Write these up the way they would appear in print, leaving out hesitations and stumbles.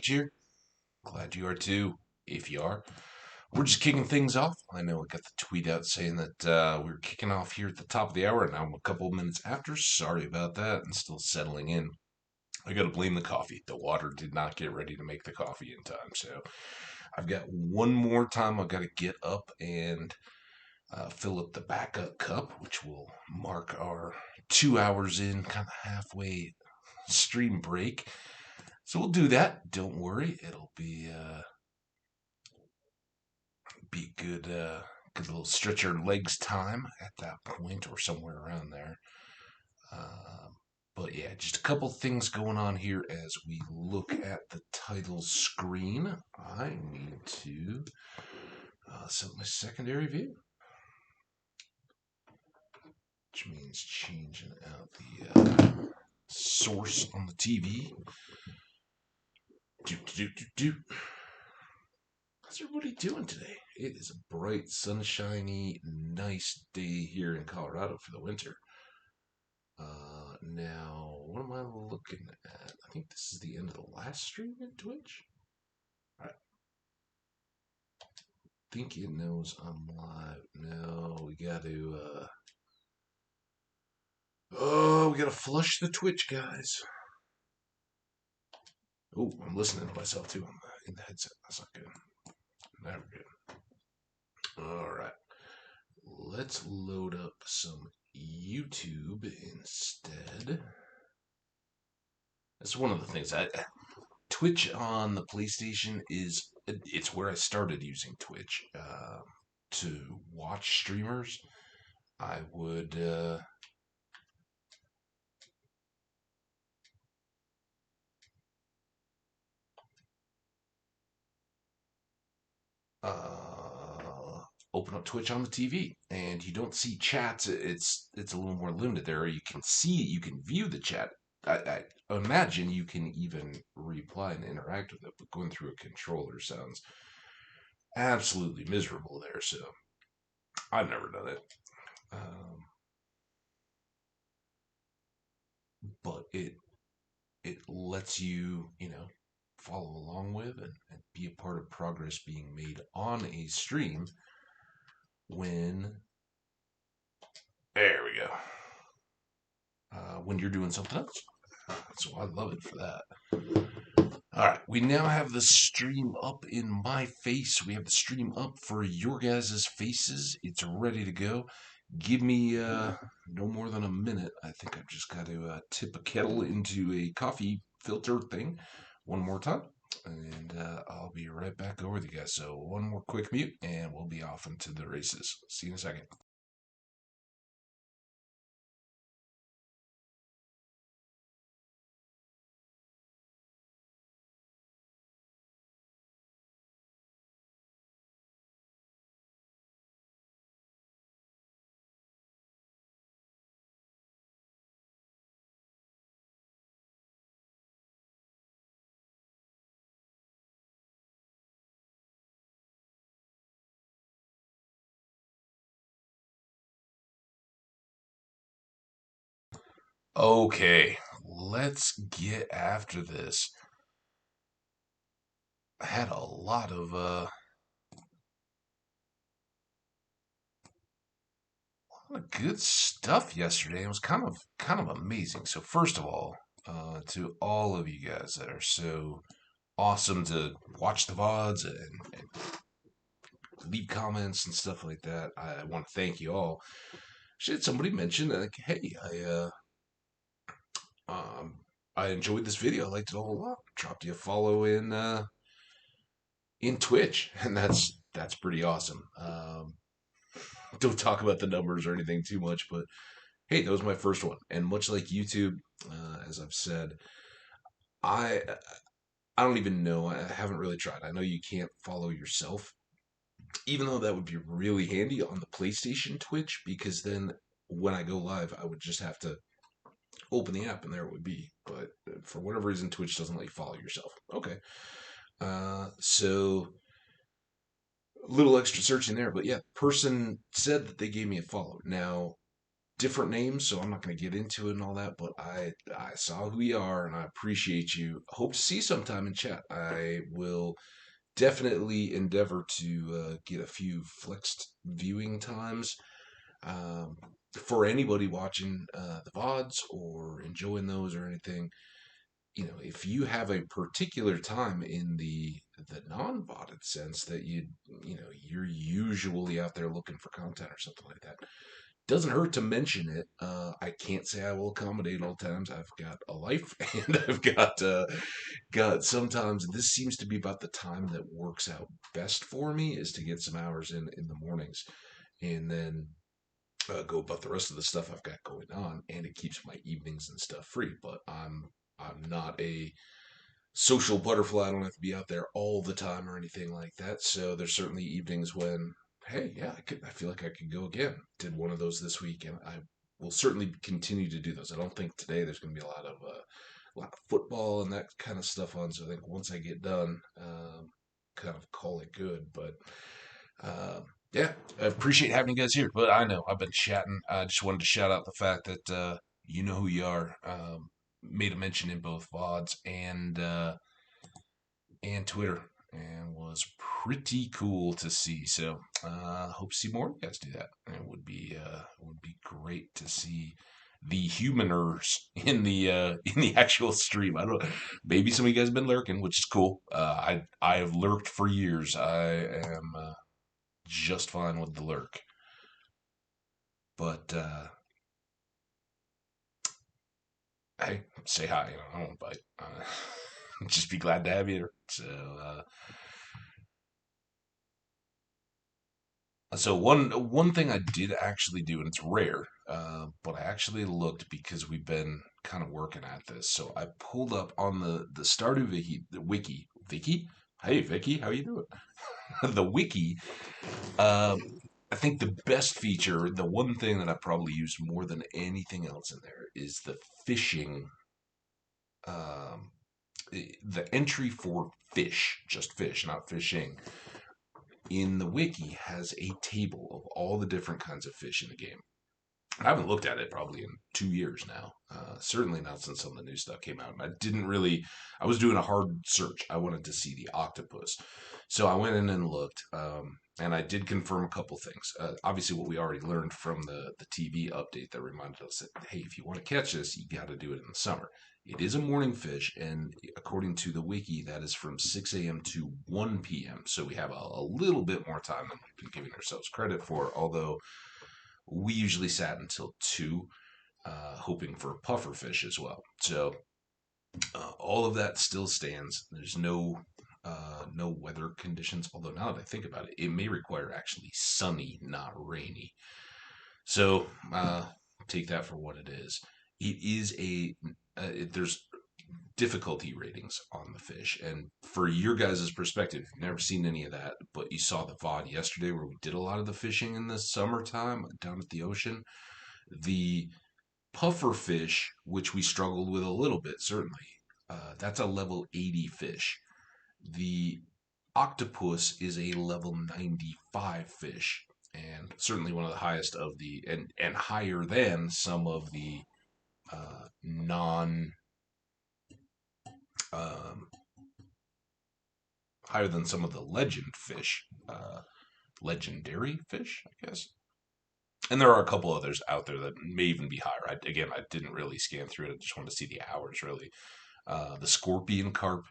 Here. Glad you are too, if you are. We're just kicking things off. I know I got the tweet out saying that we're kicking off here at the top of the hour, and now I'm a couple of minutes after. Sorry about that, and still settling in. I gotta blame the coffee. The water did not get ready to make the coffee in time, so I've got one more time. I've got to get up and fill up the backup cup, which will mark our 2 hours in, kind of halfway stream break. So we'll do that. Don't worry, it'll be good little stretch our legs time at that point or somewhere around there. Uh, but yeah, just a couple things going on here as we look at the title screen. I need to set my secondary view, which means changing out the source on the TV. Do, do, do, do. How's everybody doing today? It is a bright, sunshiny, nice day here in Colorado for the winter. Now, what am I looking at? I think this is the end of the last stream in Twitch. I think it knows I'm live. No, we gotta flush the Twitch, guys. Oh, I'm listening to myself too. I'm in the headset. That's not good. Never good. All right. Let's load up some YouTube instead. That's one of the things. Twitch on the PlayStation it's where I started using Twitch to watch streamers. I would open up Twitch on the TV, and you don't see chats. It's a little more limited there. You can see, you can view the chat. I imagine you can even reply and interact with it, but going through a controller sounds absolutely miserable there. So I've never done it. But it lets you, follow along with and be a part of progress being made on a stream when there we go. When you're doing something else. So I love it for that. All right, we now have the stream up in my face. We have the stream up for your guys' faces. It's ready to go. Give me no more than a minute. I think I've just got to tip a kettle into a coffee filter thing one more time. And I'll be right back over with you guys. So one more quick mute, and we'll be off into the races. See you in a second. Okay, let's get after this. I had a lot of good stuff yesterday. It was kind of amazing. So first of all, to all of you guys that are so awesome to watch the VODs and leave comments and stuff like that, I want to thank you all. Shit, somebody mentioned like, hey, um, I enjoyed this video. I liked it a whole lot. Dropped you a follow in Twitch, and that's pretty awesome. Don't talk about the numbers or anything too much, but hey, that was my first one. And much like YouTube, as I've said, I I don't even know. I haven't really tried. I know you can't follow yourself, even though that would be really handy on the PlayStation Twitch, because then when I go live, I would just have to open the app and there it would be. But for whatever reason, Twitch doesn't let you follow yourself. Okay. So a little extra searching there, but yeah, person said that they gave me a follow. Now, different names, so I'm not going to get into it and all that. But I saw who you are, and I appreciate you. Hope to see you sometime in chat. I will definitely endeavor to get a few flexed viewing times um, for anybody watching the VODs or enjoying those or anything. If you have a particular time in the non-VODed sense that you're usually out there looking for content or something like that, doesn't hurt to mention it. I can't say I will accommodate all times. I've got a life, and I've got sometimes this seems to be about the time that works out best for me is to get some hours in the mornings, and then go about the rest of the stuff I've got going on, and it keeps my evenings and stuff free. But I'm not a social butterfly. I don't have to be out there all the time or anything like that. So there's certainly evenings when, hey, yeah, I feel like I could go again. Did one of those this week, and I will certainly continue to do those. I don't think today there's going to be a lot of football and that kind of stuff on. So I think once I get done, kind of call it good. But yeah, I appreciate having you guys here. But I know I've been chatting. I just wanted to shout out the fact that you know who you are. Made a mention in both VODs and Twitter, and was pretty cool to see. So hope to see more of you guys do that. It would be great to see the humaners in the actual stream. I don't know. Maybe some of you guys have been lurking, which is cool. I have lurked for years. I am just fine with the lurk. But hey, say hi. I won't bite. Just be glad to have you here. So one thing I did actually do, and it's rare, but I actually looked because we've been kind of working at this. So I pulled up on the Stardew Wiki, the wiki. Vicky, hey Vicky, how you doing? The wiki. Um, I think the best feature, the one thing that I probably use more than anything else in there, is the fishing. Um, the entry for fish, just fish, not fishing, in the wiki has a table of all the different kinds of fish in the game. I haven't looked at it probably in 2 years now. Certainly not since some of the new stuff came out. And I didn't really. I was doing a hard search. I wanted to see the octopus, so I went in and looked, and I did confirm a couple things. Obviously, what we already learned from the TV update that reminded us that hey, if you want to catch this, you got to do it in the summer. It is a morning fish, and according to the wiki, that is from 6 a.m. to 1 p.m. So we have a little bit more time than we've been giving ourselves credit for. Although we usually sat until 2, hoping for puffer fish as well. So all of that still stands. There's no weather conditions. Although now that I think about it, it may require actually sunny, not rainy. So take that for what it is. It is there's difficulty ratings on the fish. And for your guys' perspective, you've never seen any of that, but you saw the VOD yesterday where we did a lot of the fishing in the summertime down at the ocean. The puffer fish, which we struggled with a little bit, certainly, that's a level 80 fish. The octopus is a level 95 fish, and certainly one of the highest of and higher than some of the non um, higher than some of the legendary fish, I guess. And there are a couple others out there that may even be higher. Again, I didn't really scan through it. I just wanted to see the hours, really. The scorpion carp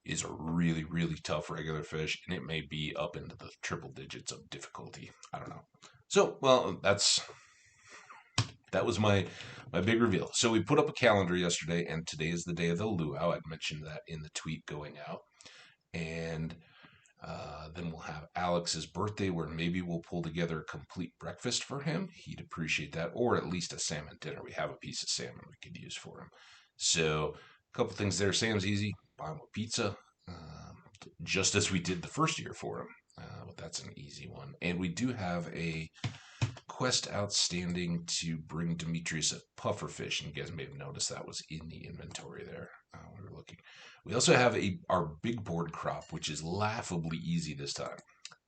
is a really, really tough regular fish, and it may be up into the triple digits of difficulty. I don't know. So, well, that was my big reveal. So we put up a calendar yesterday, and today is the day of the luau. I'd mentioned that in the tweet going out, and then we'll have Alex's birthday, where maybe we'll pull together a complete breakfast for him. He'd appreciate that, or at least a salmon dinner. We have a piece of salmon we could use for him. So, a couple things there. Sam's easy. Buy him a pizza, just as we did the first year for him. But that's an easy one. And we do have a quest outstanding to bring Demetrius a pufferfish, and you guys may have noticed that was in the inventory there. We were looking. We also have our big board crop, which is laughably easy this time.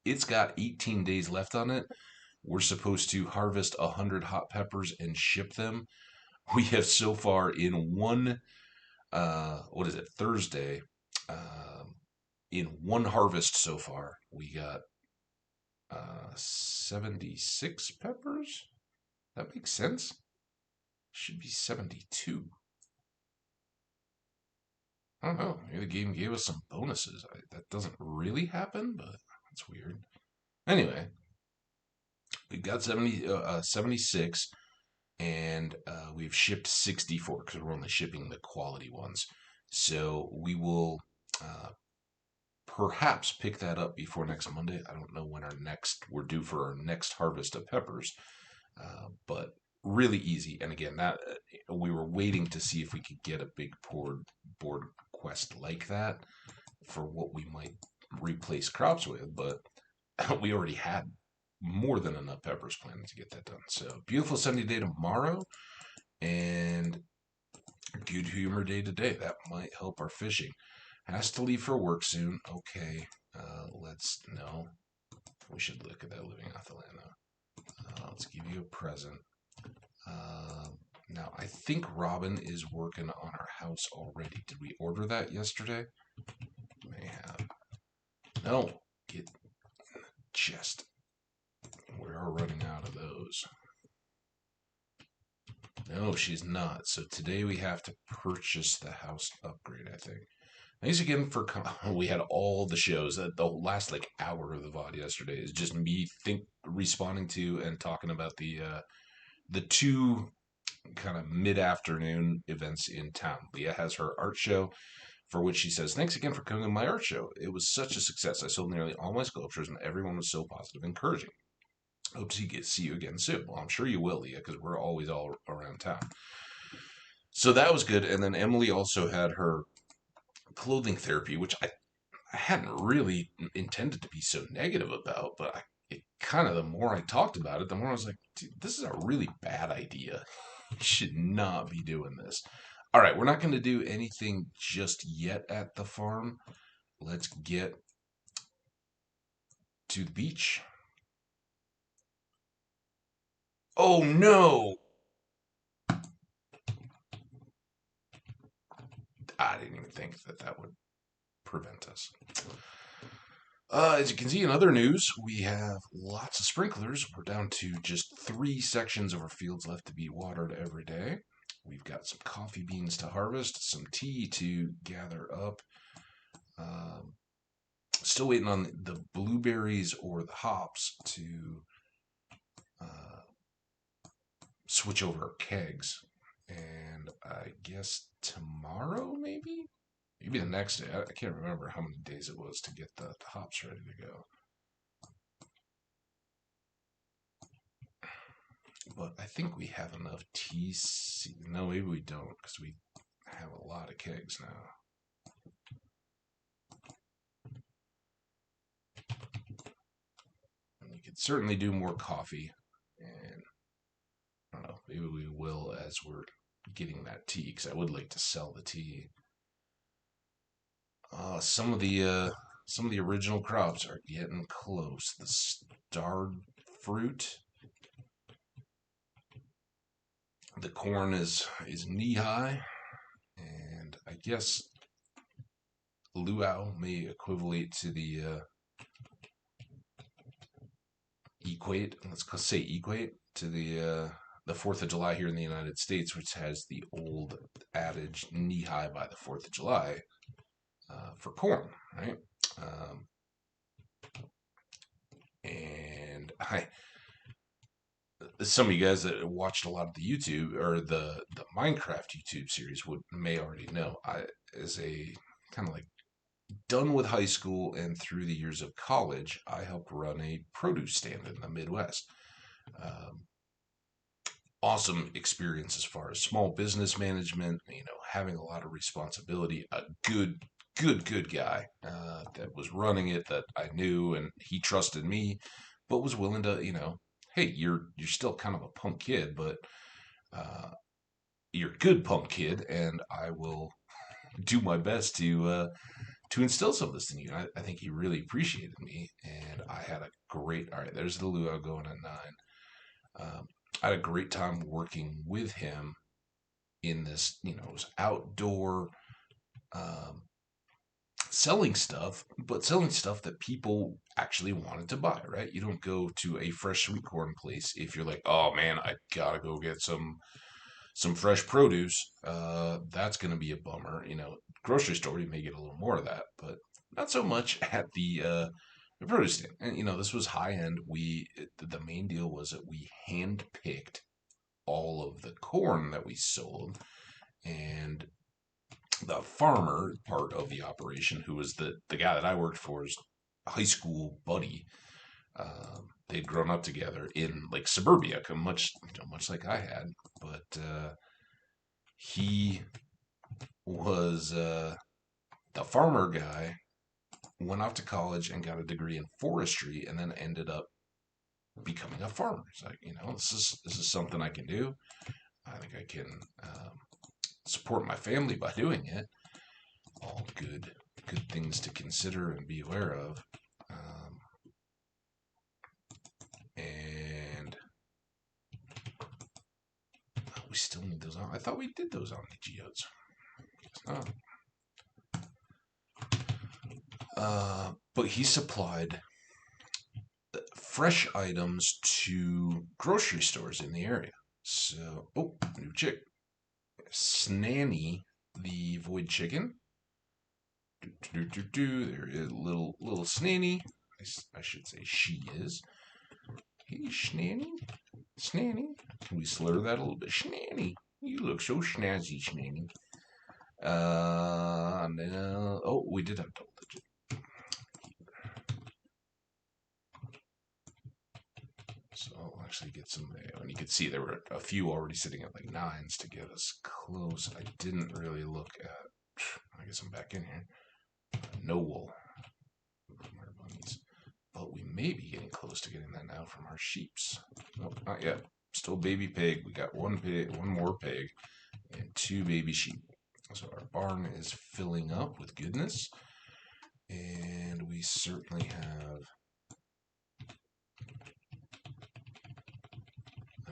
It's got 18 days left on it, We're supposed to harvest 100 hot peppers and ship them. We have so far in one, what is it, Thursday, in one harvest so far, we got 76 peppers. That makes sense. Should be 72. I don't know. Maybe the game gave us some bonuses. That doesn't really happen, but that's weird. Anyway, we've got 76, and we've shipped 64 because we're only shipping the quality ones. So we will perhaps pick that up before next Monday. I don't know when we're due for our next harvest of peppers, but really easy. And again, that we were waiting to see if we could get a big board quest like that for what we might replace crops with, but we already had more than enough peppers planted to get that done. So beautiful sunny day tomorrow, and good humor day today. That might help our fishing. Has to leave for work soon. Okay, no. We should look at that living off the land though. Let's give you a present. Now, I think Robin is working on our house already. Did we order that yesterday? May have. No, get in the chest. We are running out of those. No, she's not. So today we have to purchase the house upgrade, I think. Thanks again for we had all the shows. The last like hour of the VOD yesterday is just me responding to and talking about the two kind of mid-afternoon events in town. Leah has her art show, for which she says, "Thanks again for coming to my art show. It was such a success. I sold nearly all my sculptures, and everyone was so positive and encouraging. Hope to see you again soon." Well, I'm sure you will, Leah, because we're always all around town. So that was good. And then Emily also had her clothing therapy, which I hadn't really intended to be so negative about, but it kind of, the more I talked about it, the more I was like, dude, this is a really bad idea. You should not be doing this. All right, we're not going to do anything just yet at the farm. Let's get to the beach. Oh no! I didn't even think that would prevent us. As you can see in other news, we have lots of sprinklers. We're down to just 3 sections of our fields left to be watered every day. We've got some coffee beans to harvest, some tea to gather up. Still waiting on the blueberries or the hops to switch over our kegs. And I guess tomorrow, maybe the next day. I can't remember how many days it was to get the hops ready to go. But I think we have enough tea. No, maybe we don't, because we have a lot of kegs now. And we could certainly do more coffee. And I don't know, maybe we will as we're getting that tea, because I would like to sell the tea. Some of the original crops are getting close. The starred fruit. The corn is knee high, and I guess luau may equivalent to the equate to the 4th of July here in the United States, which has the old adage knee high by the 4th of July for corn, right? And some of you guys that watched a lot of the YouTube or the Minecraft YouTube series may already know. As a kind of like done with high school and through the years of college, I helped run a produce stand in the Midwest. Awesome experience as far as small business management, having a lot of responsibility, a good guy that was running it that I knew, and he trusted me, but was willing to, hey, you're still kind of a punk kid, but you're a good punk kid, and I will do my best to to instill some of this in you. I think he really appreciated me, and I had a great. All right, there's the luau going at 9. I had a great time working with him in this. It was outdoor. Um, Selling stuff, but selling stuff that people actually wanted to buy, right? You don't go to a fresh sweet corn place if you're like, oh man, I gotta go get some fresh produce. That's gonna be a bummer. Grocery store you may get a little more of that, but not so much at the produce stand. And this was high end. The main deal was that we hand picked all of the corn that we sold, and the farmer part of the operation, who was the guy that I worked for's high school buddy. They'd grown up together in like suburbia, much like I had, but he was the farmer guy. Went off to college and got a degree in forestry, and then ended up becoming a farmer. It's like, this is something I can do. I think I can support my family by doing it. All good things to consider and be aware of. And we still need those on. I thought we did those on the geodes. Guess not. But he supplied fresh items to grocery stores in the area. So, new chick. Snanny, the void chicken. There is little Snanny. I should say she is. Hey, Snanny. Snanny. Can we slur that a little bit? Snanny. You look so snazzy, Snanny. No. We did have double digit. So I'll actually get some mayo. And you can see there were a few already sitting at like 9s to get us close. I didn't really look at. I guess I'm back in here. No wool from our bunnies. But we may be getting close to getting that now from our sheeps. Nope, not yet. Still baby pig. We got one more pig, and 2 baby sheep. So our barn is filling up with goodness. And we certainly have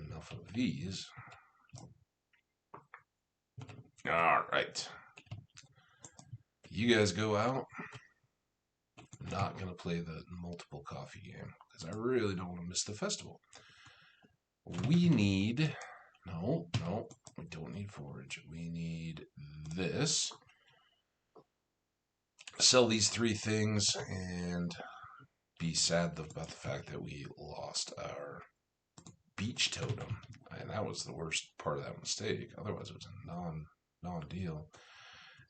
enough of these. All right. You guys go out. I'm not going to play the multiple coffee game because I really don't want to miss the festival. We need... No, we don't need forage. We need this. Sell these 3 things and be sad about the fact that we lost our beach totem. And that was the worst part of that mistake. Otherwise, it was a non-deal.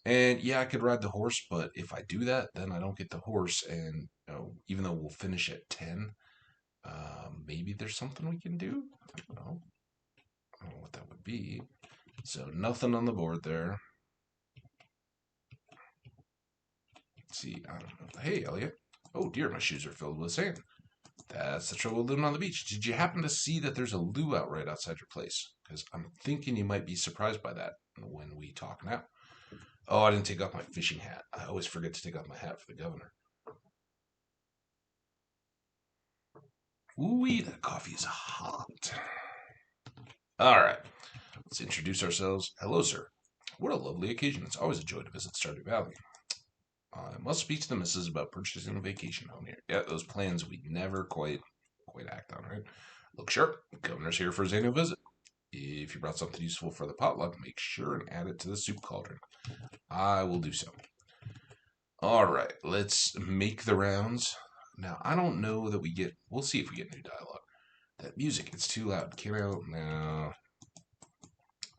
And yeah, I could ride the horse, but if I do that, then I don't get the horse. And even though we'll finish at 10, maybe there's something we can do. I don't know what that would be. So nothing on the board there. Let's see, I don't know. Hey, Elliot. Oh dear, my shoes are filled with sand. That's the trouble living on the beach. Did you happen to see that there's a luau right outside your place? Because I'm thinking you might be surprised by that when we talk now. Oh, I didn't take off my fishing hat. I always forget to take off my hat for the governor. Ooh, that coffee is hot. All right, let's introduce ourselves. Hello, sir. What a lovely occasion. It's always a joy to visit Stardew Valley. I must speak to the missus about purchasing a vacation home here. Yeah, those plans we never quite act on, right? Look sharp. The governor's here for his annual visit. If you brought something useful for the potluck, make sure and add it to the soup cauldron. I will do so. All right, let's make the rounds. Now, I don't know that we get... We'll see if we get new dialogue. That music, it's too loud. Get out now.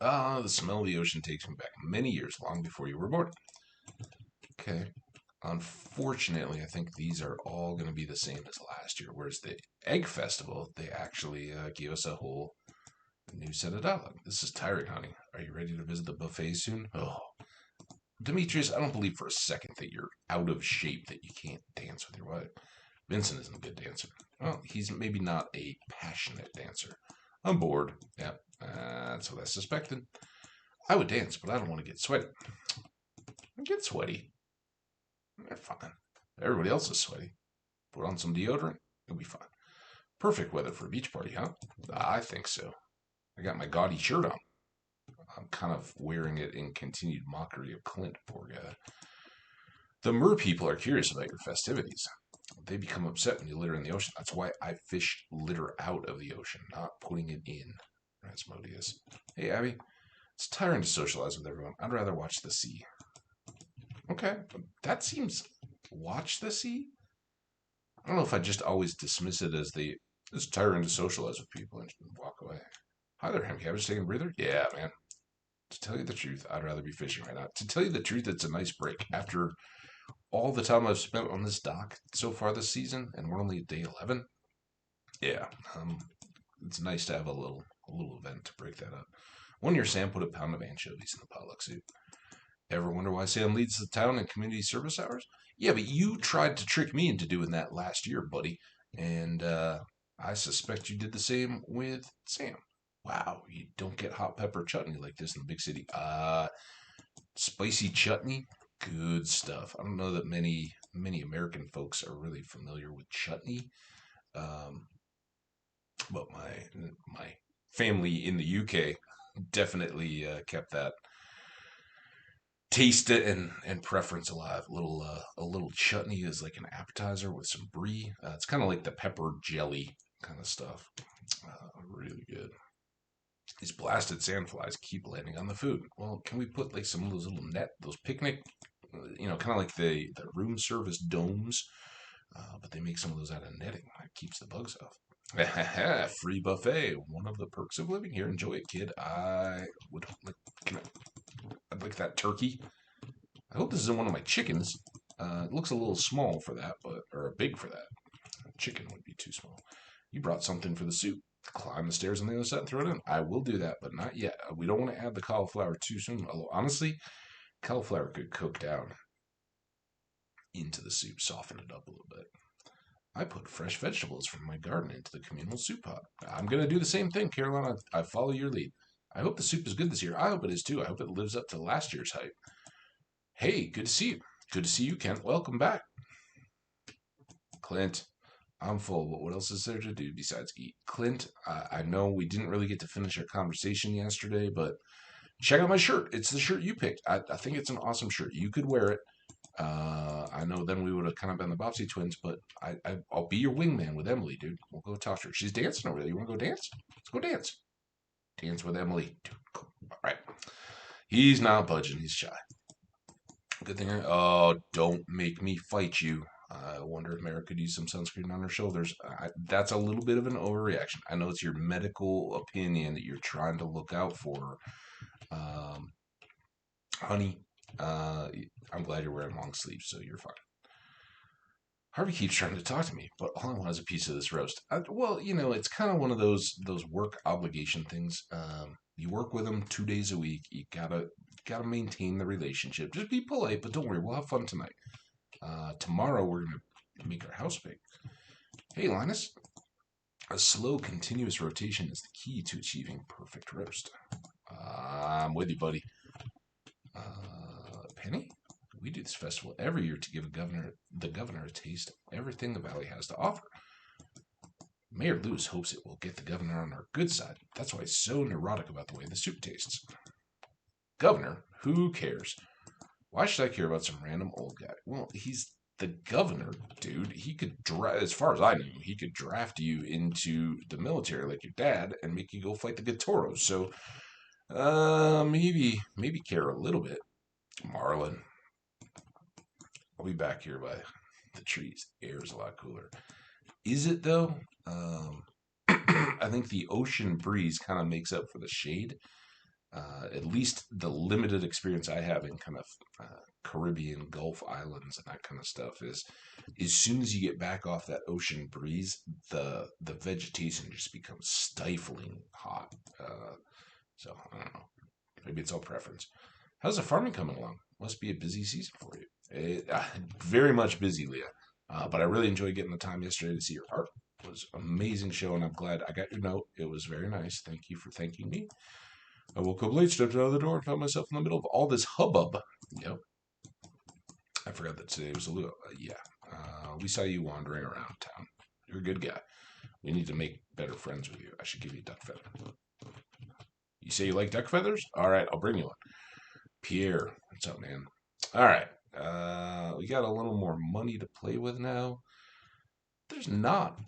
The smell of the ocean takes me back many years, long before you were born. Okay. Unfortunately, I think these are all going to be the same as last year, whereas the Egg Festival, they actually gave us a whole new set of dialogue. This is tiring, honey. Are you ready to visit the buffet soon? Oh. Demetrius, I don't believe for a second that you're out of shape, that you can't dance with your wife. Vincent isn't a good dancer. Well, he's maybe not a passionate dancer. I'm bored. Yeah, that's what I suspected. I would dance, but I don't want to get sweaty. I get sweaty. They're fine. Everybody else is sweaty. Put on some deodorant, you'll be fine. Perfect weather for a beach party, huh? I think so. I got my gaudy shirt on. I'm kind of wearing it in continued mockery of Clint, poor guy. The mer people are curious about your festivities. They become upset when you litter in the ocean. That's why I fish litter out of the ocean, not putting it in. Rasmodius. Hey, Abby. It's tiring to socialize with everyone. I'd rather watch the sea. Okay, that seems. Watch the sea? I don't know if I just always dismiss it as it's tiring to socialize with people and walk away. Hi there, Ham Cabbage. Taking a breather? Yeah, man. To tell you the truth, I'd rather be fishing right now. To tell you the truth, it's a nice break. After all the time I've spent on this dock so far this season, and we're only at day 11, yeah, it's nice to have a little event to break that up. One year, Sam put a pound of anchovies in the potluck soup. Ever wonder why Sam leads the town in community service hours? Yeah, but you tried to trick me into doing that last year, buddy. And I suspect you did the same with Sam. Wow, you don't get hot pepper chutney like this in the big city. Spicy chutney? Good stuff. I don't know that many American folks are really familiar with chutney. Um, but my family in the UK definitely kept that taste and preference alive. A little chutney is like an appetizer with some brie. It's kind of like the pepper jelly kind of stuff. Really good. These blasted sandflies keep landing on the food. Well, can we put like some of those little those picnic, kind of like the room service domes, but they make some of those out of netting. That keeps the bugs off. Free buffet. One of the perks of living here. Enjoy it, kid. I would like. I'd like that turkey. I hope this isn't one of my chickens. It looks a little small for that, or big for that. Chicken would be too small. You brought something for the soup. Climb the stairs on the other side and throw it in. I will do that, but not yet. We don't want to add the cauliflower too soon. Although, honestly, cauliflower could cook down into the soup, soften it up a little bit. I put fresh vegetables from my garden into the communal soup pot. I'm going to do the same thing, Caroline. I follow your lead. I hope the soup is good this year. I hope it is too. I hope it lives up to last year's hype. Hey, good to see you. Good to see you, Kent. Welcome back. Clint, I'm full, but what else is there to do besides eat? Clint, I know we didn't really get to finish our conversation yesterday, but check out my shirt. It's the shirt you picked. I think it's an awesome shirt. You could wear it. I know then we would have kind of been the Bobbsey twins, but I'll be your wingman with Emily, dude. We'll go talk to her. She's dancing over there. You want to go dance? Let's go dance. Dance with Emily. Dude, cool. All right. He's not budging. He's shy. Good thing. Oh, don't make me fight you. I wonder if Mara could use some sunscreen on her shoulders. That's a little bit of an overreaction. I know it's your medical opinion that you're trying to look out for. Um, honey, I'm glad you're wearing long sleeves, so you're fine. Harvey keeps trying to talk to me, but all I want is a piece of this roast. Well, it's kind of one of those work obligation things. You work with them 2 days a week. You gotta maintain the relationship. Just be polite, but don't worry, we'll have fun tonight. Tomorrow we're gonna make our house big. Hey, Linus. A slow, continuous rotation is the key to achieving perfect roast. I'm with you, buddy. Penny? We do this festival every year to give the governor a taste of everything the valley has to offer. Mayor Lewis hopes it will get the governor on our good side. That's why he's so neurotic about the way the soup tastes. Governor? Who cares? Why should I care about some random old guy? Well, he's the governor, dude. He could, as far as I know, he could draft you into the military like your dad and make you go fight the Gatoros. So, maybe care a little bit. Marlin. I'll be back here by the trees. The air is a lot cooler. Is it though? I think the ocean breeze kind of makes up for the shade. At least the limited experience I have in kind of Caribbean Gulf islands and that kind of stuff is, as soon as you get back off that ocean breeze, the vegetation just becomes stifling hot. So I don't know. Maybe it's all preference. How's the farming coming along? Must be a busy season for you. Very much busy, Leah. But I really enjoyed getting the time yesterday to see your art. It was an amazing show, and I'm glad I got your note. It was very nice. Thank you for thanking me. I woke up late, stepped out of the door, and found myself in the middle of all this hubbub. Yep. I forgot that today was a little. Yeah. We saw you wandering around town. You're a good guy. We need to make better friends with you. I should give you a duck feather. You say you like duck feathers? All right, I'll bring you one. Pierre, what's up, man? All right. We got a little more money to play with now. There's not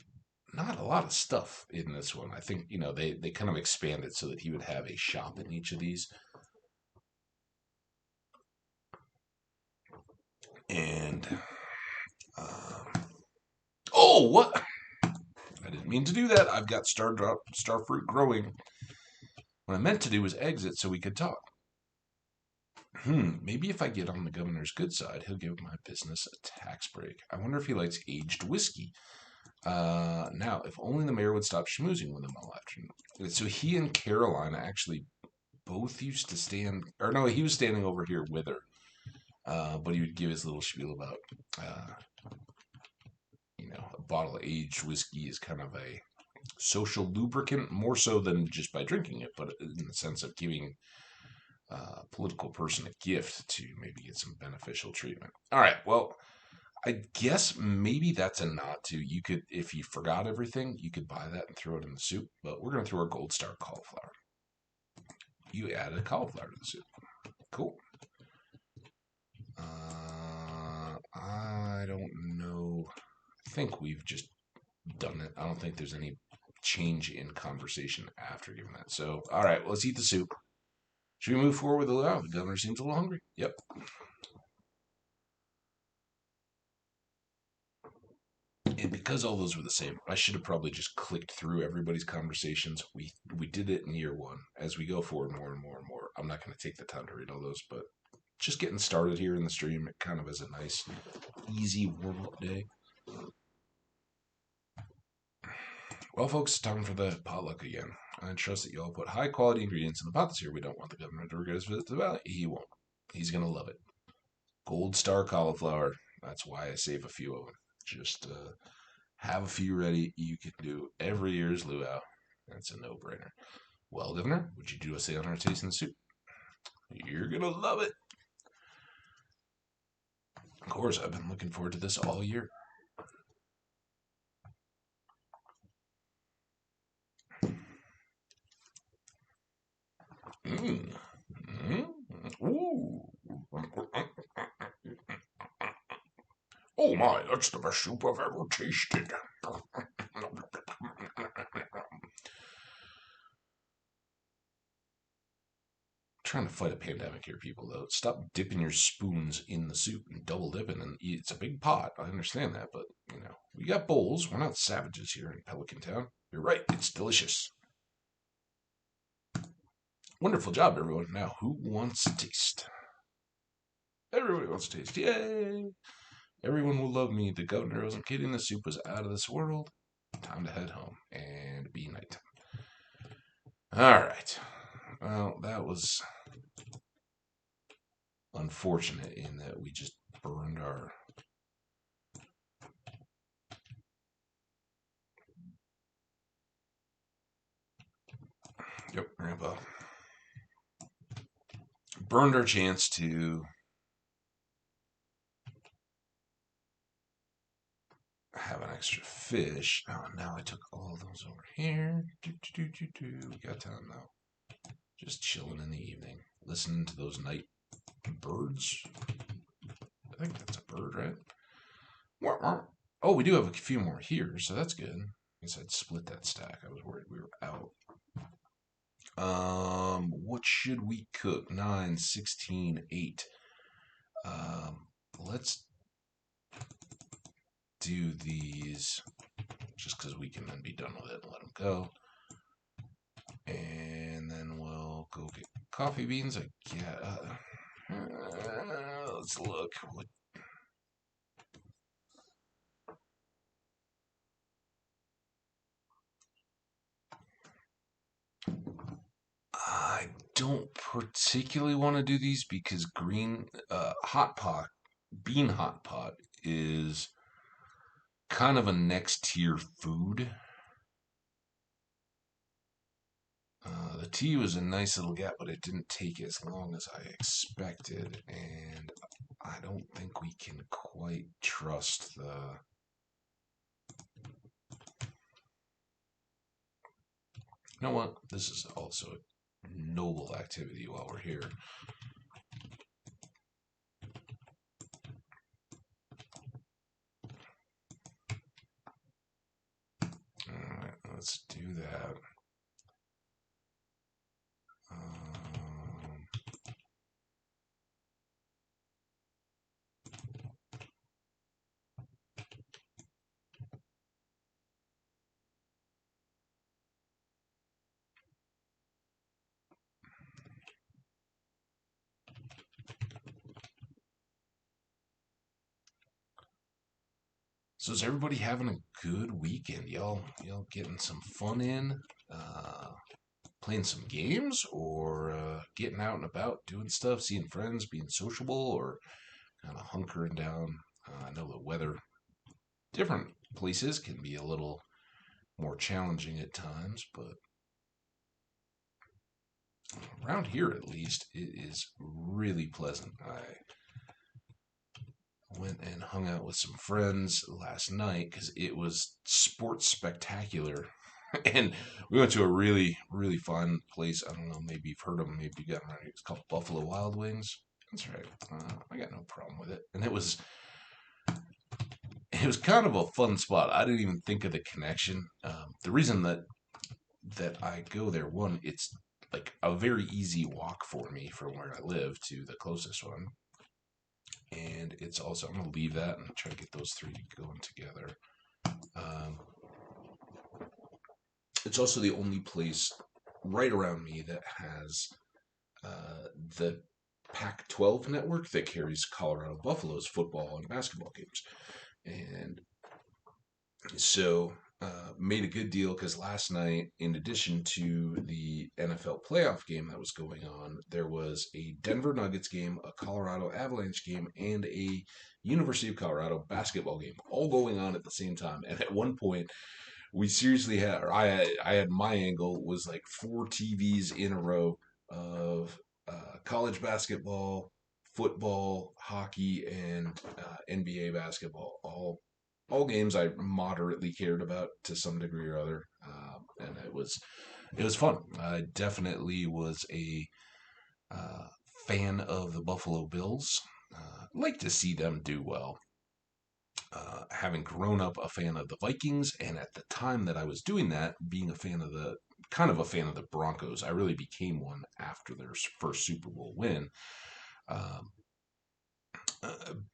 a lot of stuff in this one. I think they kind of expanded so that he would have a shop in each of these. And oh, what? I didn't mean to do that. I've got starfruit growing. What I meant to do was exit so we could talk. Maybe if I get on the governor's good side, he'll give my business a tax break. I wonder if he likes aged whiskey. Now, if only the mayor would stop schmoozing with him all afternoon. So he and Carolina actually both used to stand, or no, he was standing over here with her. But he would give his little spiel about, a bottle of aged whiskey is kind of a social lubricant, more so than just by drinking it, but in the sense of giving a political person a gift to maybe get some beneficial treatment. All right, well, I guess maybe that's a nod to you could, if you forgot everything, you could buy that and throw it in the soup. But we're going to throw our gold star cauliflower. You added a cauliflower to the soup. Cool. I don't know. I think we've just done it. I don't think there's any change in conversation after giving that. So, all right, well, let's eat the soup. Should we move forward with the luau? The governor seems a little hungry. Yep. And because all those were the same, I should have probably just clicked through everybody's conversations. We did it in year one. As we go forward more and more and more, I'm not going to take the time to read all those, but just getting started here in the stream, it kind of is a nice, easy warm-up day. Well, folks, time for the potluck again. I trust that you all put high-quality ingredients in the pot this year. We don't want the governor to regret his visit to the valley. He won't. He's going to love it. Gold star cauliflower. That's why I save a few of them. Just have a few ready. You can do every year's luau. That's a no-brainer. Well, Governor, would you do us the honor of tasting the soup? You're going to love it. Of course, I've been looking forward to this all year. Mmm. Ooh. Oh my, that's the best soup I've ever tasted. Trying to fight a pandemic here, people, though. Stop dipping your spoons in the soup and double dipping and eat. It's a big pot. I understand that, but, we got bowls. We're not savages here in Pelican Town. You're right. It's delicious. Wonderful job, everyone. Now, who wants to taste? Everybody wants to taste. Yay! Everyone will love me. The governor wasn't kidding. The soup was out of this world. Time to head home and be nighttime. All right. Well, that was unfortunate in that we just burned our... Yep, Grandpa. Burned our chance to have an extra fish. Oh, now I took all those over here. We got time now. Just chilling in the evening, listening to those night birds. I think that's a bird, right? Oh, we do have a few more here, so that's good. I guess I'd split that stack. I was worried we were out. What should we cook? 9, 16, 8. Let's do these just because we can then be done with it and let them go. And then we'll go get coffee beans. Let's look. I don't particularly want to do these because bean hot pot is kind of a next tier food. The tea was a nice little gap, but it didn't take as long as I expected, and I don't think we can quite trust the... You know what? This is also a noble activity while we're here. Alright, let's do that. So is everybody having a good weekend? Y'all getting some fun in? Uh, Playing some games or getting out and about, doing stuff, seeing friends, being sociable, or kind of hunkering down? I know the weather, different places can be a little more challenging at times, but around here at least, it is really pleasant. I went and hung out with some friends last night because it was sports spectacular. And we went to a really, really fun place. I don't know, maybe you've heard of them, maybe you got around here. It's called Buffalo Wild Wings. That's right. I got no problem with it. And it was kind of a fun spot. I didn't even think of the connection. The reason that I go there, one, it's like a very easy walk for me from where I live to the closest one. And it's also, I'm going to leave that and try to get those three going together. Um, it's also the only place right around me that has the Pac 12 network that carries Colorado Buffaloes football and basketball games. And so made a good deal because last night, in addition to the NFL playoff game that was going on, there was a Denver Nuggets game, a Colorado Avalanche game, and a University of Colorado basketball game, all going on at the same time. And at one point, we seriously had, or I had my angle was like four TVs in a row of college basketball, football, hockey, and NBA basketball, all games I moderately cared about to some degree or other, and it was fun. I definitely was a uh, fan of the Buffalo Bills. Like to see them do well. Having grown up a fan of the Vikings, and at the time that I was doing that, being a fan of the kind of a fan of the Broncos, I really became one after their first Super Bowl win. Um,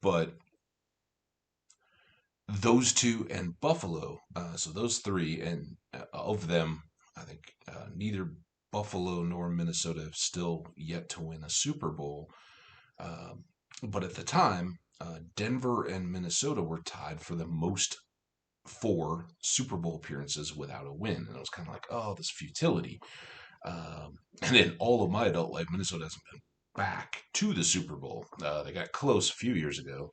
but those two and Buffalo. So those three, and of them, I think neither Buffalo nor Minnesota have still yet to win a Super Bowl. Um, but at the time, Denver and Minnesota were tied for the most four Super Bowl appearances without a win, and it was kind of like, oh, this futility. And then all of my adult life, Minnesota hasn't been back to the Super Bowl. They got close a few years ago,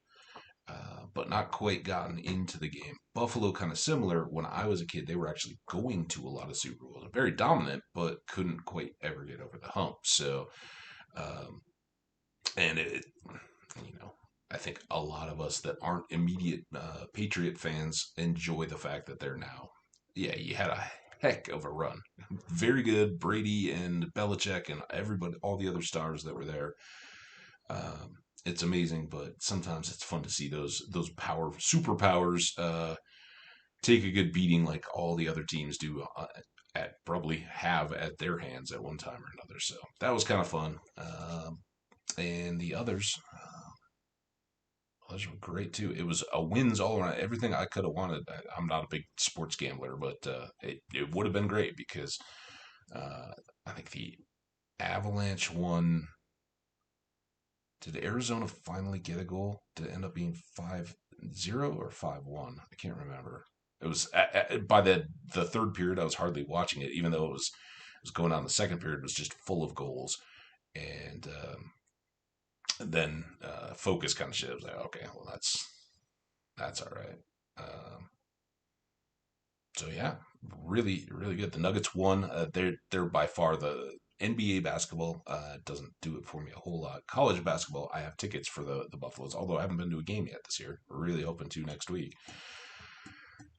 but not quite gotten into the game. Buffalo, kind of similar. When I was a kid, they were actually going to a lot of Super Bowls, very dominant, but couldn't quite ever get over the hump. So, um, and I think a lot of us that aren't immediate Patriot fans enjoy the fact that they're now. Yeah, you had a heck of a run. Very good, Brady and Belichick and everybody, all the other stars that were there. Um, it's amazing, but sometimes it's fun to see those superpowers take a good beating like all the other teams do at probably have at their hands at one time or another. So that was kind of fun. And the others were great too. It was a wins all around. Everything I could have wanted. I'm not a big sports gambler, but it would have been great because uh, I think the Avalanche won. Did Arizona finally get a goal? Did it end up being 5-0 or 5-1? I can't remember. It was by the third period. I was hardly watching it, even though it was going on. The second period was just full of goals, and then focus kind of shit. I was like, okay, well that's all right. Um, so yeah, really, really good. The Nuggets won. They're by far the NBA basketball doesn't do it for me a whole lot. College basketball, I have tickets for the Buffaloes, although I haven't been to a game yet this year. We're really hoping to next week.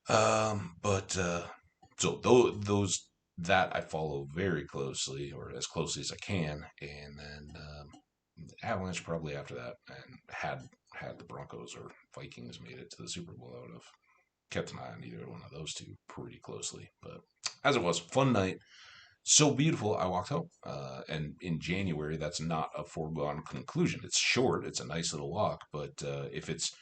But so those that I follow very closely, or as closely as I can, and then Avalanche probably after that, and had the Broncos or Vikings made it to the Super Bowl, I would have kept an eye on either one of those two pretty closely. But as it was, fun night, so beautiful. I walked home, and in January, that's not a foregone conclusion. It's short, it's a nice little walk, but if it's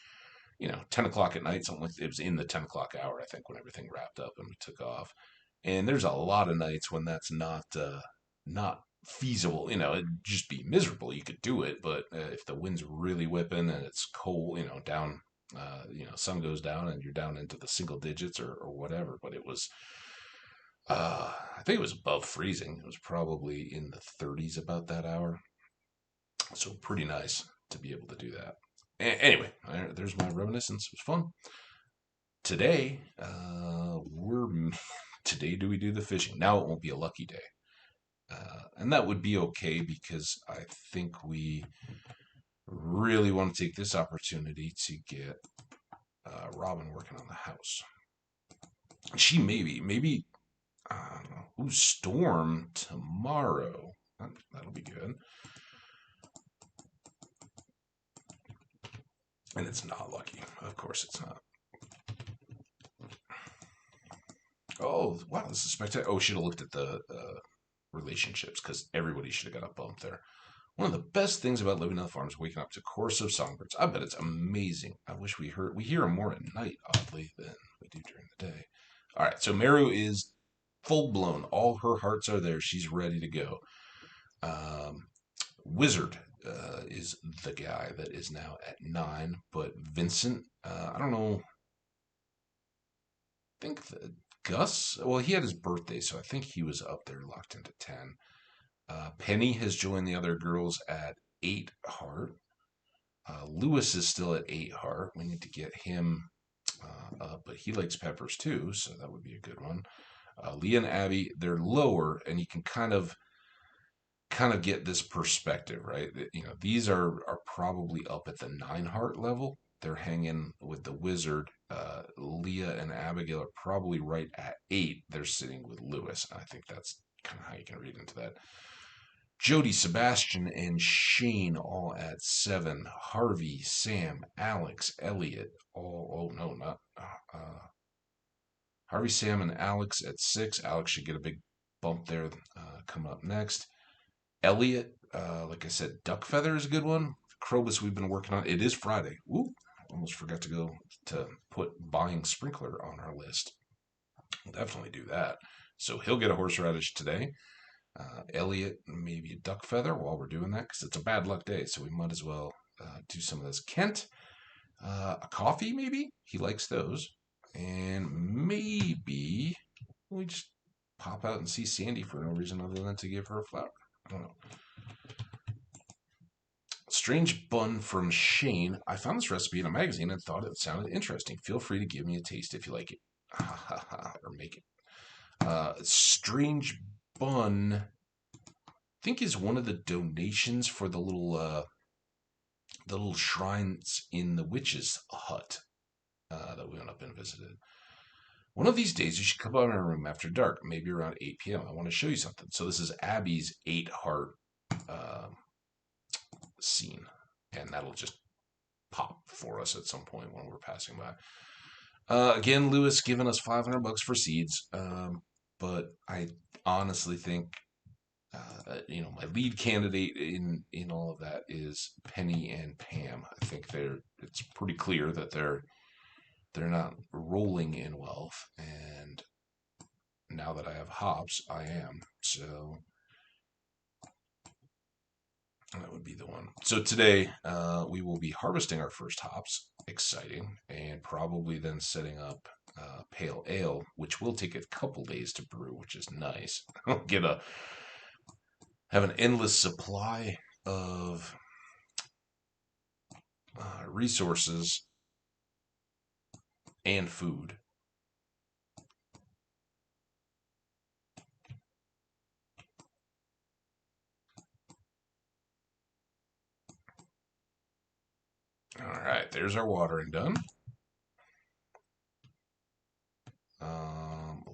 10 o'clock at night, something like it was in the 10 o'clock hour, I think, when everything wrapped up and we took off. And there's a lot of nights when that's not feasible. It'd just be miserable. You could do it, but if the wind's really whipping and it's cold, down, sun goes down and you're down into the single digits or whatever. But it was, I think it was above freezing. It was probably in the 30s about that hour. So pretty nice to be able to do that. Anyway, there's my reminiscence. It was fun. Today, we're today do we do the fishing? Now it won't be a lucky day, and that would be okay because I think we really want to take this opportunity to get Robin working on the house. She maybe I don't know. Ooh, storm tomorrow. That'll be good. And it's not lucky. Of course, it's not. Oh, wow, this is spectacular. Oh, should have looked at the relationships because everybody should have got a bump there. One of the best things about living on the farm is waking up to chorus of songbirds. I bet it's amazing. I wish we hear them more at night, oddly, than we do during the day. All right, so Meru is full blown. All her hearts are there. She's ready to go. Um, Wizard is the guy that is now at 9, but Vincent, I don't know. I think Gus. Well, he had his birthday, so I think he was up there locked into 10. Penny has joined the other girls at 8 heart. Lewis is still at 8 heart. We need to get him up, but he likes peppers too, so that would be a good one. Leah and Abby, they're lower, and you can kind of get this perspective, right? These are probably up at the 9 heart level. They're hanging with the wizard. Leah and Abigail are probably right at 8. They're sitting with Lewis. I think that's kind of how you can read into that. Jody, Sebastian, and Shane all at 7. Harvey, Sam, Alex, Elliot, all, oh no, not Harvey, Sam, and Alex at 6. Alex should get a big bump there. Come up next. Elliot, like I said, Duck Feather is a good one. Krobus, we've been working on. It is Friday. Ooh, almost forgot to go to put buying sprinkler on our list. We'll definitely do that. So he'll get a horseradish today. Elliot, maybe a duck feather while we're doing that because it's a bad luck day. So we might as well do some of this. Kent, a coffee maybe. He likes those. And maybe we just pop out and see Sandy for no reason other than to give her a flower. I don't know. Strange bun from Shane. I found this recipe in a magazine and thought it sounded interesting. Feel free to give me a taste if you like it. Or make it. Strange bun, I think, is one of the donations for the little shrines in the witch's hut that we went up and visited. One of these days, you should come out in our room after dark, maybe around 8 p.m. I want to show you something. So this is Abby's 8 heart scene, and that'll just pop for us at some point when we're passing by. Again, Lewis giving us $500 for seeds, but I honestly think my lead candidate in all of that is Penny and Pam. I think it's pretty clear that they're not rolling in wealth, and now that I have hops, I am. So that would be the one. So today we will be harvesting our first hops. Exciting, and probably then setting up pale ale, which will take a couple days to brew, which is nice. I'll have an endless supply of resources and food. there's our watering done.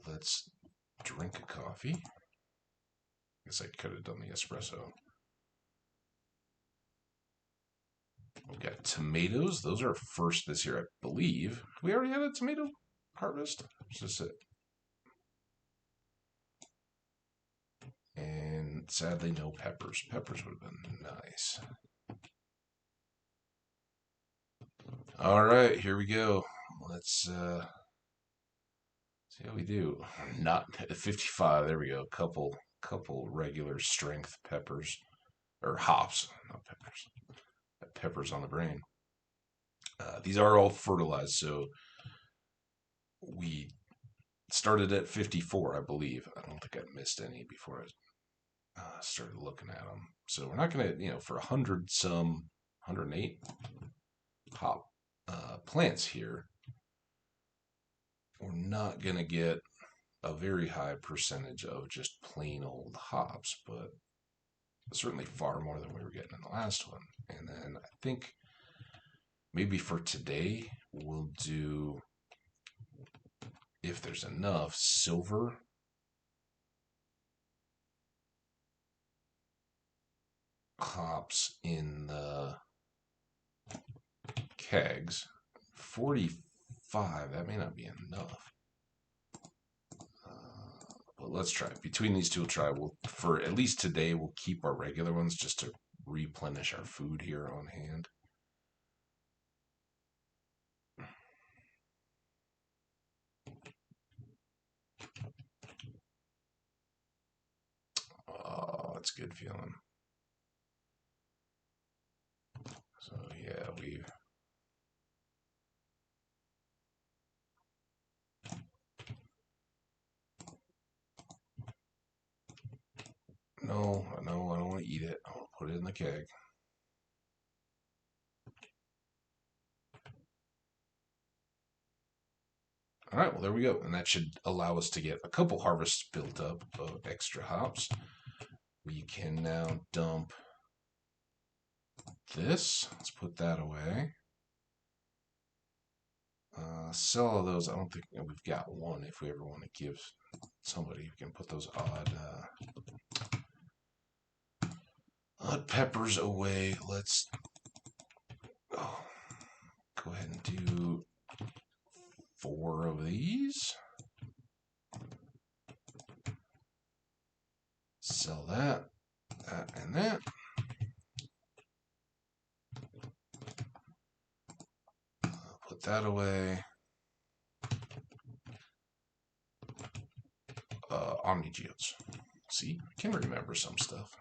Let's drink a coffee. Guess I could have done the espresso. We've got tomatoes. Those are first this year, I believe. We already had a tomato harvest. It's just it. And sadly, no peppers. Peppers would have been nice. All right, here we go. Let's see how we do. Not 55. There we go. Couple regular strength peppers or hops, not peppers. Peppers on the brain. These are all fertilized, so we started at 54, I believe. I don't think I missed any before I started looking at them. So we're not going to, for 108 hop plants here, we're not going to get a very high percentage of just plain old hops, but certainly far more than we were getting in the last one. And then I think maybe for today, we'll do, if there's enough, silver hops in the kegs. 45, that may not be enough. But let's try. Between these two, we'll try. For at least today, we'll keep our regular ones just to replenish our food here on hand. Oh, that's good feeling. So yeah, we've no, I don't want to eat it. I want to put it in the keg. All right, well, there we go. And that should allow us to get a couple harvests built up of extra hops. We can now dump this. Let's put that away. Sell all those. I don't think we've got one. If we ever want to give somebody, we can put those odd peppers away. Let's go ahead and do 4 of these. Sell that, and that. Put that away. Omnigeodes. See, I can remember some stuff.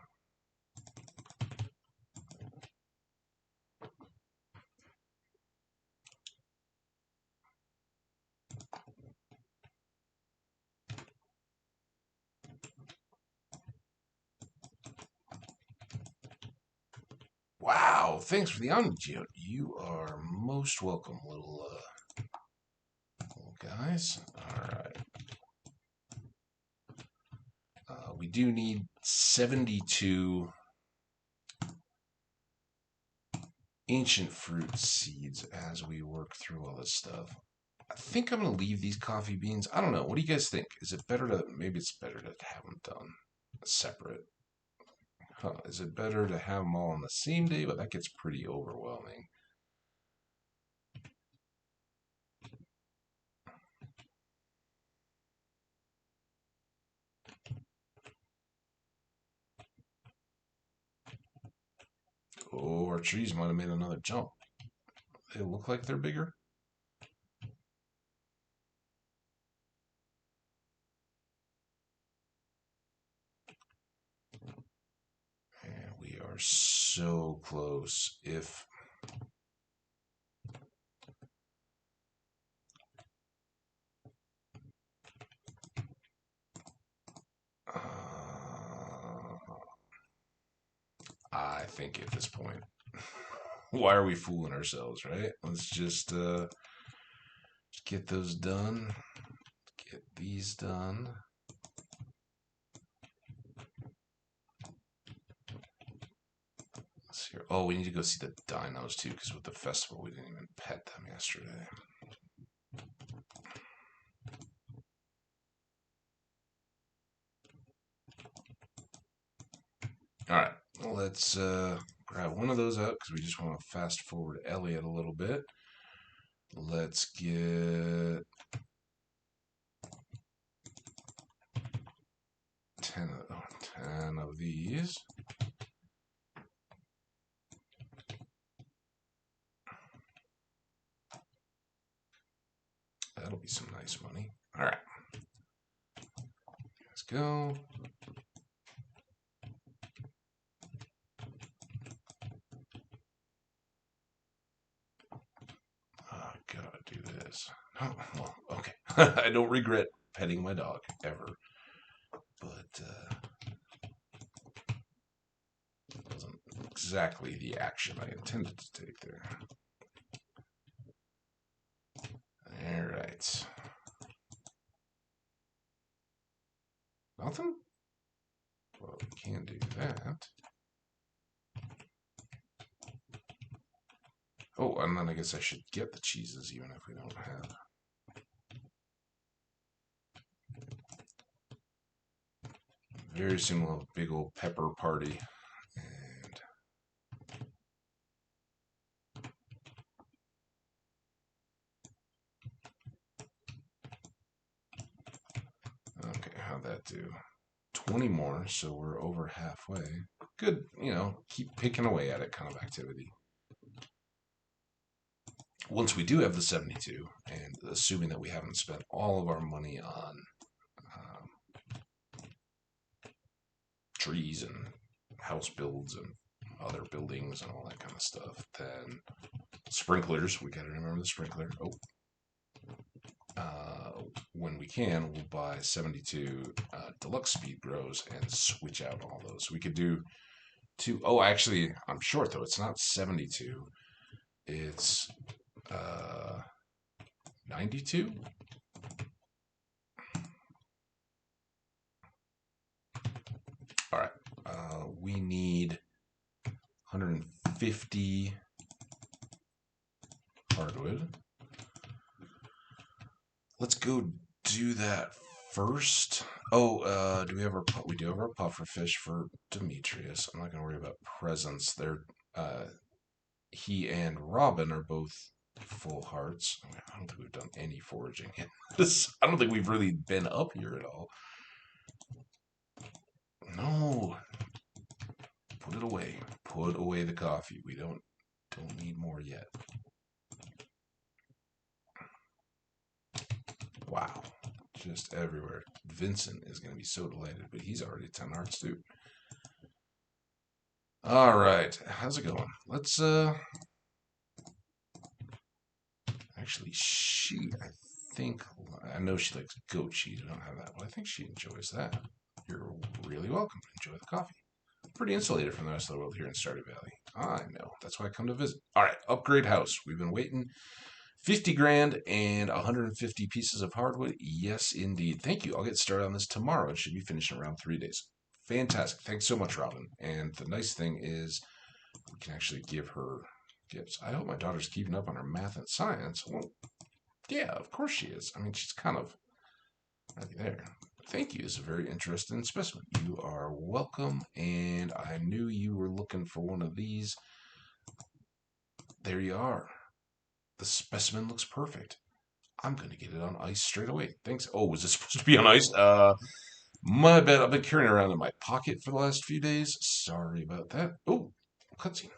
Wow, thanks for the Omnigeode. You are most welcome, little guys. All right. We do need 72 ancient fruit seeds as we work through all this stuff. I think I'm going to leave these coffee beans. I don't know. What do you guys think? Is it better to, maybe it's better to have them done separate. Huh, is it better to have them all on the same day? But that gets pretty overwhelming. Oh, our trees might have made another jump. They look like they're bigger. And we are so close. If I think at this point, why are we fooling ourselves, right? Let's just get those done. Get these done. Let's Oh, we need to go see the dinos too, because with the festival, we didn't even pet them yesterday. All right, let's grab one of those out because we just want to fast forward Elliot a little bit. Let's get 10 of these. That'll be some nice money. All right. Let's go. Gotta do this. Oh, well, okay. I don't regret petting my dog ever, but it wasn't exactly the action I intended to take there. All right. Nothing? Well, we can do that. Oh, and then I guess I should get the cheeses even if we don't have. Very soon we'll have a big old pepper party. And okay, how'd that do? 20 more, so we're over halfway. Good, keep picking away at it kind of activity. Once we do have the 72, and assuming that we haven't spent all of our money on trees and house builds and other buildings and all that kind of stuff, then sprinklers, we gotta remember the sprinkler. When we can, we'll buy 72 deluxe speed grows and switch out all those. We could do two. Oh, actually, I'm short though. It's not 72. It's 92. All right. We need 150 hardwood. Let's go do that first. Oh, do we have our we do have our puffer fish for Demetrius. I'm not gonna worry about presents. He and Robin are both full hearts. I don't think we've done any foraging in this. I don't think we've really been up here at all. No. Put it away. Put away the coffee. We don't need more yet. Wow. Just everywhere. Vincent is going to be so delighted, but he's already 10 hearts too. All right. How's it going? Let's actually, I know she likes goat cheese. I don't have that, but I think she enjoys that. You're really welcome. Enjoy the coffee. Pretty insulated from the rest of the world here in Stardew Valley. I know. That's why I come to visit. All right, upgrade house. We've been waiting. 50 grand and 150 pieces of hardwood. Yes, indeed. Thank you. I'll get started on this tomorrow. It should be finished in around 3 days. Fantastic. Thanks so much, Robin. And the nice thing is we can actually give her gifts. I hope my daughter's keeping up on her math and science. Well, yeah, of course she is. I mean, she's kind of right there. Thank you. It's a very interesting specimen. You are welcome, and I knew you were looking for one of these. There you are. The specimen looks perfect. I'm going to get it on ice straight away. Thanks. Oh, was it supposed to be on ice? My bad. I've been carrying it around in my pocket for the last few days. Sorry about that. Oh, cutscene.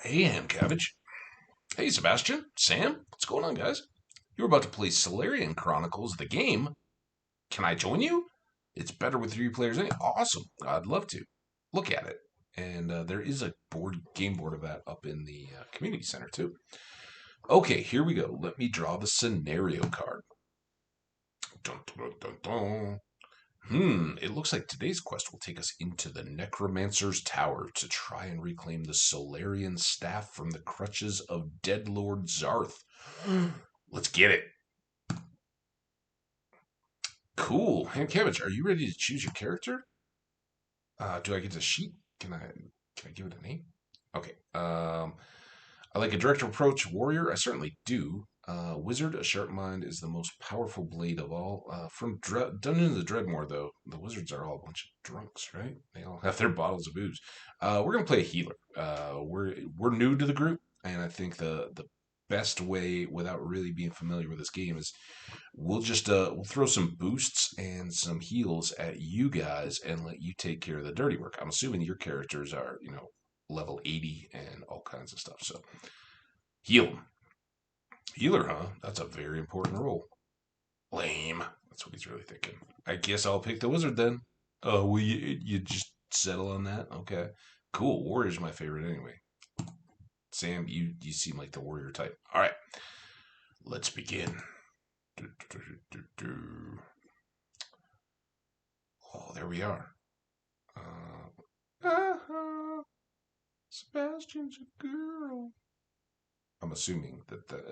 Hey, Ham Cabbage. Hey, Sebastian. Sam. What's going on, guys? You're about to play Solarian Chronicles, the game. Can I join you? It's better with 3 players. Awesome. I'd love to. Look at it. And there is a game board of that up in the community center, too. Okay, here we go. Let me draw the scenario card. Dun, dun, dun, dun. It looks like today's quest will take us into the Necromancer's Tower to try and reclaim the Solarian staff from the crutches of dead Lord Zarth. Let's get it. Cool. Ham Cabbage, are you ready to choose your character? Do I get a sheet? Can I give it a name? Okay. I like a direct approach warrior. I certainly do. Wizard, a sharp mind, is the most powerful blade of all. From Dungeons of Dreadmore, though, the wizards are all a bunch of drunks, right? They all have their bottles of booze. We're gonna play a healer. We're new to the group, and I think the best way, without really being familiar with this game, is we'll throw some boosts and some heals at you guys and let you take care of the dirty work. I'm assuming your characters are, level 80 and all kinds of stuff. So heal 'em. Healer, huh? That's a very important role. Lame. That's what he's really thinking. I guess I'll pick the wizard then. Oh, well, you just settle on that? Okay. Cool. Warrior's my favorite anyway. Sam, you seem like the warrior type. All right. Let's begin. Oh, there we are. Sebastian's a girl. I'm assuming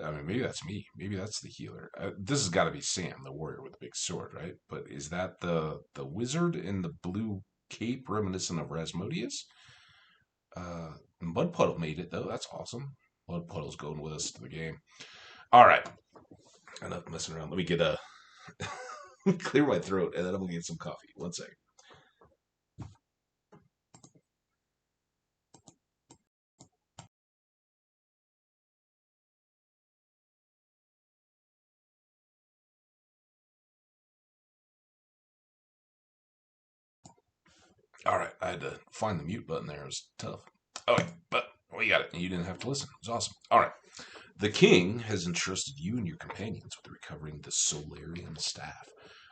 I mean, maybe that's me. Maybe that's the healer. This has got to be Sam, the warrior with the big sword, right? But is that the wizard in the blue cape reminiscent of Rasmodius? Mud Puddle made it, though. That's awesome. Mud Puddle's going with us to the game. All right. Enough messing around. Let me get a clear my throat, and then I'm going to get some coffee. One second. All right. I had to find the mute button there. It was tough. Okay, but we got it. You didn't have to listen. It was awesome. All right. The king has entrusted you and your companions with recovering the Solarian Staff,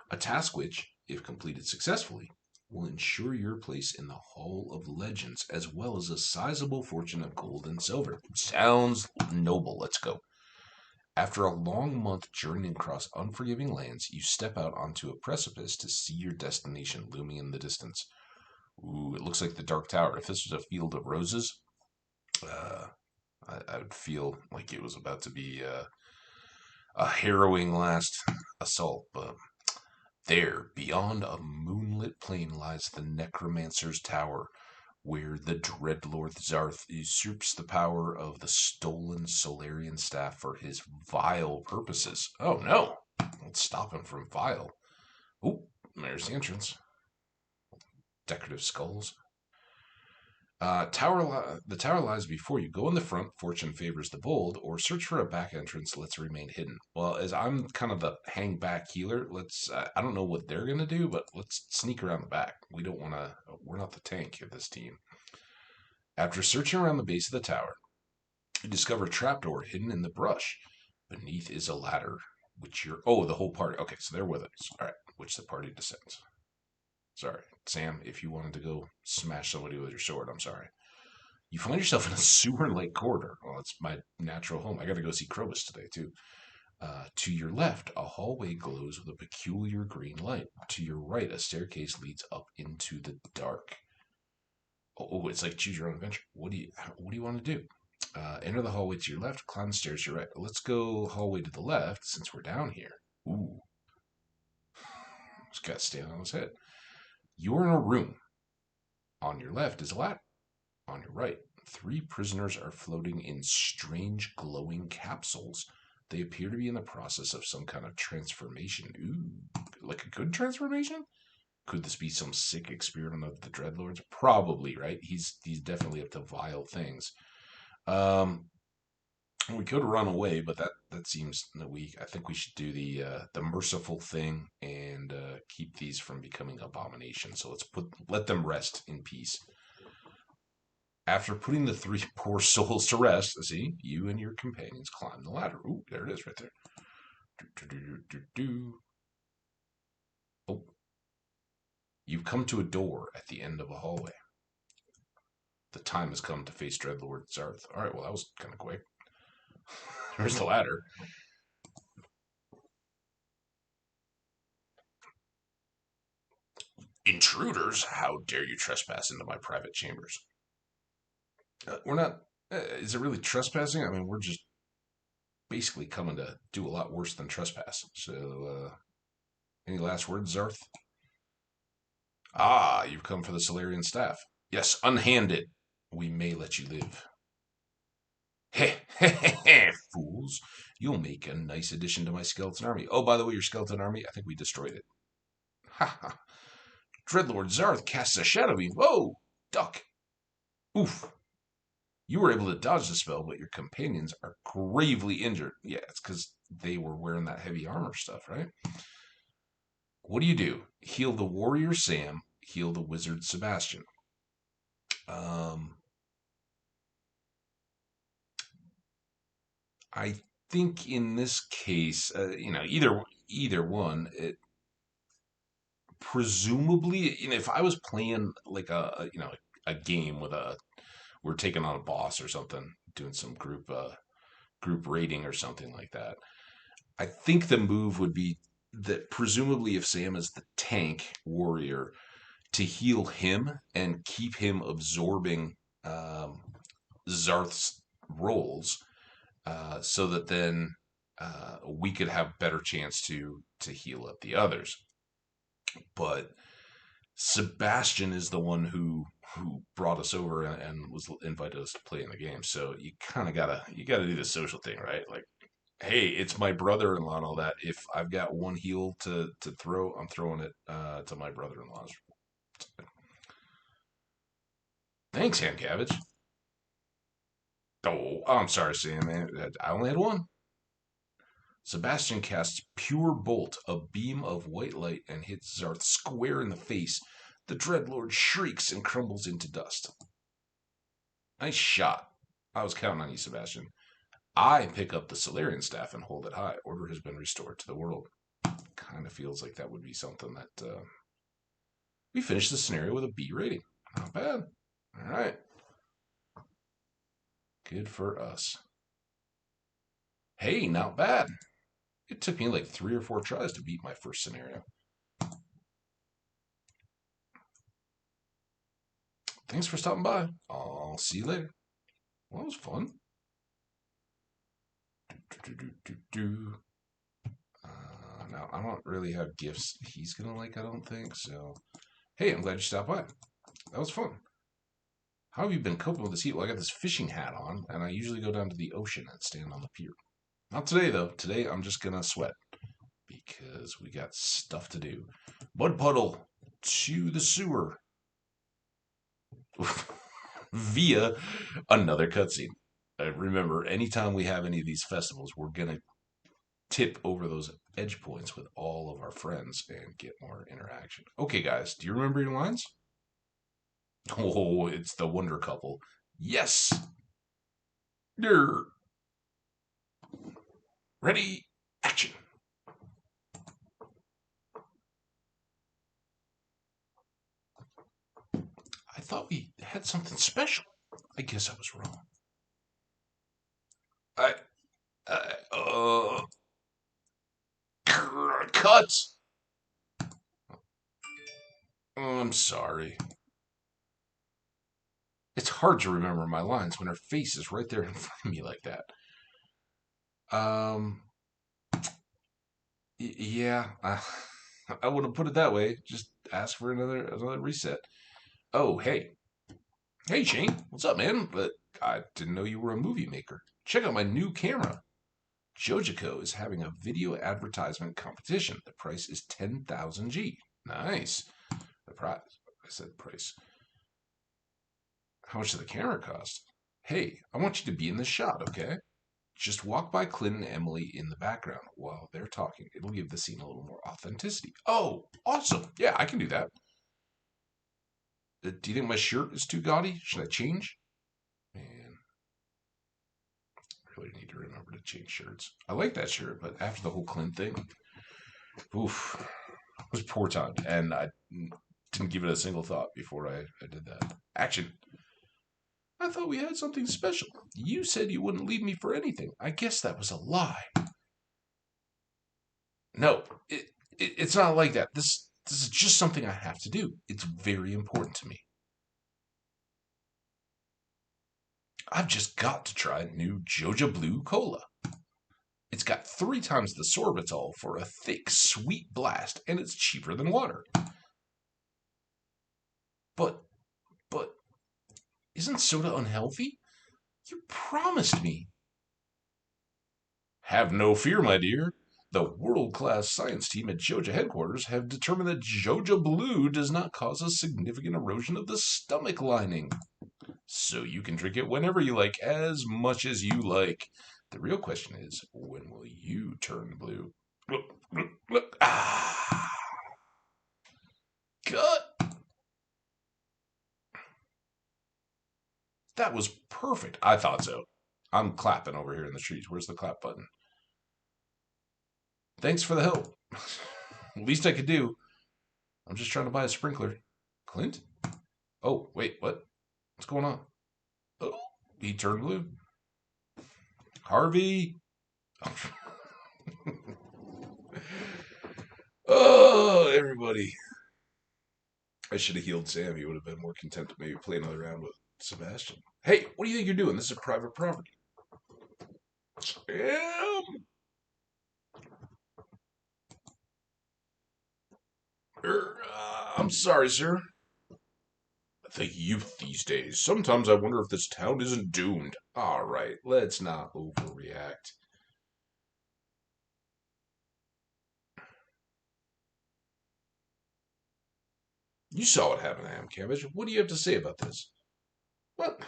a task which, if completed successfully, will ensure your place in the Hall of Legends as well as a sizable fortune of gold and silver. Sounds noble. Let's go. After a long month journeying across unforgiving lands, you step out onto a precipice to see your destination looming in the distance. Ooh, it looks like the Dark Tower. If this was a field of roses, uh, I would feel like it was about to be a harrowing last assault, but there, beyond a moonlit plain, lies the Necromancer's Tower, where the Dreadlord Zarth usurps the power of the stolen Solarian Staff for his vile purposes. Oh no! Let's stop him from vile. Oh, there's the entrance. Decorative skulls. The tower lies before you. Go in the front, fortune favors the bold, or search for a back entrance. Let's remain hidden. Well, as I'm kind of the hang back healer, I don't know what they're gonna do, but let's sneak around the back. We don't want to. We're not the tank of this team. After searching around the base of the tower, you discover a trapdoor hidden in the brush. Beneath is a ladder, which you're. Oh, the whole party. Okay, so they're with us. All right, which the party descends. Sorry, Sam. If you wanted to go smash somebody with your sword, I'm sorry. You find yourself in a sewer-like corridor. Well, it's my natural home. I got to go see Krobus today too. To your left, a hallway glows with a peculiar green light. To your right, a staircase leads up into the dark. Oh, it's like choose your own adventure. What do you want to do? Enter the hallway to your left. Climb the stairs to your right. Let's go hallway to the left since we're down here. Ooh, this guy's standing on his head. You're in a room. On your left is a ladder. On your right, three prisoners are floating in strange glowing capsules. They appear to be in the process of some kind of transformation. Ooh, like a good transformation? Could this be some sick experiment of the Dreadlords? Probably, right? He's definitely up to vile things. Um, we could run away, but that seems weak. I think we should do the merciful thing and keep these from becoming abominations. So let them rest in peace. After putting the three poor souls to rest, see, you and your companions climb the ladder. Ooh, there it is right there. Do, do, do, do, do. Oh, you've come to a door at the end of a hallway. The time has come to face Dreadlord Zarth. All right, well, that was kind of quick. There's the ladder. Intruders, how dare you trespass into my private chambers? We're not. Is it really trespassing? I mean, we're just basically coming to do a lot worse than trespass. So, Any last words, Zarth? Ah, you've come for the Solarian staff. Yes, unhand it. We may let you live. Heh, heh, heh, fools. You'll make a nice addition to my skeleton army. Oh, by the way, your skeleton army, I think we destroyed it. Ha ha. Dreadlord Zarth casts a shadow beam. Whoa! Duck. Oof. You were able to dodge the spell, but your companions are gravely injured. Yeah, it's because they were wearing that heavy armor stuff, right? What do? Heal the warrior Sam, heal the wizard Sebastian. Um, I think in this case, either one. Presumably, if I was playing like a game with we're taking on a boss or something, doing some group rating or something like that. I think the move would be that presumably if Sam is the tank warrior, to heal him and keep him absorbing um, Zarth's rolls, so that then we could have better chance to heal up the others. But Sebastian is the one who brought us over and was invited us to play in the game. So you kind of gotta do the social thing, right? Like, hey, it's my brother-in-law and all that. If I've got one heal to throw, I'm throwing it to my brother-in-law's. Thanks, Ham Cabbage. Oh, I'm sorry, Sam. Man. I only had one. Sebastian casts Pure Bolt, a beam of white light, and hits Zarth square in the face. The Dreadlord shrieks and crumbles into dust. Nice shot. I was counting on you, Sebastian. I pick up the Solarian staff and hold it high. Order has been restored to the world. Kind of feels like that would be something that we finished the scenario with a B rating. Not bad. All right. Good for us. Hey, not bad. It took me like 3 or 4 tries to beat my first scenario. Thanks for stopping by. I'll see you later. Well, that was fun. Now, I don't really have gifts he's going to like, I don't think. So, hey, I'm glad you stopped by. That was fun. How have you been coping with this heat? Well, I got this fishing hat on, and I usually go down to the ocean and stand on the pier. Not today, though. Today, I'm just going to sweat because we got stuff to do. Mud puddle to the sewer via another cutscene. Remember, anytime we have any of these festivals, we're going to tip over those edge points with all of our friends and get more interaction. Okay, guys, do you remember your lines? Oh, it's the Wonder Couple. Yes! Ner. Ready, action. I thought we had something special. I guess I was wrong. I, cut! Oh, I'm sorry. It's hard to remember my lines when her face is right there in front of me like that. Um, yeah, I wouldn't put it that way. Just ask for another reset. Oh, hey, Shane, what's up, man? But I didn't know you were a movie maker. Check out my new camera. Jojico is having a video advertisement competition. The price is 10,000 G. Nice. The prize. I said price. How much does the camera cost? Hey, I want you to be in the shot, okay? Just walk by Clint and Emily in the background while they're talking. It'll give the scene a little more authenticity. Oh, awesome. Yeah, I can do that. Do you think my shirt is too gaudy? Should I change? Man, I really need to remember to change shirts. I like that shirt, but after the whole Clint thing, oof, it was poor time. And I didn't give it a single thought before I did that. Action. I thought we had something special. You said you wouldn't leave me for anything. I guess that was a lie. No, it's not like that. This is just something I have to do. It's very important to me. I've just got to try new Joja Blue Cola. It's got 3 times the sorbitol for a thick, sweet blast, and it's cheaper than water. But, but, isn't soda unhealthy? You promised me. Have no fear, my dear. The world-class science team at Joja headquarters have determined that Joja Blue does not cause a significant erosion of the stomach lining. So you can drink it whenever you like, as much as you like. The real question is, when will you turn blue? Look, look, look. Ah, good. That was perfect. I thought so. I'm clapping over here in the trees. Where's the clap button? Thanks for the help. Least I could do. I'm just trying to buy a sprinkler. Clint? Oh, wait, what? What's going on? Oh, he turned blue. Harvey? Oh, everybody. I should have healed Sam. He would have been more content to maybe play another round with Sebastian. Hey, what do you think you're doing? This is private property. Sam! I'm sorry, sir. The youth these days. Sometimes I wonder if this town isn't doomed. All right, let's not overreact. You saw what happened to Cabbage. What do you have to say about this? What?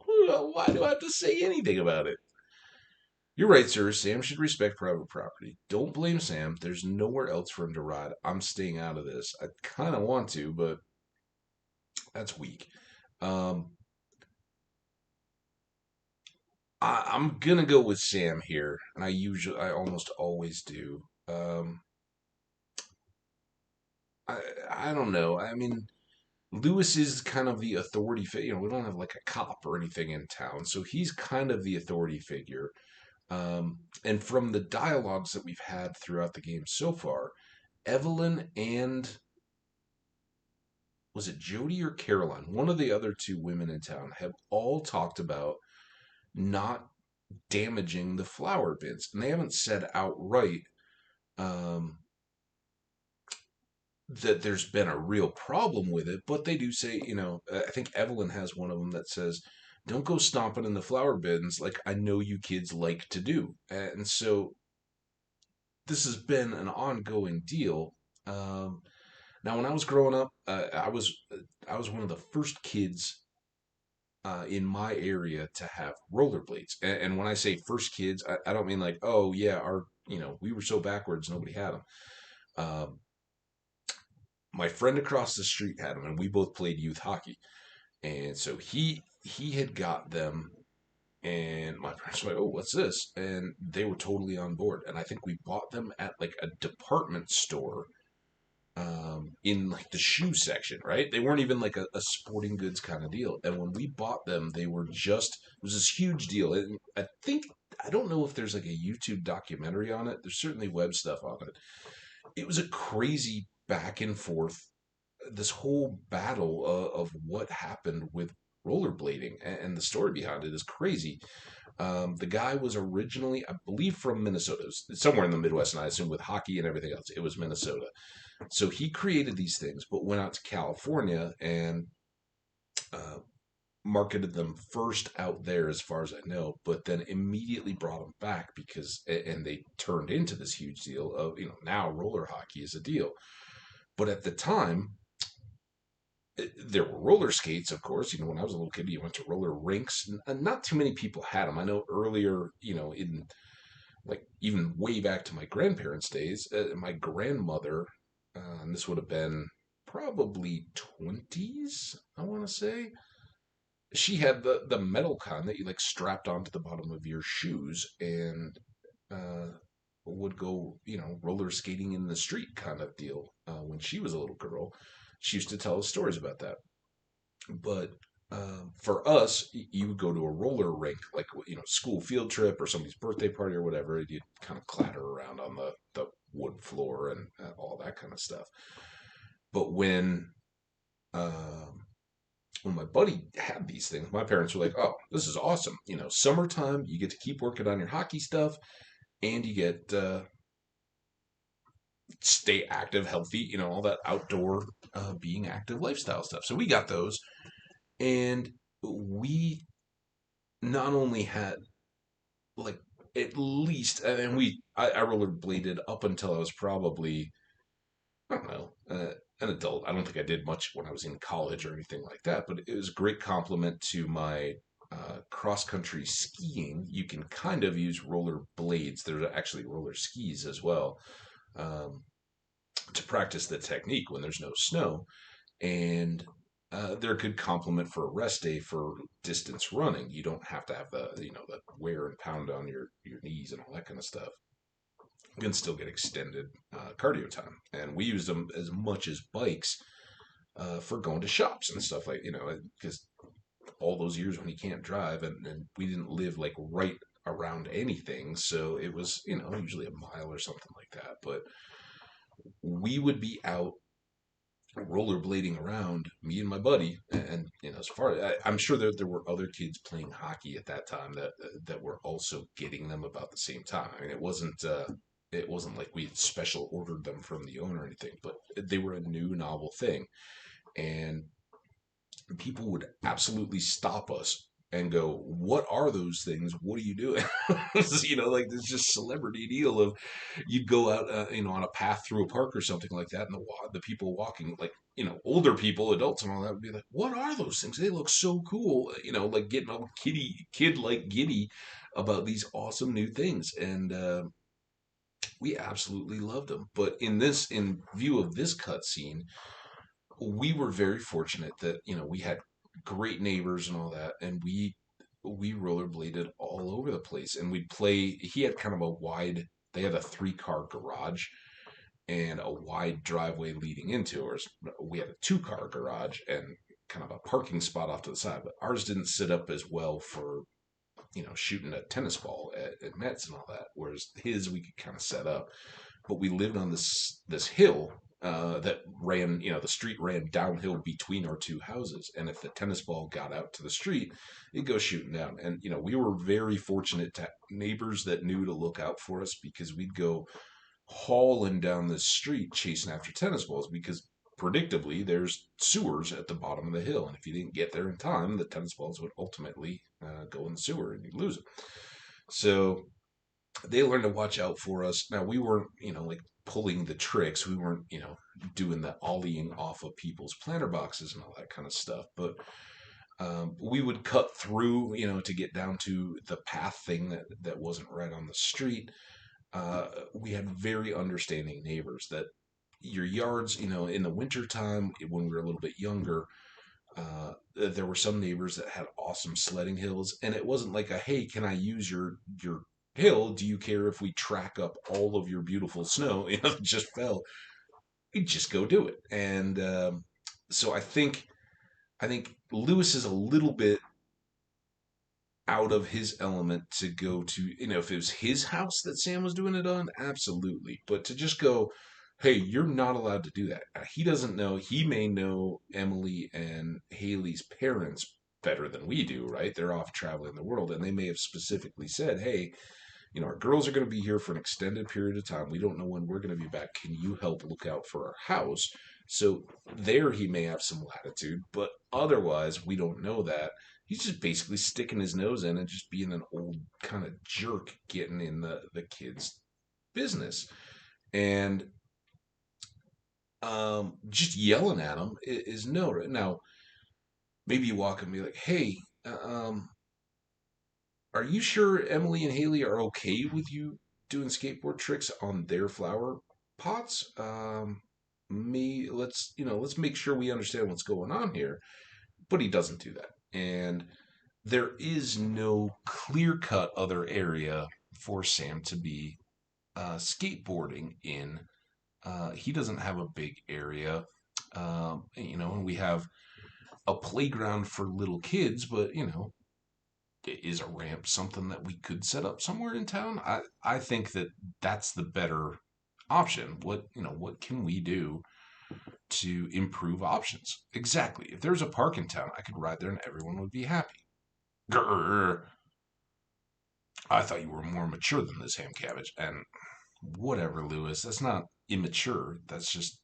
Why do I have to say anything about it? You're right, sir. Sam should respect private property. Don't blame Sam. There's nowhere else for him to ride. I'm staying out of this. I kind of want to, but that's weak. Um, I'm gonna go with Sam here, and I almost always do. I, I don't know. I mean, Lewis is kind of the authority figure. We don't have like a cop or anything in town, so he's kind of the authority figure. And from the dialogues that we've had throughout the game so far, Evelyn and was it Jody or Caroline? One of the other two women in town have all talked about not damaging the flower bins, and they haven't said outright um, that there's been a real problem with it, but they do say, I think Evelyn has one of them that says, "Don't go stomping in the flower bins like I know you kids like to do," and so this has been an ongoing deal. Um, Now, when I was growing up, I was one of the first kids in my area to have rollerblades. And when I say first kids, I don't mean like, oh yeah, we were so backwards nobody had them. Um, my friend across the street had them, and we both played youth hockey. And so he had got them, and my parents were like, "Oh, what's this?" And they were totally on board. And I think we bought them at like a department store in like the shoe section, right? They weren't even like a sporting goods kind of deal. And when we bought them, they were just, it was this huge deal. And I don't know if there's like a YouTube documentary on it. There's certainly web stuff on it. It was a crazy back and forth, this whole battle of what happened with rollerblading. And the story behind it is crazy. The guy was originally, I believe, from Minnesota. It was somewhere in the Midwest, and I assume with hockey and everything else, it was Minnesota. So he created these things, but went out to California and uh, marketed them first out there, as far as I know, but then immediately brought them back and they turned into this huge deal of, now roller hockey is a deal. But at the time, there were roller skates, of course. When I was a little kid, you went to roller rinks, and not too many people had them. I know earlier, in like even way back to my grandparents' days, my grandmother, and this would have been probably 20s, I want to say. She had the metal kind that you like strapped onto the bottom of your shoes and uh, would go, roller skating in the street kind of deal. When she was a little girl, she used to tell us stories about that. But for us, you would go to a roller rink, like school field trip or somebody's birthday party or whatever. And you'd kind of clatter around on the wood floor and all that kind of stuff. But um, when my buddy had these things, my parents were like, "Oh, this is awesome! Summertime, you get to keep working on your hockey stuff, and you get stay active, healthy, all that outdoor being active lifestyle stuff. So we got those, and we not only had like at least, and I rollerbladed up until I was probably, I don't know, an adult. I don't think I did much when I was in college or anything like that, but it was a great compliment to my cross country skiing. You can kind of use roller blades. There's actually roller skis as well, um, to practice the technique when there's no snow. And they're a good complement for a rest day for distance running. You don't have to have the wear and pound on your knees and all that kind of stuff. You can still get extended cardio time, and we use them as much as bikes for going to shops and stuff like because all those years when you can't drive, and we didn't live like right around anything, so it was usually a mile or something like that. But we would be out rollerblading around, me and my buddy, and as far I'm sure there were other kids playing hockey at that time that were also getting them about the same time. I mean, it wasn't like we had special ordered them from the owner or anything, but they were a new novel thing, and people would absolutely stop us and go, "What are those things? What are you doing?" Like this just celebrity deal of you'd go out, on a path through a park or something like that, and the people walking, like older people, adults, and all that would be like, "What are those things? They look so cool!" Like getting all kid like giddy about these awesome new things, and we absolutely loved them. But in view of this cutscene, we were very fortunate that we had great neighbors and all that, and we rollerbladed all over the place, and we'd play. He had kind of a wide. They had a 3-car garage and a wide driveway leading into ours. We had a 2-car garage and kind of a parking spot off to the side, but ours didn't sit up as well for shooting a tennis ball at Mets and all that. Whereas his we could kind of set up, but we lived on this hill that ran, the street ran downhill between our two houses, and if the tennis ball got out to the street, it'd go shooting down. And we were very fortunate to have neighbors that knew to look out for us, because we'd go hauling down the street chasing after tennis balls, because predictably there's sewers at the bottom of the hill, and if you didn't get there in time, the tennis balls would ultimately go in the sewer and you lose them. So they learned to watch out for us. Now we weren't, like pulling the tricks. We weren't, doing the ollieing off of people's planter boxes and all that kind of stuff. But we would cut through, to get down to the path thing that wasn't right on the street. We had very understanding neighbors that your yards, in the wintertime when we were a little bit younger, there were some neighbors that had awesome sledding hills, and it wasn't like hey, can I use your hill? Do you care if we track up all of your beautiful snow? That just fell. You just go do it. And so I think Lewis is a little bit out of his element to go to, if it was his house that Sam was doing it on, absolutely. But to just go, hey, you're not allowed to do that. He doesn't know. He may know Emily and Haley's parents better than we do, right? They're off traveling the world, and they may have specifically said, hey, our girls are going to be here for an extended period of time. We don't know when we're going to be back. Can you help look out for our house? So there he may have some latitude, but otherwise we don't know that. He's just basically sticking his nose in and just being an old kind of jerk getting in the kids' business. And just yelling at him is no. Now, maybe you walk and be like, hey, are you sure Emily and Haley are okay with you doing skateboard tricks on their flower pots? Me, let's make sure we understand what's going on here. But he doesn't do that, and there is no clear cut other area for Sam to be skateboarding in. He doesn't have a big area, and we have a playground for little kids, but is a ramp something that we could set up somewhere in town? I think that's the better option. What can we do to improve options? Exactly. If there's a park in town, I could ride there and everyone would be happy. Grr. I thought you were more mature than this, ham cabbage. And whatever, Lewis. That's not immature. That's just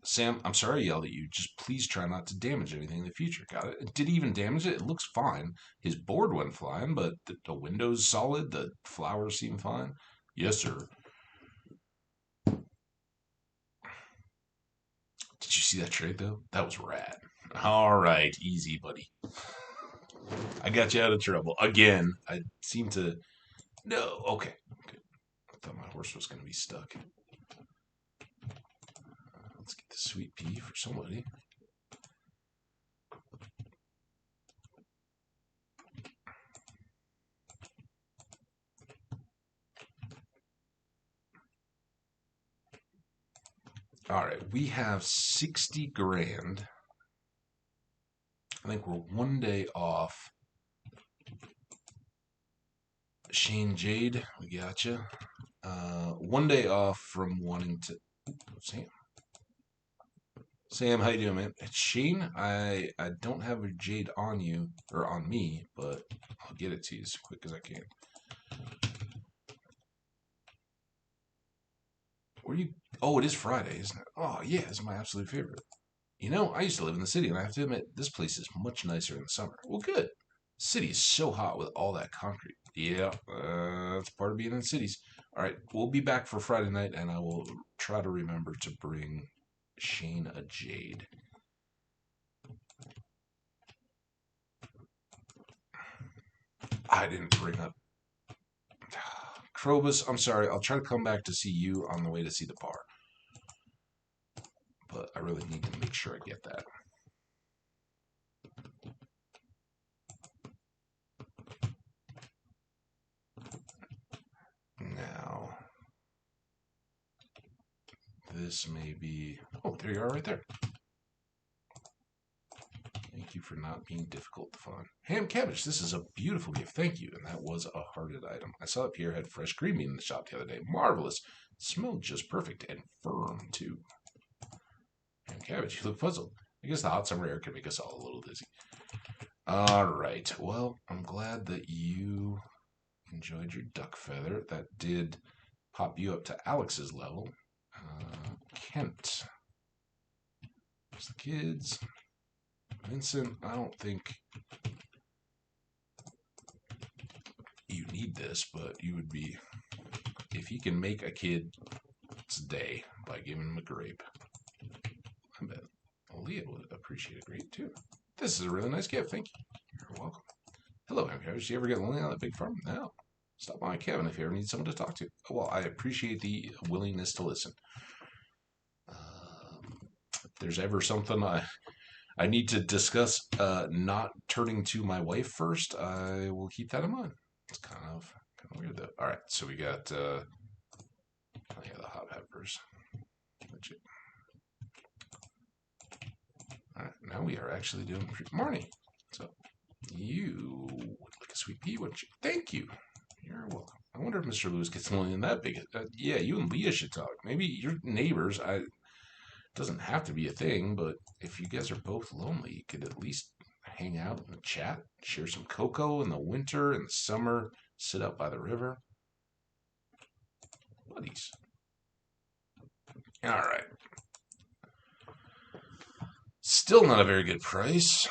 Sam, I'm sorry I yelled at you. Just please try not to damage anything in the future. Got it? Did he even damage it? It looks fine. His board went flying, but the window's solid. The flowers seem fine. Yes, sir. Did you see that trade, though? That was rad. All right. Easy, buddy. I got you out of trouble. Again, I seem to... No. Okay. I thought my horse was going to be stuck. Let's get the sweet pea for somebody. All right, we have 60 grand. I think we're one day off. Shane Jade, we gotcha. One day off from wanting to. Sam. Sam, how you doing, man? Shane, I don't have a Jade on you, or on me, but I'll get it to you as quick as I can. Where you? Oh, it is Friday, isn't it? Oh, yeah, it's my absolute favorite. You know, I used to live in the city, and I have to admit, this place is much nicer in the summer. Well, good. The city is so hot with all that concrete. Yeah, that's part of being in cities. All right, we'll be back for Friday night, and I will try to remember to bring Shane a Jade. I didn't bring up Krobus. I'm sorry. I'll try to come back to see you on the way to see the bar. But I really need to make sure I get that. Now, this may be... Oh, there you are right there. Thank you for not being difficult to find. Ham cabbage, this is a beautiful gift. Thank you. And that was a hearted item. I saw Pierre had fresh green bean in the shop the other day. Marvelous. It smelled just perfect and firm, too. Ham cabbage, you look puzzled. I guess the hot summer air can make us all a little dizzy. All right. Well, I'm glad that you enjoyed your duck feather. That did pop you up to Alex's level. Kent. There's the kids. Vincent, I don't think you need this, but you would be, if you can make a kid's day by giving him a grape, I bet Leah would appreciate a grape too. This is a really nice gift. Thank you. You're welcome. Hello, Hamco. Did you ever get lonely on that big farm? No. Stop by Kevin if you ever need someone to talk to. Well, I appreciate the willingness to listen. If there's ever something I need to discuss not turning to my wife first, I will keep that in mind. It's kind of weird though. All right, so we got the hot peppers. Legit. All right, now we are actually doing Marnie. So you would like a sweet pea, wouldn't you? Thank you. You're welcome. I wonder if Mr. Lewis gets lonely in that big. Yeah, you and Leah should talk. Maybe your neighbors. Doesn't have to be a thing, but if you guys are both lonely, you could at least hang out and chat, share some cocoa in the winter and the summer, sit out by the river. Buddies. All right. Still not a very good price.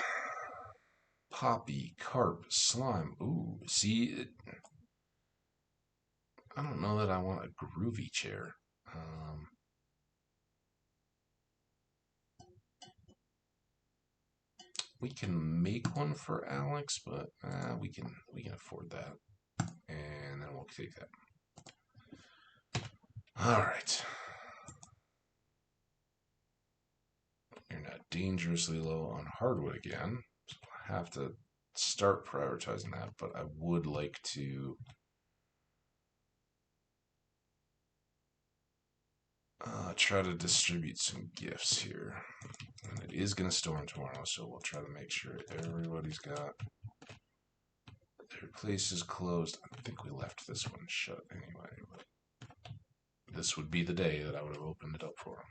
Poppy, carp, slime. Ooh, see, I don't know that I want a groovy chair. We can make one for Alex, but we can afford that, and then we'll take that. All right. You're not dangerously low on hardwood again. So I have to start prioritizing that, but I would like to try to distribute some gifts here. And it is going to storm tomorrow, so we'll try to make sure everybody's got their places closed. I think we left this one shut anyway, but this would be the day that I would have opened it up for them.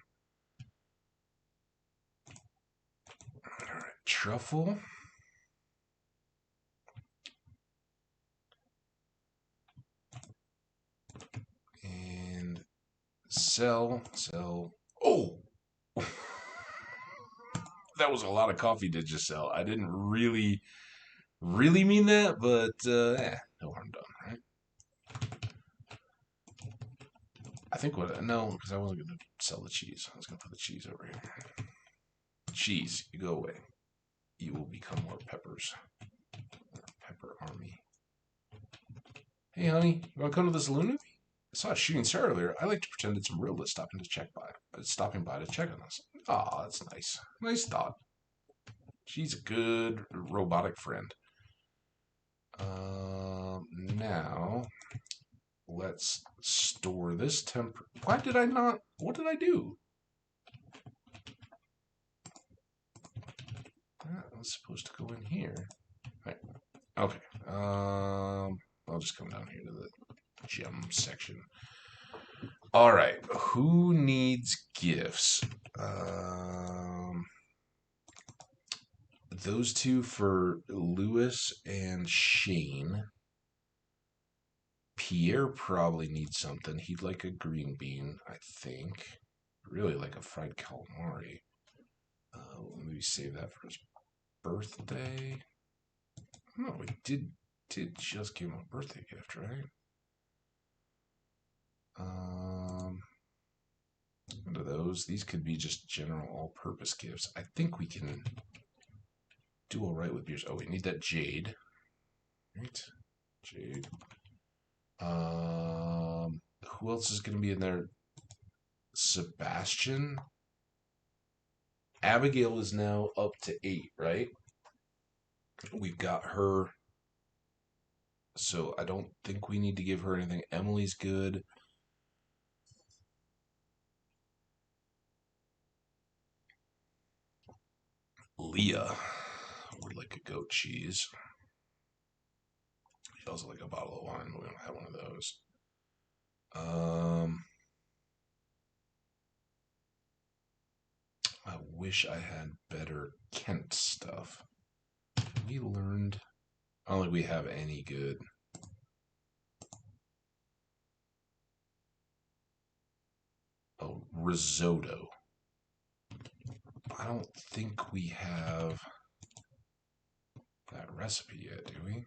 All right, truffle. Sell. Oh! That was a lot of coffee to just sell. I didn't really mean that, but no harm done, right? I think no, because I wasn't going to sell the cheese. I was going to put the cheese over here. Cheese, you go away. You will become more peppers. Pepper army. Hey, honey, you want to come to the saloon with me? I saw a shooting star earlier. I like to pretend it's real to stopping by to check on us. Aw, that's nice. Nice thought. She's a good robotic friend. Now, let's store this Why did I not? What did I do? That was supposed to go in here. Right. Okay. I'll just come down here to the gem section. All right. Who needs gifts? Those two for Lewis and Shane. Pierre probably needs something. He'd like a green bean, I think. Really like a fried calamari. Maybe save that for his birthday. No, we did just give him a birthday gift, right? What are those? These could be just general all-purpose gifts. I think we can do all right with beers. Oh, we need that jade. Right? Jade. Who else is going to be in there? Sebastian. Abigail is now up to 8, right? We've got her. So I don't think we need to give her anything. Emily's good. Leah would like a goat cheese. She also like a bottle of wine. We don't have one of those. I wish I had better Kent stuff. We learned. I don't think we have any good. Oh, risotto. I don't think we have that recipe yet, do we?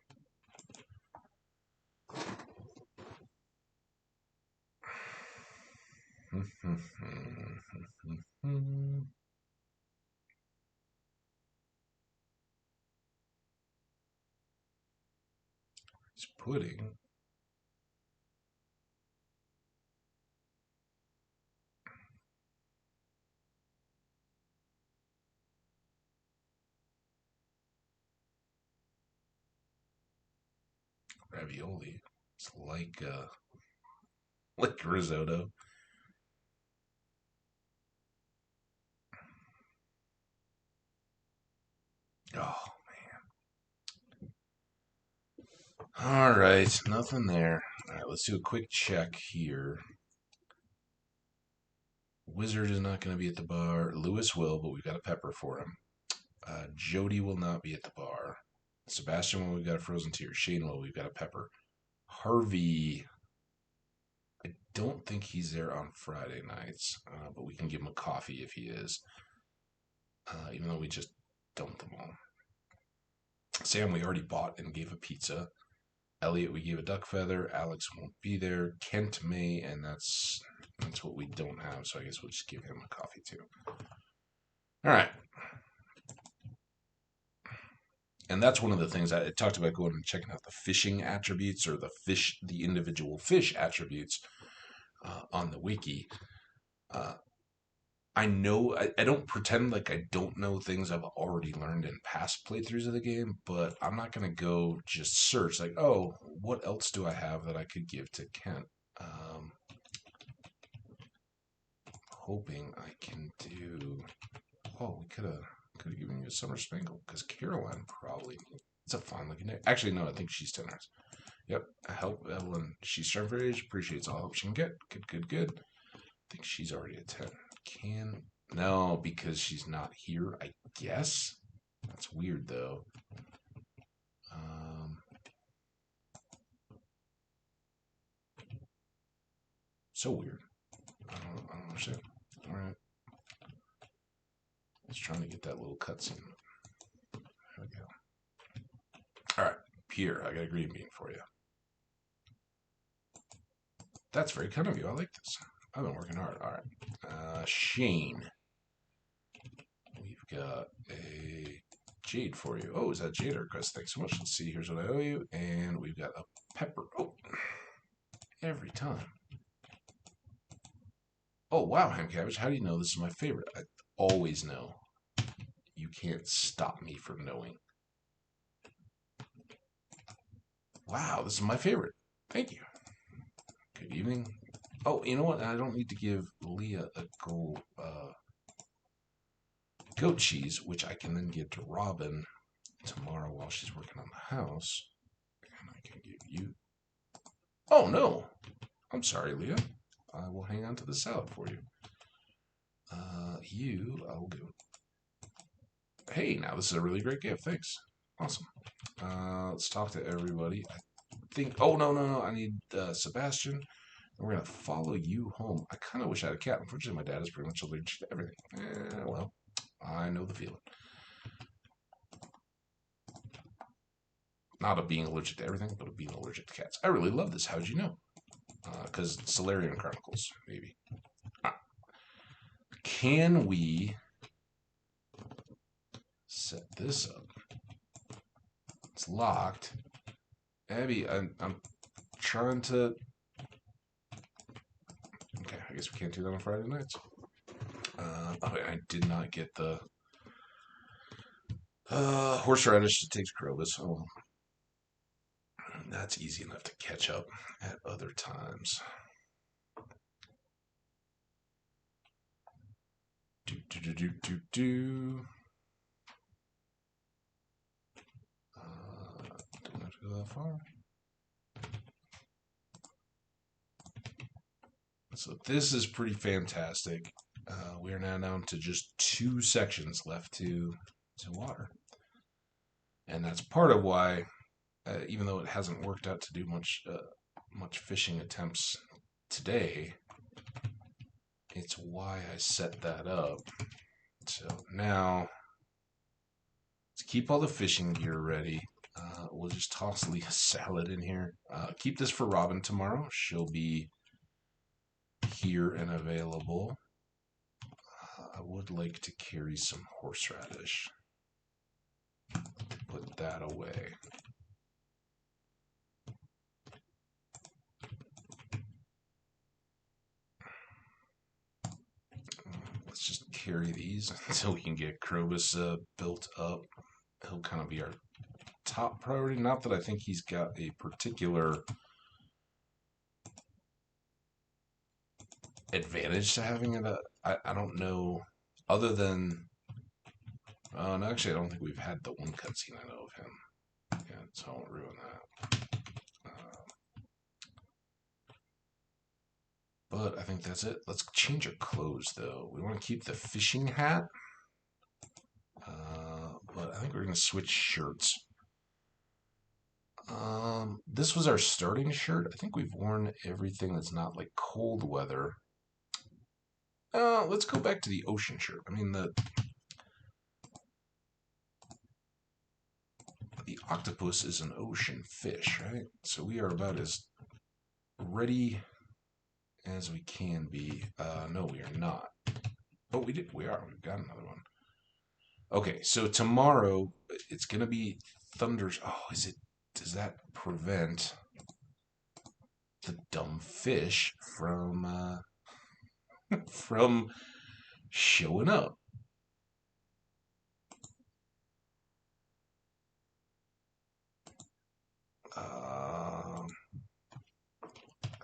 It's pudding. Ravioli. It's like risotto. Oh man. All right, nothing there. All right, let's do a quick check here. Wizard is not going to be at the bar. Lewis will, but we've got a pepper for him. Jody will not be at the bar. Sebastian will, we've got a frozen tear. Shane will, we've got a pepper. Harvey, I don't think he's there on Friday nights, but we can give him a coffee if he is, even though we just dumped them all. Sam, we already bought and gave a pizza. Elliot, we gave a duck feather. Alex won't be there. Kent may, and that's what we don't have, so I guess we'll just give him a coffee too. All right. And that's one of the things I talked about, going and checking out the fishing attributes, or the individual fish attributes on the wiki. I know I don't pretend like I don't know things I've already learned in past playthroughs of the game, but I'm not going to go just search like, oh, what else do I have that I could give to Kent? Hoping I can do. Oh, we could have given you a summer spangle, because Caroline probably. It's a fine looking day. Actually, no, I think she's 10 hours. Yep, I help Evelyn. She's starting for age. Appreciates all help she can get. Good. I think she's already at 10. No, because she's not here, I guess. That's weird, though. So weird. understand. All right. Just trying to get that little cutscene. There we go. All right, here, I got a green bean for you. That's very kind of you. I like this. I've been working hard. All right. Shane. We've got a jade for you. Oh, is that jade request? Thanks so much. Let's see. Here's what I owe you. And we've got a pepper. Oh, every time. Oh, wow, ham cabbage. How do you know this is my favorite? I always know. You can't stop me from knowing. Wow, this is my favorite. Thank you. Good evening. Oh, you know what? I don't need to give Leah a goat cheese, which I can then give to Robin tomorrow while she's working on the house. And I can give you... Oh, no. I'm sorry, Leah. I will hang on to the salad for you. I will give... Hey, now this is a really great gift. Thanks. Awesome. Let's talk to everybody. I think... Oh, no. I need Sebastian. And we're going to follow you home. I kind of wish I had a cat. Unfortunately, my dad is pretty much allergic to everything. Well, I know the feeling. Not of being allergic to everything, but of being allergic to cats. I really love this. How'd you know? Because Solarian Chronicles, maybe. Can we set this up? It's locked. Abby, I'm trying to... Okay, I guess we can't do that on Friday nights. I did not get the horseradish that takes Krobus. Oh, that's easy enough to catch up at other times. Don't have to go that far. So this is pretty fantastic. We are now down to just 2 sections left to water. And that's part of why, even though it hasn't worked out to do much fishing attempts today, it's why I set that up. So now, let's keep all the fishing gear ready. We'll just toss Leah's salad in here. Keep this for Robin tomorrow. She'll be here and available. I would like to carry some horseradish. Put that away. Let's just carry these until we can get Krobus built up. He'll kind of be our top priority. Not that I think he's got a particular advantage to having it. I don't know, other than... no, actually, I don't think we've had the one cutscene I know of him yet, so I won't ruin that. But I think that's it. Let's change our clothes, though. We want to keep the fishing hat, but I think we're going to switch shirts. This was our starting shirt. I think we've worn everything that's not like cold weather. Let's go back to the ocean shirt. I mean, the octopus is an ocean fish, right? So we are about as ready as we can be. No, we are not. Oh, we are. We've got another one. Okay, so tomorrow it's gonna be thunders. Oh, does that prevent the dumb fish from from showing up? I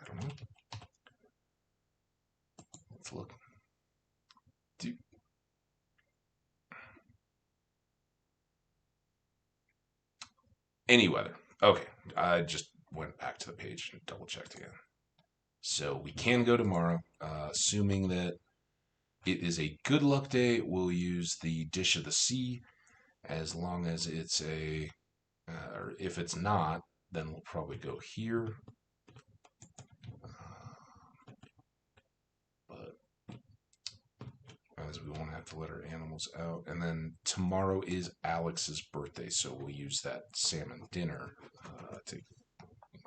don't know. Let's look. Any weather. Okay, I just went back to the page and double checked again. So we can go tomorrow, assuming that it is a good luck day. We'll use the Dish of the Sea. As long as it's or if it's not, then we'll probably go here. But Otherwise, we won't have to let our animals out. And then tomorrow is Alex's birthday, so we'll use that salmon dinner to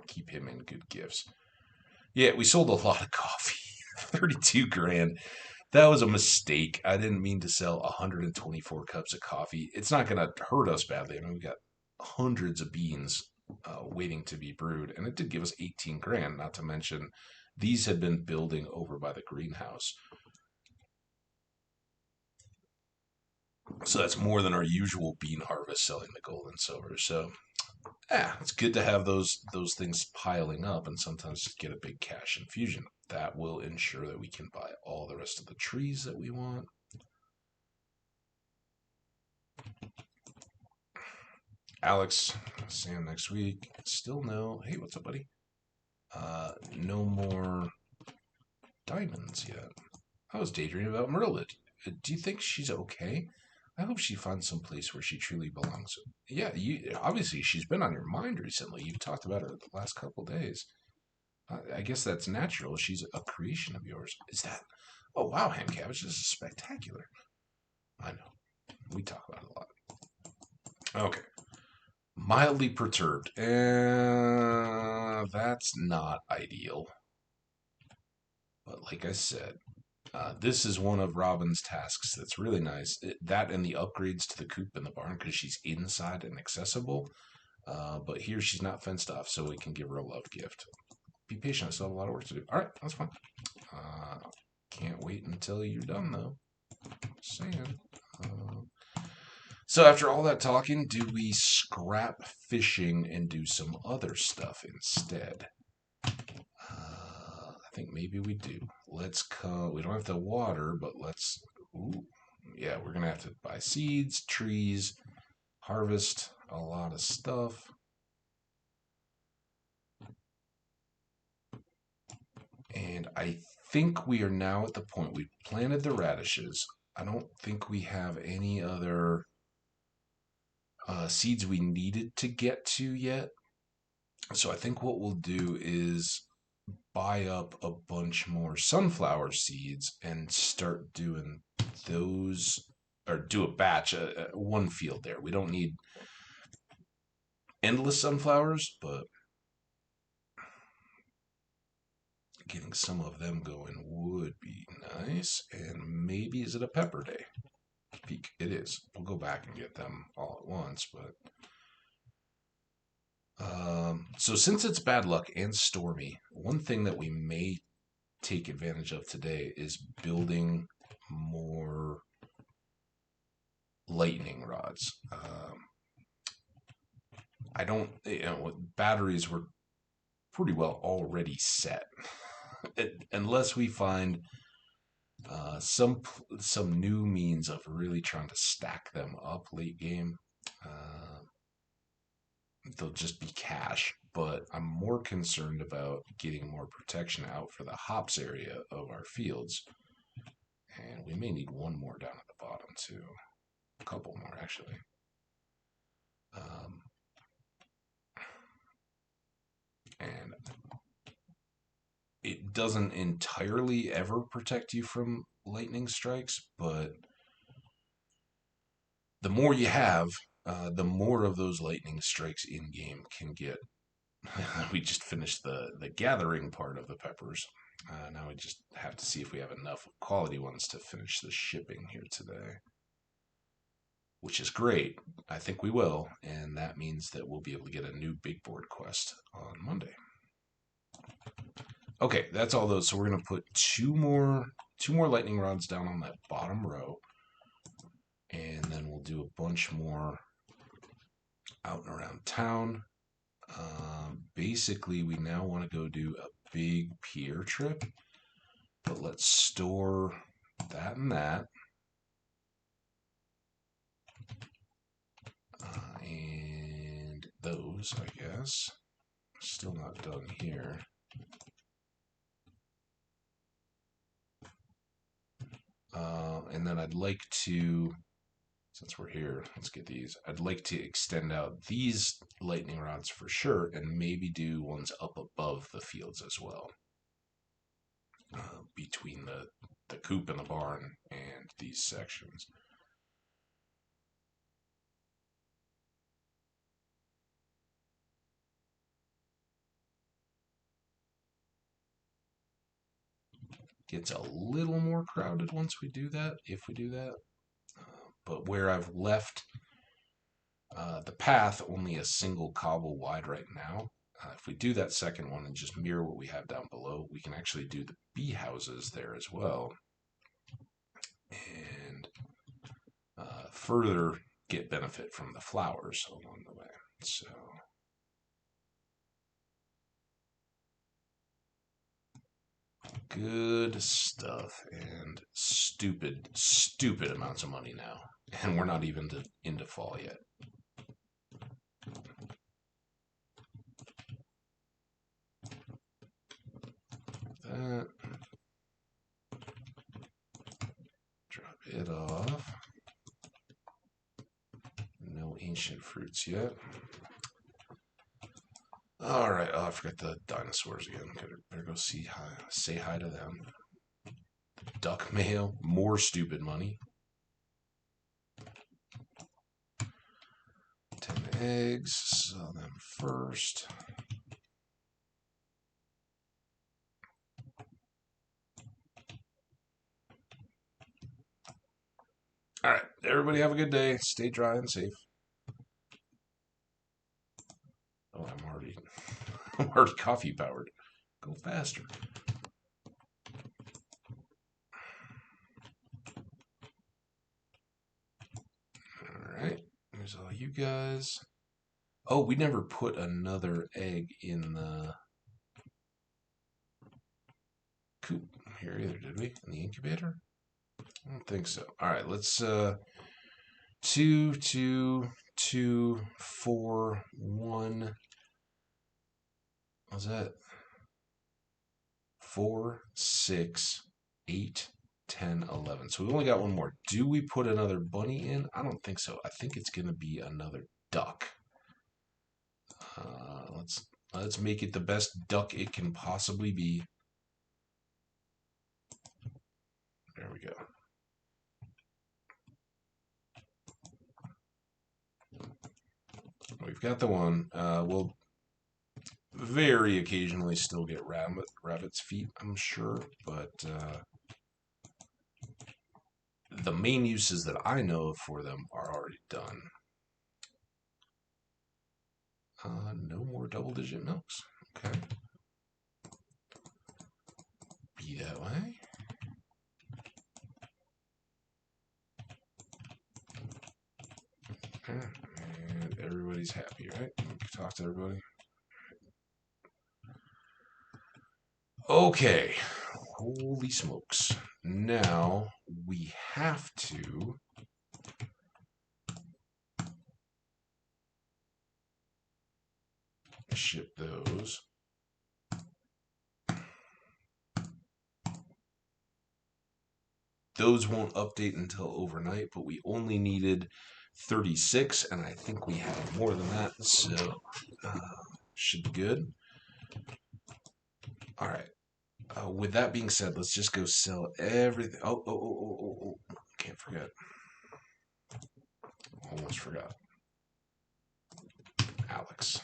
keep him in good gifts. Yeah, we sold a lot of coffee. 32 grand. That was a mistake. I didn't mean to sell 124 cups of coffee. It's not going to hurt us badly. I mean, we got hundreds of beans waiting to be brewed, and it did give us 18 grand, not to mention these had been building over by the greenhouse. So that's more than our usual bean harvest selling the gold and silver. So yeah, it's good to have those things piling up and sometimes just get a big cash infusion. That will ensure that we can buy all the rest of the trees that we want. Alex, Sam next week. Still no. Hey, what's up, buddy? No more diamonds yet. I was daydreaming about Merle. Do you think she's okay? I hope she finds some place where she truly belongs. Yeah, you obviously she's been on your mind recently. You've talked about her the last couple days. I guess that's natural. She's a creation of yours. Is that? Oh wow, ham cabbage. This is spectacular. I know. We talk about it a lot. Okay. Mildly perturbed. That's not ideal. But like I said, this is one of Robin's tasks that's really nice. That and the upgrades to the coop and the barn because she's inside and accessible. But here she's not fenced off, so we can give her a love gift. Be patient. I still have a lot of work to do. All right, that's fine. Can't wait until you're done, though. Saying. So after all that talking, do we scrap fishing and do some other stuff instead? I think maybe we do. Let's come. We don't have to water, but let's. Ooh, yeah, we're gonna have to buy seeds, trees, harvest a lot of stuff. And I think we are now at the point we planted the radishes. I don't think we have any other seeds we needed to get to yet. So I think what we'll do is buy up a bunch more sunflower seeds and start doing those, or do a batch, one field there. We don't need endless sunflowers, but getting some of them going would be nice. And maybe, is it a pepper day? Peak. It is. We'll go back and get them all at once, but so since it's bad luck and stormy, one thing that we may take advantage of today is building more lightning rods. I don't, batteries were pretty well already set, unless we find some new means of really trying to stack them up late game. They'll just be cash, but I'm more concerned about getting more protection out for the hops area of our fields. And we may need one more down at the bottom too. A couple more, actually. And it doesn't entirely ever protect you from lightning strikes, but the more you have, the more of those lightning strikes in game can get. We just finished the gathering part of the peppers. Now we just have to see if we have enough quality ones to finish the shipping here today, which is great. I think we will, and that means that we'll be able to get a new big board quest on Monday. Okay, that's all those. So we're gonna put two more lightning rods down on that bottom row, and then we'll do a bunch more out and around town. Basically, we now want to go do a big pier trip, but let's store that and that. And those, I guess. Still not done here. And then I'd like to, since we're here, let's get these. I'd like to extend out these lightning rods for sure, and maybe do ones up above the fields as well. Between the the coop and the barn and these sections. Gets a little more crowded once we do that, if we do that. But where I've left the path only a single cobble wide right now, if we do that second one and just mirror what we have down below, we can actually do the bee houses there as well. And further get benefit from the flowers along the way. So good stuff, and stupid amounts of money now. And we're not even into fall yet. That. Drop it off. No ancient fruits yet. All right. Oh, I forgot the dinosaurs again. Better go say hi to them. Duck mail. More stupid money. 10 eggs. Sell them first. All right. Everybody have a good day. Stay dry and safe. Oh, I'm already coffee powered. Go faster. All right. There's all you guys. Oh, we never put another egg in the coop here either, did we? In the incubator? I don't think so. All right, let's 2, 2, 2, 4, 1. What's that? 4, 6, 8, 10, 11. So we only got one more. Do we put another bunny in? I don't think so. I think it's going to be another duck. Let's make it the best duck it can possibly be. There we go. We've got the one. We'll very occasionally still get rabbit's feet, I'm sure, but the main uses that I know of for them are already done. No more double-digit milks. Okay. Be that way. Okay. And everybody's happy, right? We can talk to everybody. Okay. Holy smokes. Now we have to ship those. Those won't update until overnight, but we only needed 36, and I think we have more than that, so should be good. All right. With that being said, let's just go sell everything. Oh. Can't forget. Almost forgot. Alex.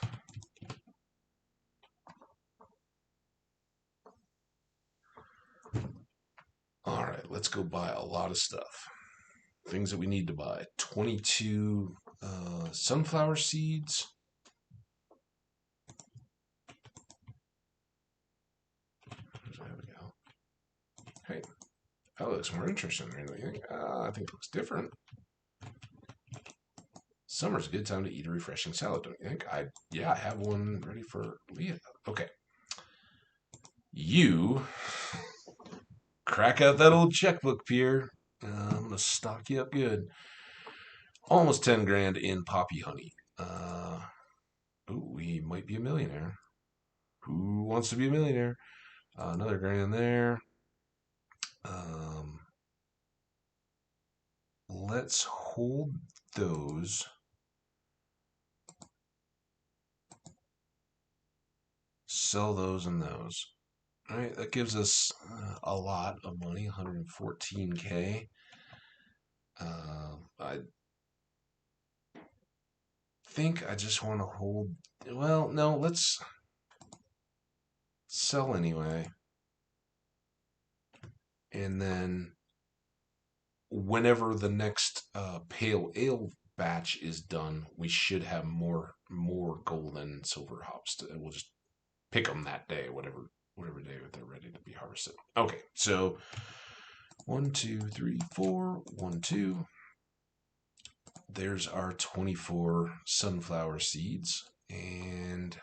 All right, let's go buy a lot of stuff. Things that we need to buy. 22 sunflower seeds. There we go. Hey, that looks more interesting. I think it looks different. Summer's a good time to eat a refreshing salad, don't you think? I have one ready for Leah. Okay. You crack out that old checkbook, Pierre. I'm gonna stock you up good. Almost 10 grand in poppy honey. We might be a millionaire. Who wants to be a millionaire? Another grand there. Let's hold those. Sell those and those. All right, that gives us a lot of money, 114K. I think I just want to hold. Well, no, let's sell anyway. And then whenever the next pale ale batch is done, we should have more gold and silver hops. We'll just pick them that day, whatever day they're ready to be harvested. Okay, so 1, 2, 3, 4, 1, 2. There's our 24 sunflower seeds, and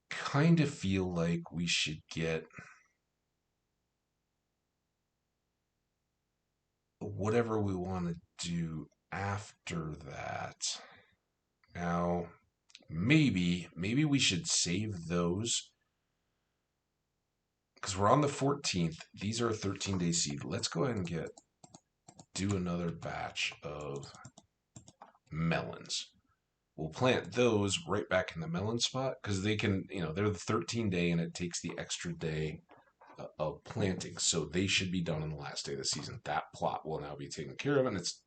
kind of feel like we should get whatever we want to do after that. Now, maybe we should save those because we're on the 14th. These are a 13-day seed. Let's go ahead and do another batch of melons. We'll plant those right back in the melon spot because they can, they're the 13-day and it takes the extra day of planting. So they should be done on the last day of the season. That plot will now be taken care of, and it's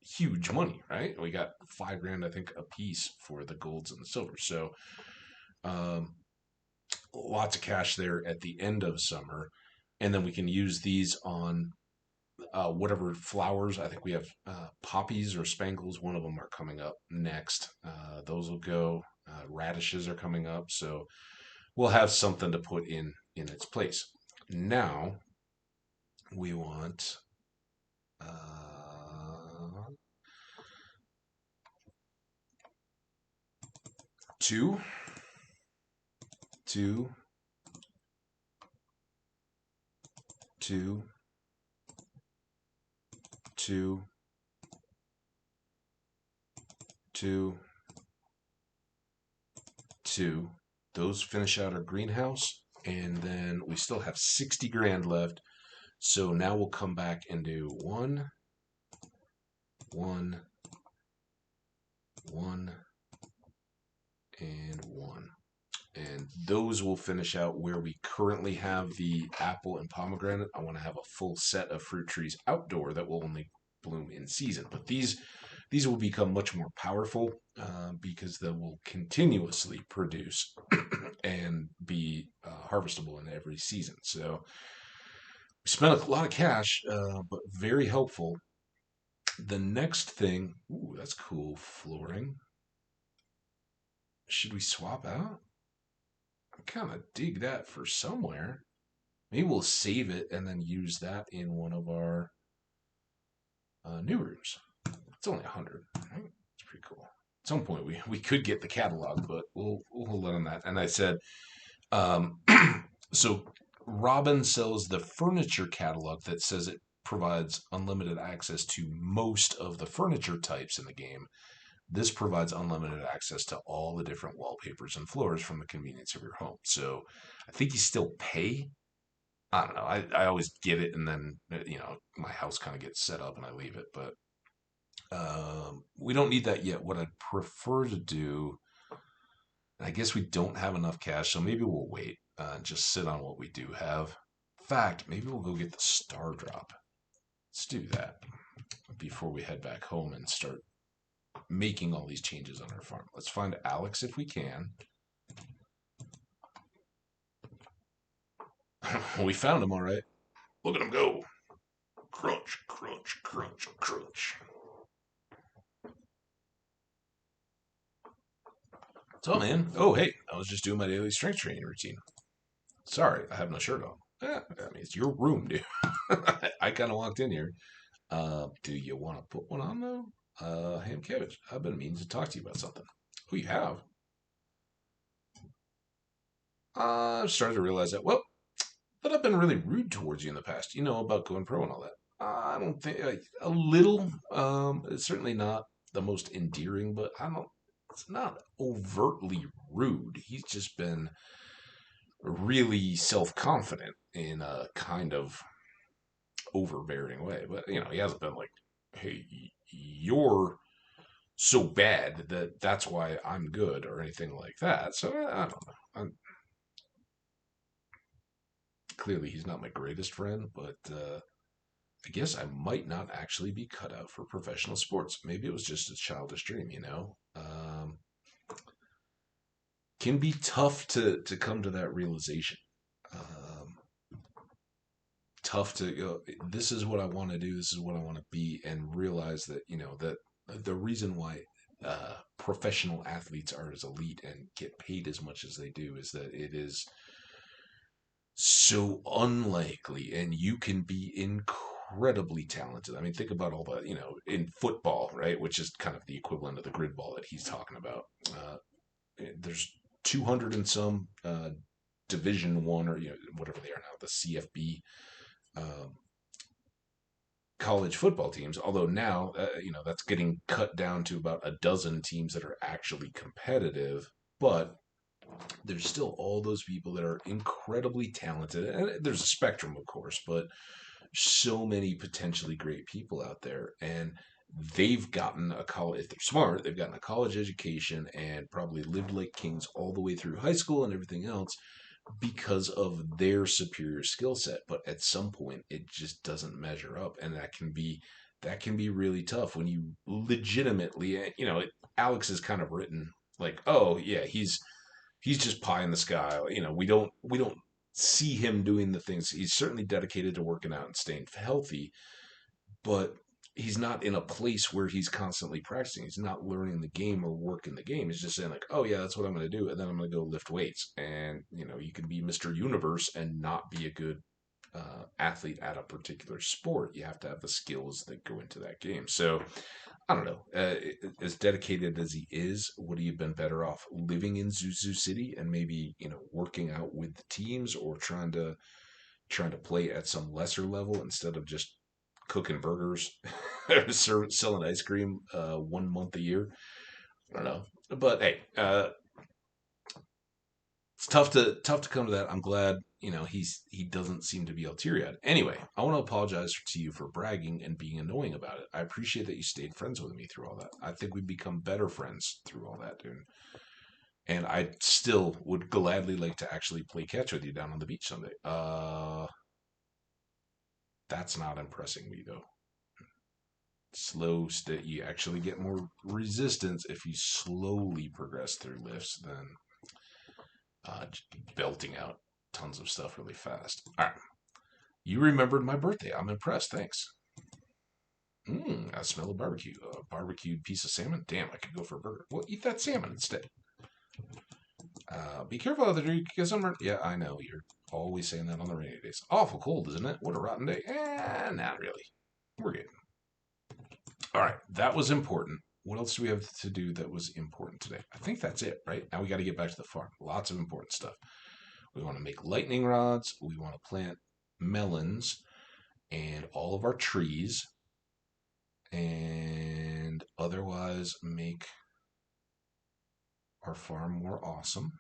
huge money, right? We got $5,000, I think, a piece for the golds and the silvers. So um, lots of cash there at the end of summer, and then we can use these on whatever flowers. I think we have poppies or spangles. One of them are coming up next. Those will go. Radishes are coming up, so we'll have something to put in its place. Now we want two, two, two, two, two, two. Those finish out our greenhouse, and then we still have 60 grand left. So now we'll come back and do 1, 1, 1, and 1. And those will finish out where we currently have the apple and pomegranate. I want to have a full set of fruit trees outdoor that will only bloom in season. But these will become much more powerful because they will continuously produce and be harvestable in every season. So we spent a lot of cash, but very helpful. The next thing, ooh, that's cool, flooring. Should we swap out? I kind of dig that for somewhere. Maybe we'll save it and then use that in one of our new rooms. It's only 100. Right? It's pretty cool. At some point, we could get the catalog, but we'll hold on that. And I said, so Robin sells the furniture catalog that says it provides unlimited access to most of the furniture types in the game. This provides unlimited access to all the different wallpapers and floors from the convenience of your home. So I think you still pay. I don't know. I always get it, and then my house kind of gets set up, and I leave it. But we don't need that yet. What I'd prefer to do, and I guess we don't have enough cash, so maybe we'll wait and just sit on what we do have. In fact, maybe we'll go get the star drop. Let's do that before we head back home and start making all these changes on our farm. Let's find Alex if we can. We found him, all right. Look at him go. Crunch, crunch, crunch, crunch. What's up, man? Oh, hey, I was just doing my daily strength training routine. Sorry, I have no shirt on. I mean, it's your room, dude. I kind of walked in here. Do you want to put one on, though? Ham Cabbage, I've been meaning to talk to you about something. Oh, you have? I've started to realize that, well, that I've been really rude towards you in the past, about going pro and all that. I don't think, a little, it's certainly not the most endearing, but it's not overtly rude. He's just been really self-confident in a kind of overbearing way. But, he hasn't been like, hey, you're so bad that's why I'm good or anything like that. So I don't know. clearly he's not my greatest friend, but I guess I might not actually be cut out for professional sports. Maybe it was just a childish dream, you know? Can be tough to come to that realization. Um, Tough to go, this is what I want to do, this is what I want to be, and realize that, you know, that the reason why professional athletes are as elite and get paid as much as they do is that it is so unlikely, and you can be incredibly talented. I mean, think about all the, you know, in football, right, which is kind of the equivalent of the grid ball that he's talking about. There's 200 and some Division One, or you know, whatever they are now, the CFB um, college football teams. Although now, you know, that's getting cut down to about a dozen teams that are actually competitive. But there's still all those people that are incredibly talented, and there's a spectrum, of course, but so many potentially great people out there, and they've gotten a college, if they're smart, they've gotten a college education and probably lived like kings all the way through high school and everything else because of their superior skill set. But at some point it just doesn't measure up, and that can be really tough when you legitimately, you know, Alex is kind of written like, oh yeah, he's just pie in the sky. You know, we don't see him doing the things. He's certainly dedicated to working out and staying healthy, but he's not in a place where he's constantly practicing. He's not learning the game or working the game. He's just saying like, oh yeah, that's what I'm going to do, and then I'm going to go lift weights. And you know, you can be Mr. Universe and not be a good athlete at a particular sport. You have to have the skills that go into that game. So I don't know. As dedicated as he is, would he have been better off living in Zuzu City and maybe, you know, working out with the teams, or trying to play at some lesser level instead of just cooking burgers or selling ice cream 1 month a year? I don't know. But hey, it's tough to come to that. I'm glad, you know, he doesn't seem to be ulterior. Anyway, I want to apologize to you for bragging and being annoying about it. I appreciate that you stayed friends with me through all that. I think we've become better friends through all that, dude. And I still would gladly like to actually play catch with you down on the beach someday. That's not impressing me though. You actually get more resistance if you slowly progress through lifts than belting out tons of stuff really fast. All right. You remembered my birthday. I'm impressed. Thanks. I smell a barbecue. A barbecued piece of salmon. Damn, I could go for a burger. Well, eat that salmon instead. Be careful out there, because I'm. Yeah, I know. You're always saying that on the rainy days. Awful cold, isn't it? What a rotten day. Not really. We're good. All right, that was important. What else do we have to do that was important today? I think that's it, right? Now we got to get back to the farm. Lots of important stuff. We want to make lightning rods. We want to plant melons and all of our trees, and otherwise make our farm more awesome.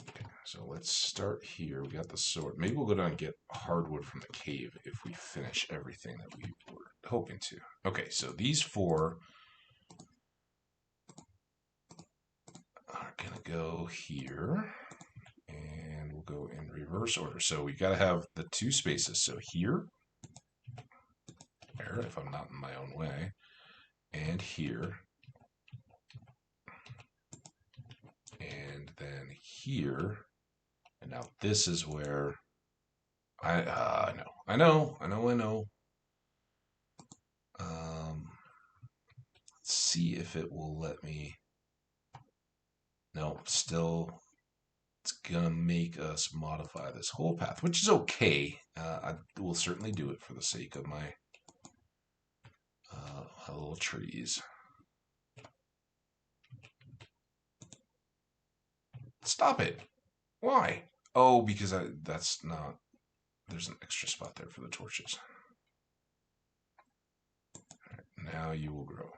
Okay, so let's start here. We got the sword. Maybe we'll go down and get hardwood from the cave if we finish everything that we were hoping to. Okay, so these four are gonna go here, and we'll go in reverse order. So we got to have the two spaces. So here, there, if I'm not in my own way, and here, and then here, and now this is where I know. Let's see if it will let me. No, still, it's gonna make us modify this whole path, which is okay. I will certainly do it for the sake of my little trees. Stop it! Why? Oh, because that's not. There's an extra spot there for the torches. Right, now you will grow.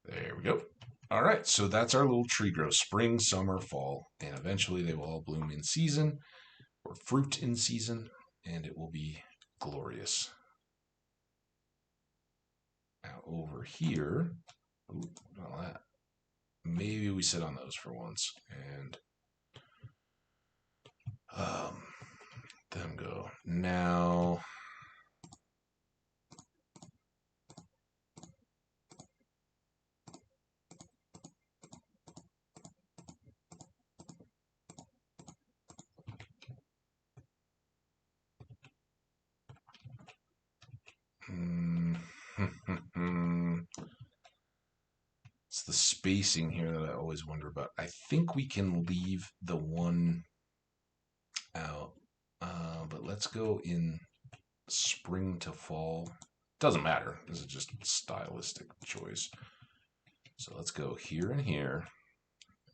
There we go. All right, so that's our little tree growth. Spring, summer, fall, and eventually they will all bloom in season, or fruit in season, and it will be glorious. Now over here, well, that maybe we sit on those for once and them go. Now, it's the spacing here that I always wonder about. I think we can leave the one out, but let's go in spring to fall. Doesn't matter. This is just a stylistic choice. So let's go here and here,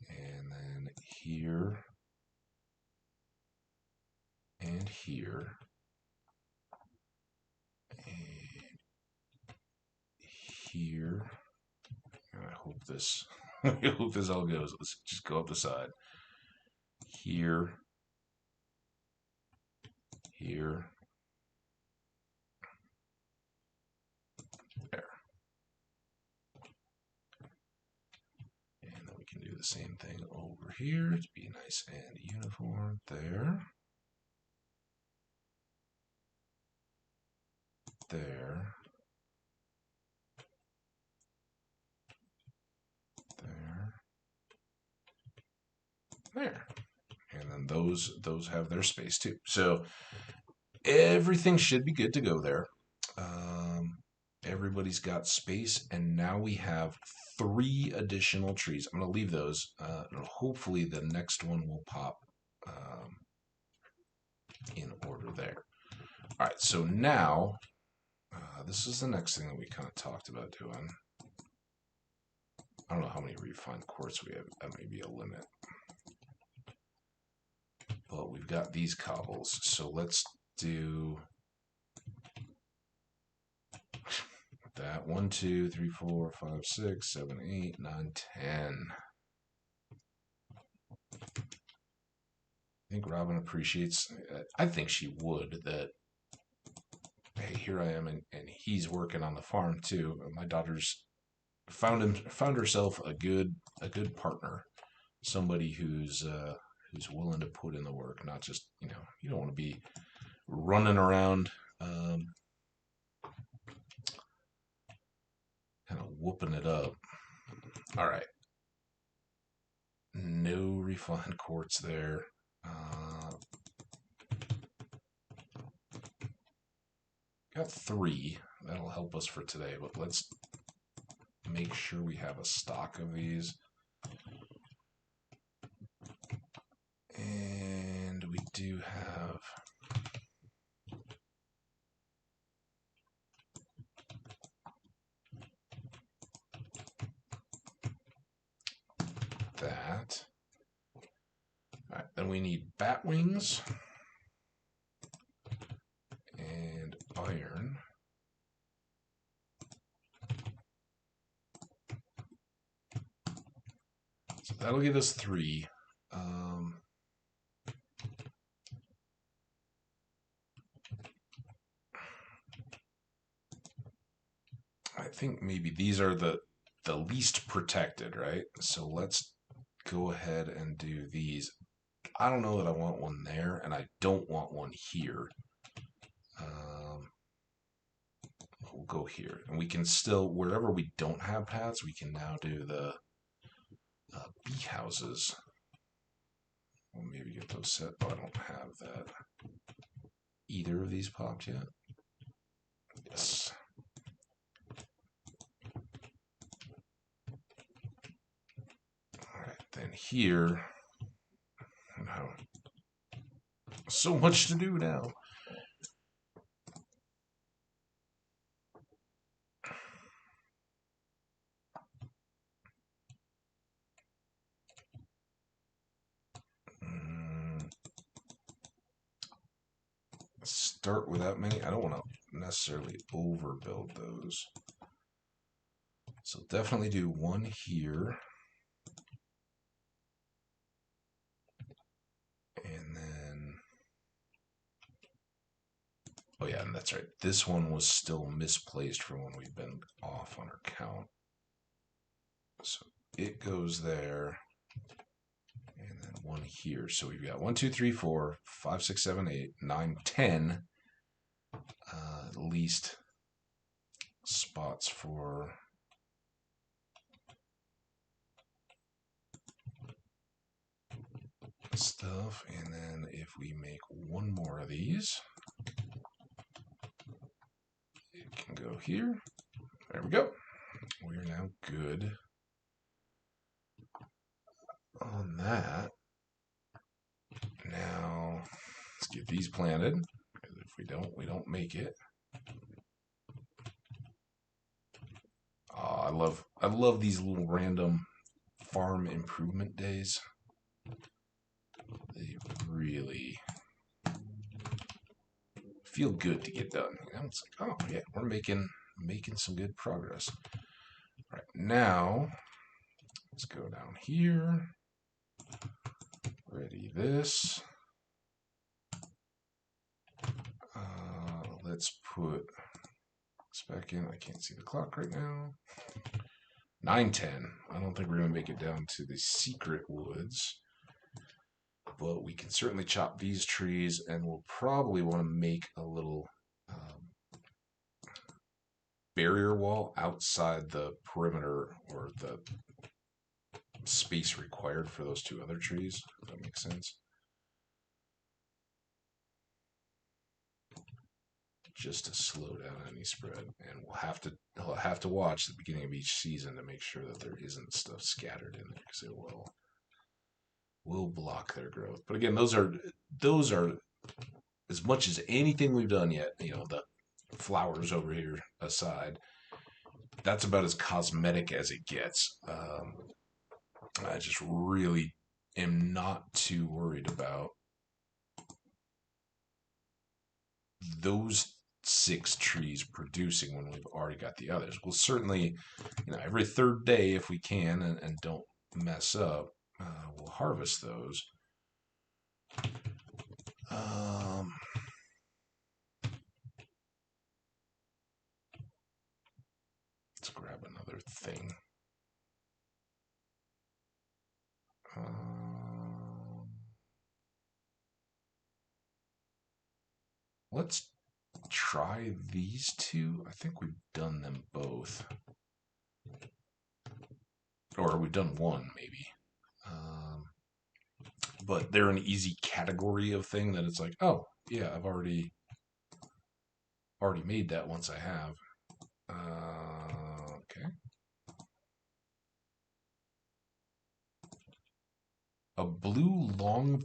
and then here and here, and here. And I hope this, I hope this all goes. Let's just go up the side. Here, here, there. And then we can do the same thing over here to be nice and uniform. There. There. There. There. And then those have their space too. So everything should be good to go there. Everybody's got space, and now we have 3 additional trees. I'm going to leave those. Hopefully the next one will pop in order there. All right, so now this is the next thing that we kind of talked about doing. I don't know how many refined quartz we have. That may be a limit. But we've got these cobbles, so let's do that. 1, 2, 3, 4, 5, 6, 7, 8, 9, 10. I think Robin appreciates, I think she would, that, hey, here I am, and he's working on the farm too. My daughter's found herself a good partner, somebody who's willing to put in the work, not just, you don't want to be running around kind of whooping it up. All right. No refined quartz there. Got 3. That'll help us for today, but let's make sure we have a stock of these. And we do have that. All right, then we need bat wings and iron. So that'll give us 3. I think maybe these are the least protected, right? So let's go ahead and do these. I don't know that I want one there, and I don't want one here. We'll go here, and we can still, wherever we don't have paths, we can now do the bee houses. We'll maybe get those set. Oh, I don't have that. Either of these popped yet? Yes. Alright, then here. Now, so much to do now. Start with that many. I don't want to necessarily overbuild those. So definitely do 1 here. And then, oh yeah, and that's right. This one was still misplaced from when we've been off on our count. So it goes there, and then one here. So we've got 1, 2, 3, 4, 5, 6, 7, 8, 9, 10 at least spots for stuff. And then if we make one more of these, it can go here. There we go. We are now good on that. Now let's get these planted, because if we don't make it. Oh, I love these little random farm improvement days. They really feel good to get done. You know, it's like, oh yeah, we're making some good progress. All right, now let's go down here. Ready this. Let's put this back in. I can't see the clock right now. 9:10. I don't think we're gonna make it down to the secret woods, but we can certainly chop these trees, and we'll probably want to make a little barrier wall outside the perimeter or the space required for those two other trees. If that makes sense. Just to slow down any spread, and we'll have to watch the beginning of each season to make sure that there isn't stuff scattered in there, because it will block their growth. But again, those are as much as anything we've done yet. You know, the flowers over here aside, that's about as cosmetic as it gets. I just really am not too worried about those 6 trees producing when we've already got the others. We'll certainly, every third day, if we can, and don't mess up, we'll harvest those. Let's grab another thing. Let's try these two. I think we've done them both. Or we've done one, maybe. But they're an easy category of thing that it's like, oh, yeah, I've already made that once I have. Okay. A long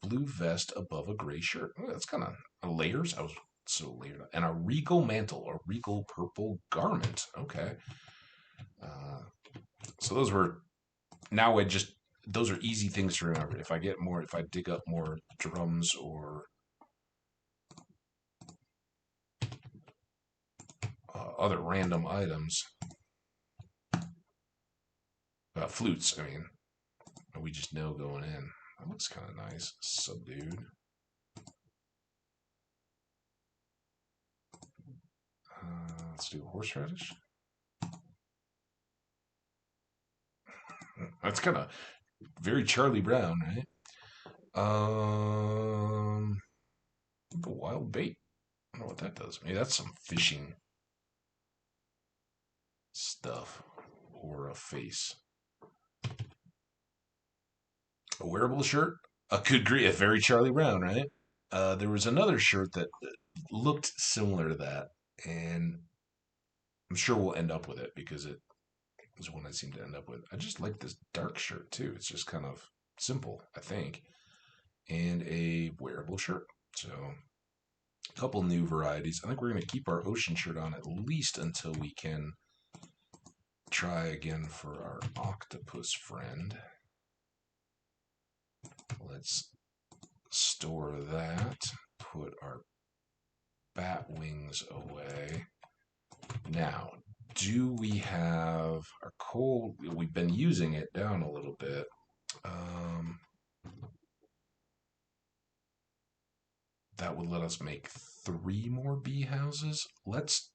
blue vest above a gray shirt. Oh, that's kind of layers. I was so layered. And a regal mantle, a regal purple garment. Okay. So those were, now those are easy things to remember. If I dig up more drums or other random items, flutes, I mean, we just know going in. That looks kind of nice. Subdued. Let's do horseradish. That's kind of very Charlie Brown, right? The wild bait. I don't know what that does. Maybe that's some fishing stuff or a face. A wearable shirt. A good greet. A very Charlie Brown, right? There was another shirt that looked similar to that, and I'm sure we'll end up with it because it was one I seem to end up with. I just like this dark shirt too. It's just kind of simple, I think, and a wearable shirt. So a couple new varieties. I think we're going to keep our ocean shirt on at least until we can try again for our octopus friend. Let's store that. Put our bat wings away. Now, do we have our coal? We've been using it down a little bit. That would let us make 3 more bee houses. Let's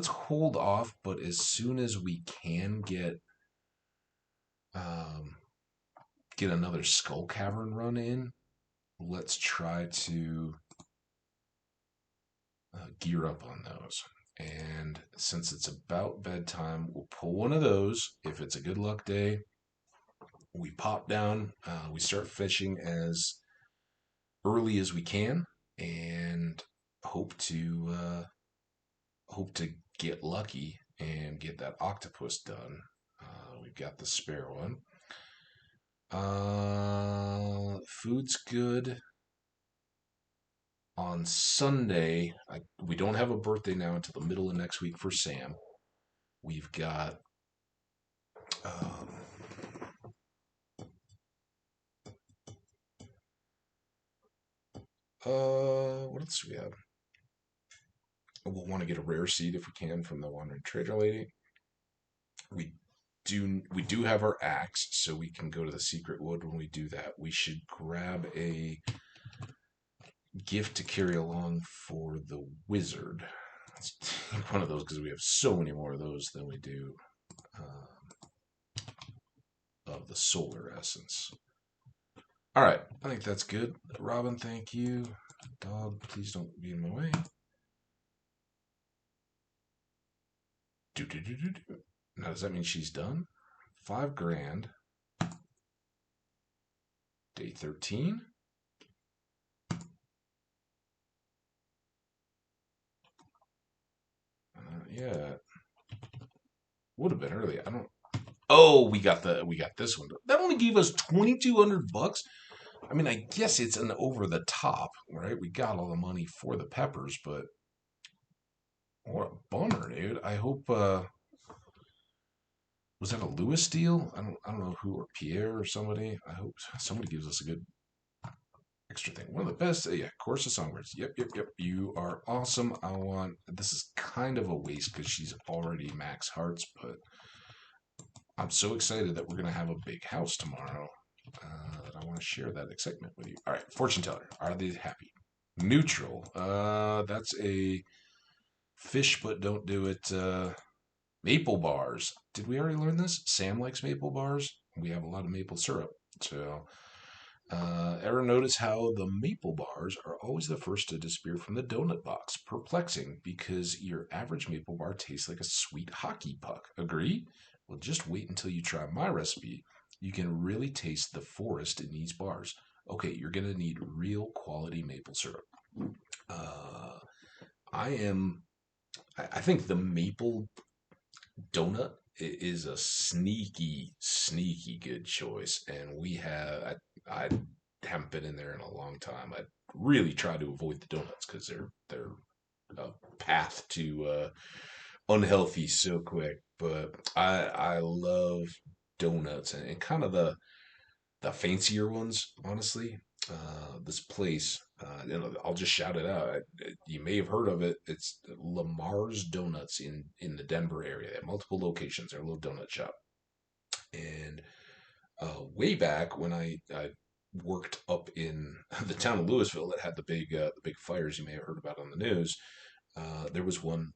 hold off, but as soon as we can get get another Skull Cavern run in. Let's try to gear up on those. And since it's about bedtime, we'll pull one of those. If it's a good luck day, we pop down, we start fishing as early as we can, and hope to hope to get lucky and get that octopus done. We've got the spare one. Food's good. On Sunday, we don't have a birthday now until the middle of next week for Sam. We've got um, what else do we have? We'll want to get a rare seed if we can from the Wandering Trader Lady. We we do have our axe, so we can go to the secret wood when we do that. We should grab a gift to carry along for the wizard. Let's take one of those because we have so many more of those than we do of the solar essence. All right, I think that's good. Robin, thank you. Dog, please don't be in my way. Now, does that mean she's done? 5 grand. Day 13. Yeah. Would have been early. I don't. Oh, we got this one. That only gave us $2,200. I mean, I guess it's an over the top, right? We got all the money for the peppers, but what a bummer, dude. I hope was that a Lewis deal? I don't know who, or Pierre or somebody. I hope somebody gives us a good extra thing. One of the best. Yeah, Course of Songbirds. Yep. You are awesome. I want. This is kind of a waste because she's already max hearts, but I'm so excited that we're gonna have a big house tomorrow. That I want to share that excitement with you. All right, fortune teller. Are they happy? Neutral. That's a fish, but don't do it. Maple bars. Did we already learn this? Sam likes maple bars. We have a lot of maple syrup. So, ever notice how the maple bars are always the first to disappear from the donut box? Perplexing, because your average maple bar tastes like a sweet hockey puck. Agree? Well, just wait until you try my recipe. You can really taste the forest in these bars. Okay, you're going to need real quality maple syrup. Uh, I am. I think the maple donut is a sneaky good choice, and we have. I haven't been in there in a long time. I really try to avoid the donuts because they're a path to unhealthy so quick. But I love donuts, and kind of the fancier ones, honestly. This place, I'll just shout it out. You may have heard of it. It's Lamar's Donuts in the Denver area. They have multiple locations. They're a little donut shop. And way back when I worked up in the town of Louisville that had the big fires you may have heard about on the news, there was one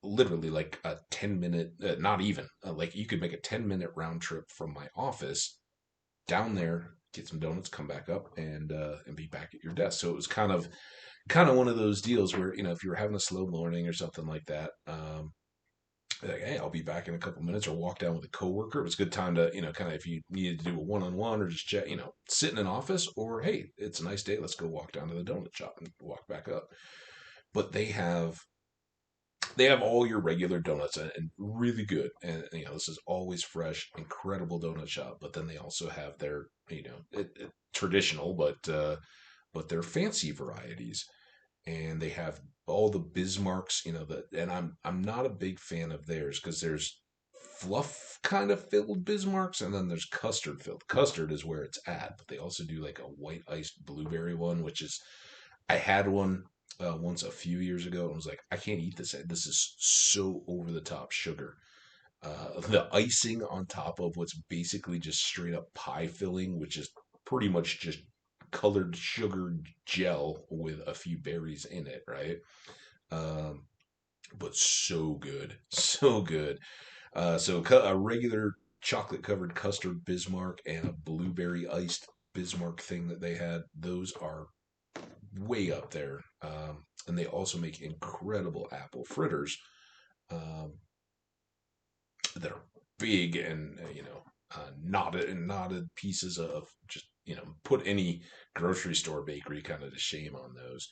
literally like a 10-minute, not even, like you could make a 10-minute round trip from my office down there, get some donuts, come back up, and be back at your desk. So it was kind of one of those deals where if you were having a slow morning or something like that, like, hey, I'll be back in a couple minutes, or walk down with a coworker. It was a good time to kind of, if you needed to do a one-on-one or just chat, sit in an office, or hey, it's a nice day, let's go walk down to the donut shop and walk back up. But they have all your regular donuts, and really good, and this is always fresh, incredible donut shop. But then they also have their traditional, but their fancy varieties, and they have all the Bismarcks, and I'm not a big fan of theirs because there's fluff kind of filled Bismarcks, and then there's custard filled. Custard is where it's at, but they also do like a white iced blueberry one, which is, I had one once a few years ago and was like, I can't eat this. This is so over the top sugar. The icing on top of what's basically just straight up pie filling, which is pretty much just colored sugar gel with a few berries in it, right? But so good, so good. So a regular chocolate covered custard Bismarck and a blueberry iced Bismarck thing that they had. Those are way up there. And they also make incredible apple fritters um, that are big and knotted pieces of just put any grocery store bakery kind of to shame on those.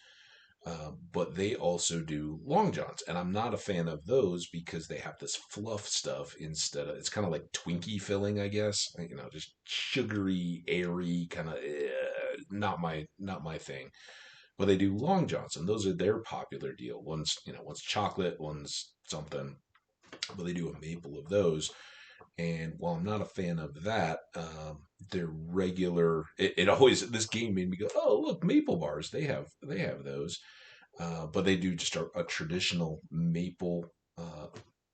But they also do long johns, and I'm not a fan of those because they have this fluff stuff instead of, it's kind of like Twinkie filling, I guess. Just sugary, airy kind of not my thing. But they do long johns, and those are their popular deal. One's chocolate, one's something, but they do a maple of those. And while I'm not a fan of that, their regular it always, this game made me go, oh look, maple bars, they have those. But they do just a traditional maple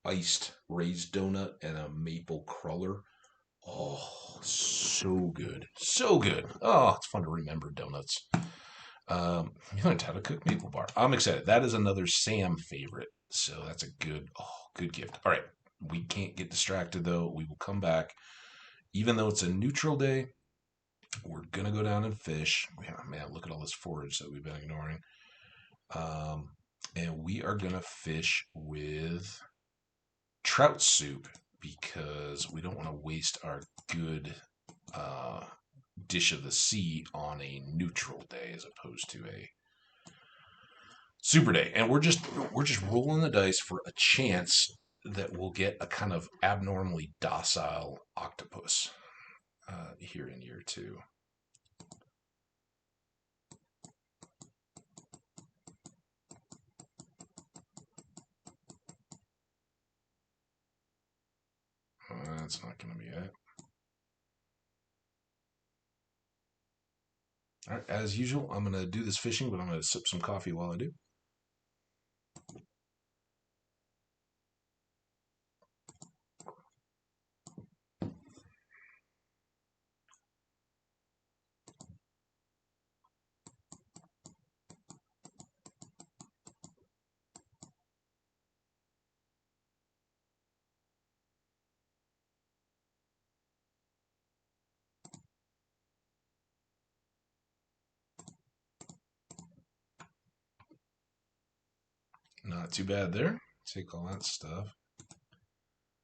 iced raised donut and a maple cruller. Oh, so good, so good. Oh, it's fun to remember donuts. You learned how to cook maple bar. I'm excited. That is another Sam favorite. So that's a good gift. All right. We can't get distracted though. We will come back. Even though it's a neutral day, we're gonna go down and fish. Man, look at all this forage that we've been ignoring. Um, and we are gonna fish with trout soup because we don't want to waste our good uh, dish of the sea on a neutral day as opposed to a super day. And we're just rolling the dice for a chance that we'll get a kind of abnormally docile octopus here in year two. That's not going to be it. All right, as usual, I'm going to do this fishing, but I'm going to sip some coffee while I do. Not too bad there. Take all that stuff.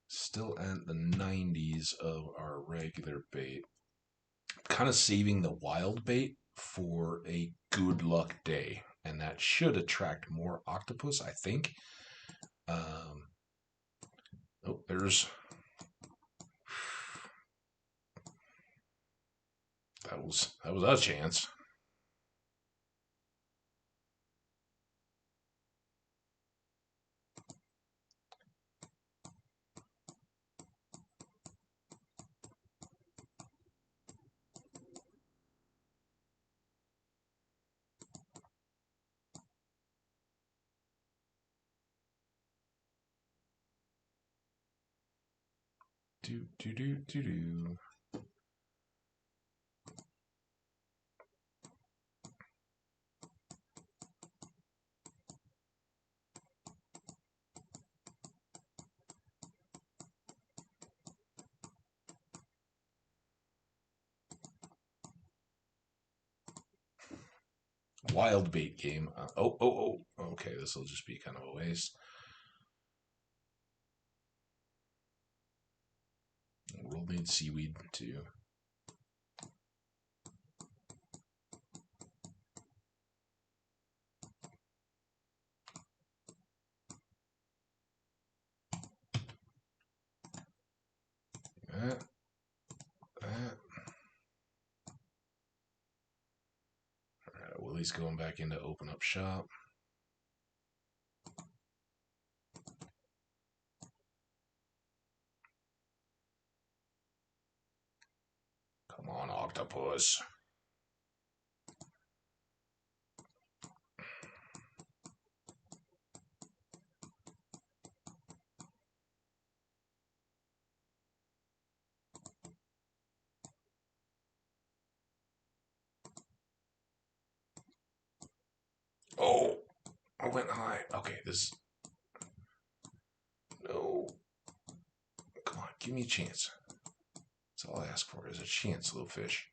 Still at the 90s of our regular bait. Kind of saving the wild bait for a good luck day. And that should attract more octopus, I think. Oh, that was a chance. Do do do do do. Wild bait game. Oh. Okay, this will just be kind of a waste. We'll need seaweed too. That, that. All right, Willie's going back in to open up shop. Come on, octopus. Oh, I went high. Okay, this. No. Come on, give me a chance. That's all I ask for is a chance, little fish.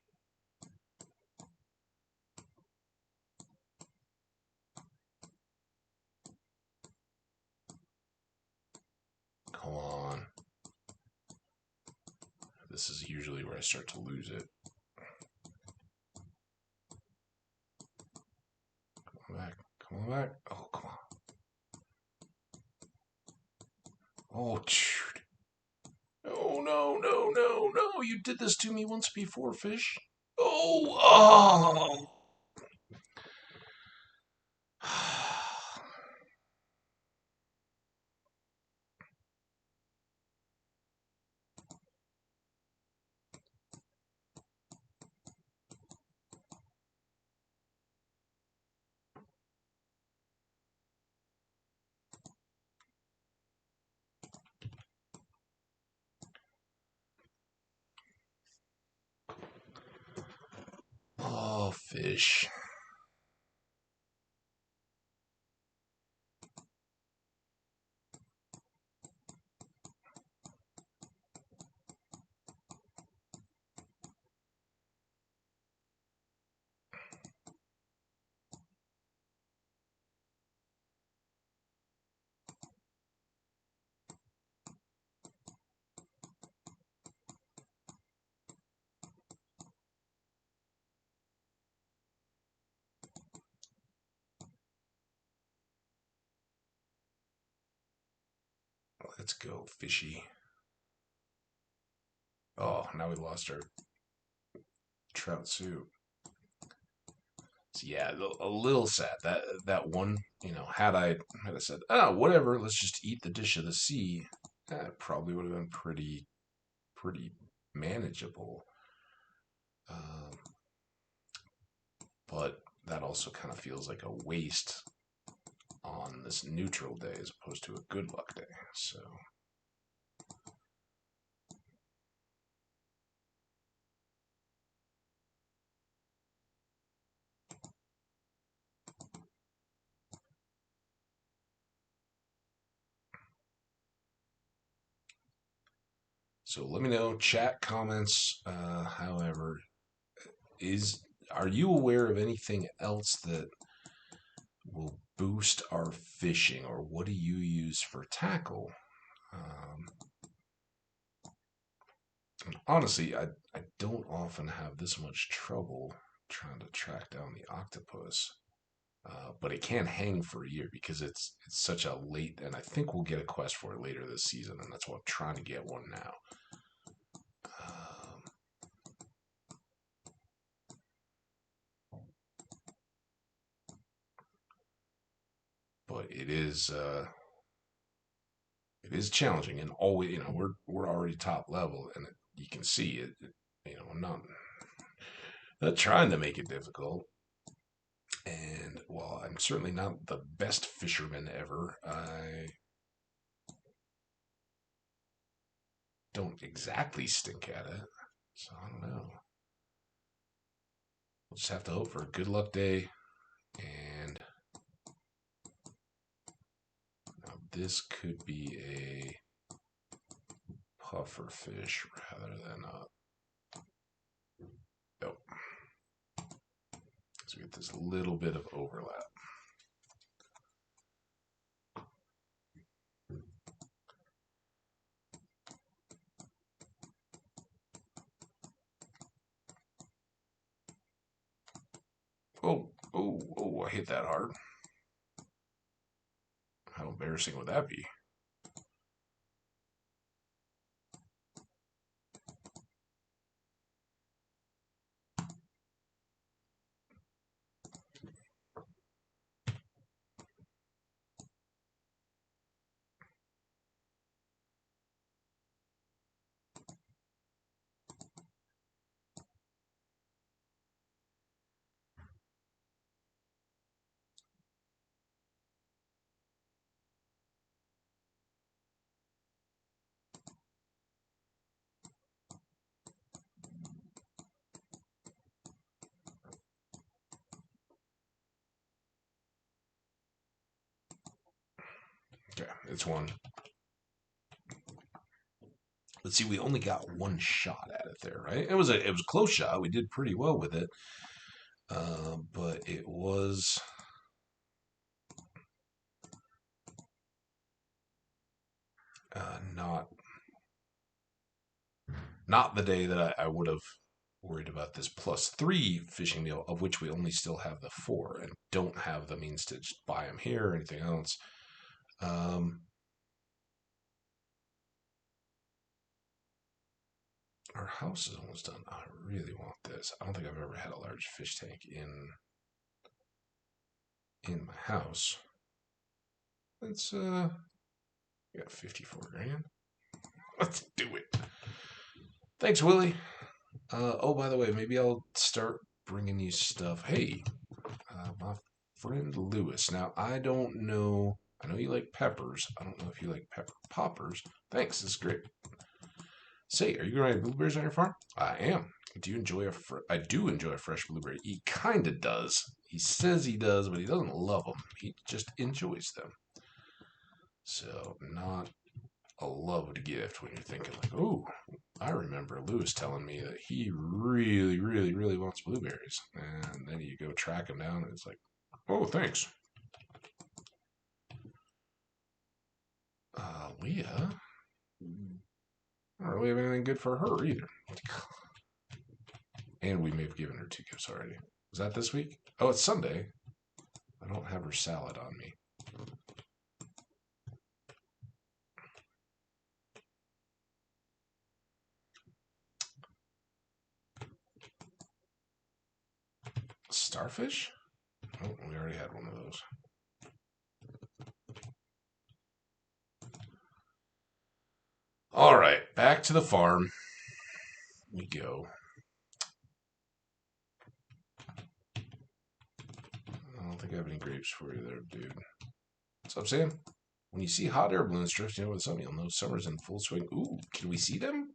Come on. This is usually where I start to lose it. Come on back. Come on back. Oh, come on. Oh, shoot. Oh, no, no, no, no. You did this to me once before, fish. Oh, oh. Oh, fish. Let's go, fishy. Oh, now we lost our trout soup. So yeah, a little sad. That one, had I said, oh, whatever, let's just eat the dish of the sea, that probably would have been pretty manageable. Um, but that also kind of feels like a waste on this neutral day as opposed to a good luck day. So let me know, chat, comments, however, is are you aware of anything else that will boost our fishing, or what do you use for tackle? Um, Honestly, I don't often have this much trouble trying to track down the octopus, but it can't hang for a year because it's such a late, and I think we'll get a quest for it later this season, and that's why I'm trying to get one now. Um, but it is challenging, and always we're already top level, and you can see it. I'm not trying to make it difficult. And while I'm certainly not the best fisherman ever, I don't exactly stink at it. So I don't know. We'll just have to hope for a good luck day. And now this could be a puffer fish rather than a. Nope. So we get this little bit of overlap. Oh, oh, oh, I hit that hard. How embarrassing would that be? Okay, it's one. Let's see, we only got one shot at it there, right? It was a close shot. We did pretty well with it, but it was not the day that I would have worried about this +3 fishing meal, of which we only still have the 4 and don't have the means to just buy them here or anything else. Our house is almost done. I really want this. I don't think I've ever had a large fish tank in my house. Let's we got 54 grand. Let's do it. Thanks, Willie. Oh, by the way, maybe I'll start bringing you stuff. Hey, my friend Lewis. Now, I don't know. I know you like peppers. I don't know if you like pepper poppers. Thanks, this is great. Say, are you growing blueberries on your farm? I am. Do you enjoy I do enjoy a fresh blueberry. He kind of does. He says he does, but he doesn't love them. He just enjoys them. So, not a loved gift when you're thinking like, oh, I remember Lewis telling me that he really, really, really wants blueberries. And then you go track him down and it's like, oh, thanks. Leah? I don't really have anything good for her either. And we may have given her 2 gifts already. Was that this week? Oh, it's Sunday. I don't have her salad on me. Starfish? Oh, we already had one of those. All right, back to the farm we go. I don't think I have any grapes for you there, dude. What's up, Sam? When you see hot air balloons drifting over the sun, you'll know summer's in full swing. Ooh, can we see them?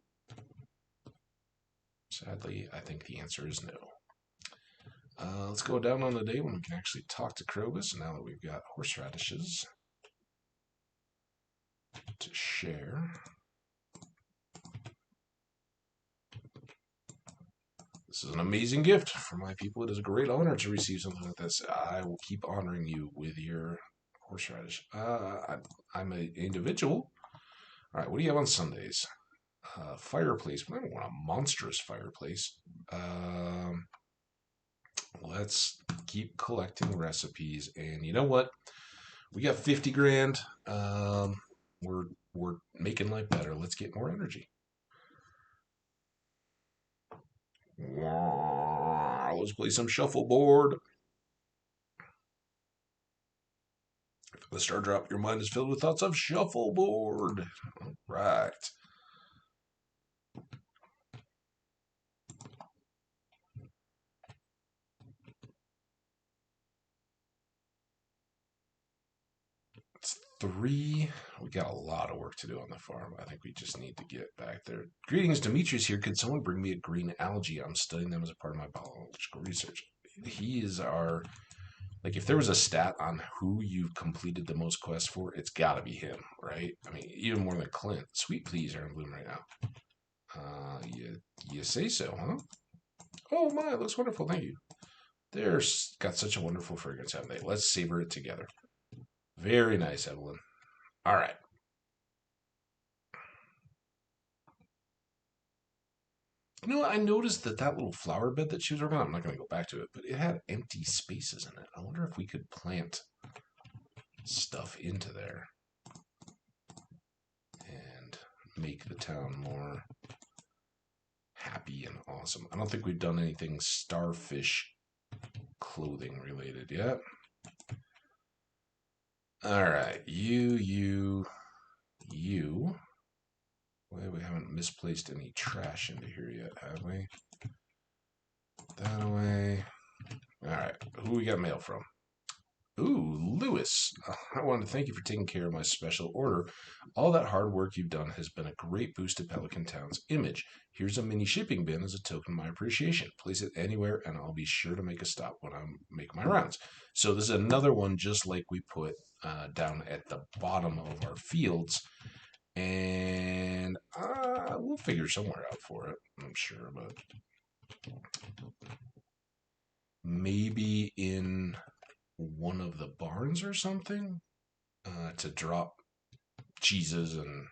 Sadly, I think the answer is no. Let's go down on the day when we can actually talk to Krobus, now that we've got horseradishes to share. This is an amazing gift for my people. It is a great honor to receive something like this. I will keep honoring you with your horseradish. I'm an individual. All right, what do you have on Sundays? Fireplace. I don't want a monstrous fireplace. Let's keep collecting recipes. And you know what? We got 50 grand. We're making life better. Let's get more energy. Let's play some shuffleboard. The star drop, your mind is filled with thoughts of shuffleboard. All right. It's 3. We got a lot of work to do on the farm. I think we just need to get back there. Greetings, Demetrius here. Could someone bring me a green algae? I'm studying them as a part of my biological research. He is our... Like, if there was a stat on who you've completed the most quests for, it's got to be him, right? I mean, even more than Clint. Sweet peas are in bloom right now. You say so, huh? Oh my, it looks wonderful. Thank you. They're got such a wonderful fragrance, haven't they? Let's savor it together. Very nice, Evelyn. All right. You know, I noticed that little flower bed that she was working on, I'm not going to go back to it, but it had empty spaces in it. I wonder if we could plant stuff into there and make the town more happy and awesome. I don't think we've done anything starfish clothing related yet. All right, you. Well, we haven't misplaced any trash into here yet, have we? Put that away. All right, who we got mail from? Ooh, Lewis. I wanted to thank you for taking care of my special order. All that hard work you've done has been a great boost to Pelican Town's image. Here's a mini shipping bin as a token of my appreciation. Place it anywhere, and I'll be sure to make a stop when I make my rounds. So this is another one just like we put down at the bottom of our fields. And we'll figure somewhere out for it, I'm sure. But maybe in one of the barns or something to drop cheeses and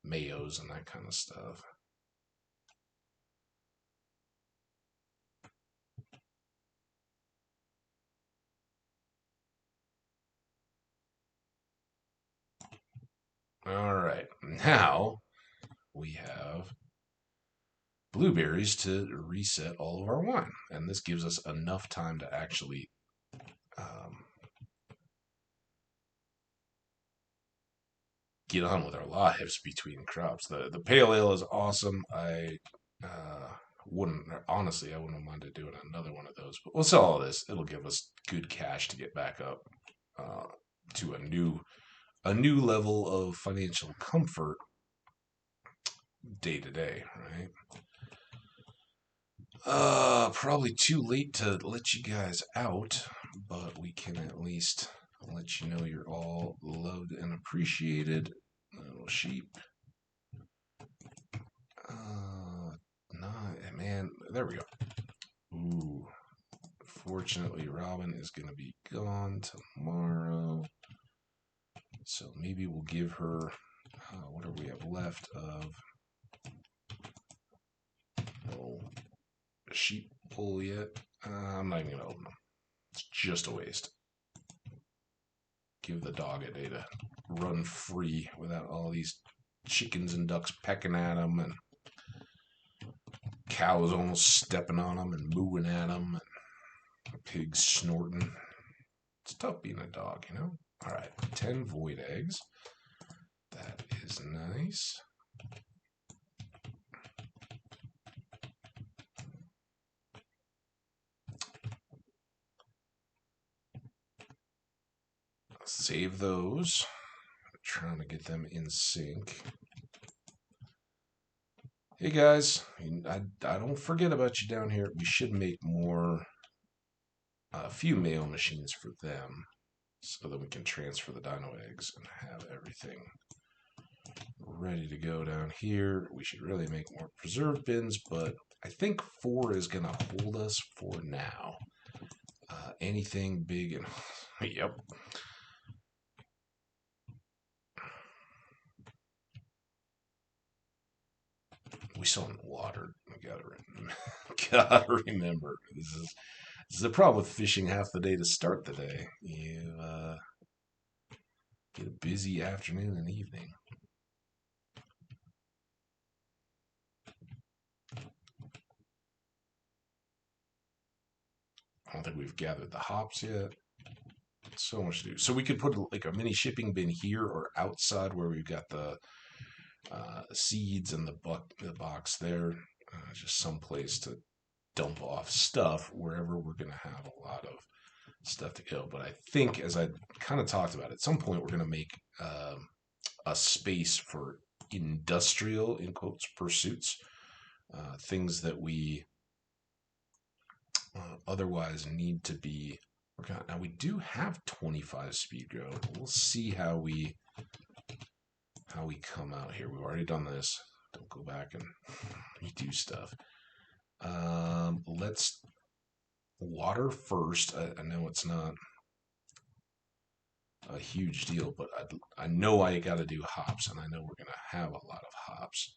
mayos and that kind of stuff. All right, now we have blueberries to reset all of our wine, and this gives us enough time to actually um, get on with our lives between crops. The pale ale is awesome. Wouldn't honestly, I wouldn't have minded doing another one of those. But we'll sell all this. It'll give us good cash to get back up uh, to a new level of financial comfort day to day, right? Probably too late to let you guys out, but we can at least let you know you're all loved and appreciated. Little sheep. Nah, man, there we go. Ooh, fortunately, Robin is going to be gone tomorrow. So maybe we'll give her, what do we have left of, no sheep wool yet? I'm not even going to open them. It's just a waste. Give the dog a day to run free without all these chickens and ducks pecking at him and cows almost stepping on him and mooing at him and pigs snorting. It's tough being a dog, you know? All right, 10 void eggs. That is nice. Save those. Trying to get them in sync. Hey guys, I don't forget about you down here. We should make a few mail machines for them so that we can transfer the dino eggs and have everything ready to go down here. We should really make more preserve bins, but I think 4 is going to hold us for now. Anything big and yep. We still haven't watered. We gotta remember this is the problem with fishing half the day to start the day. You get a busy afternoon and evening. I don't think we've gathered the hops yet. So much to do. So we could put like a mini shipping bin here or outside where we've got the seeds and the box there. Just some place to dump off stuff wherever we're going to have a lot of stuff to go. But I think, as I kind of talked about, at some point we're going to make a space for industrial, in quotes, pursuits, things that we otherwise need to be working on. Now we do have 25 speed grow. We'll see how we come out here. We've already done this. Don't go back and redo stuff. Let's water first. I know it's not a huge deal, but I know I got to do hops, and I know we're gonna have a lot of hops.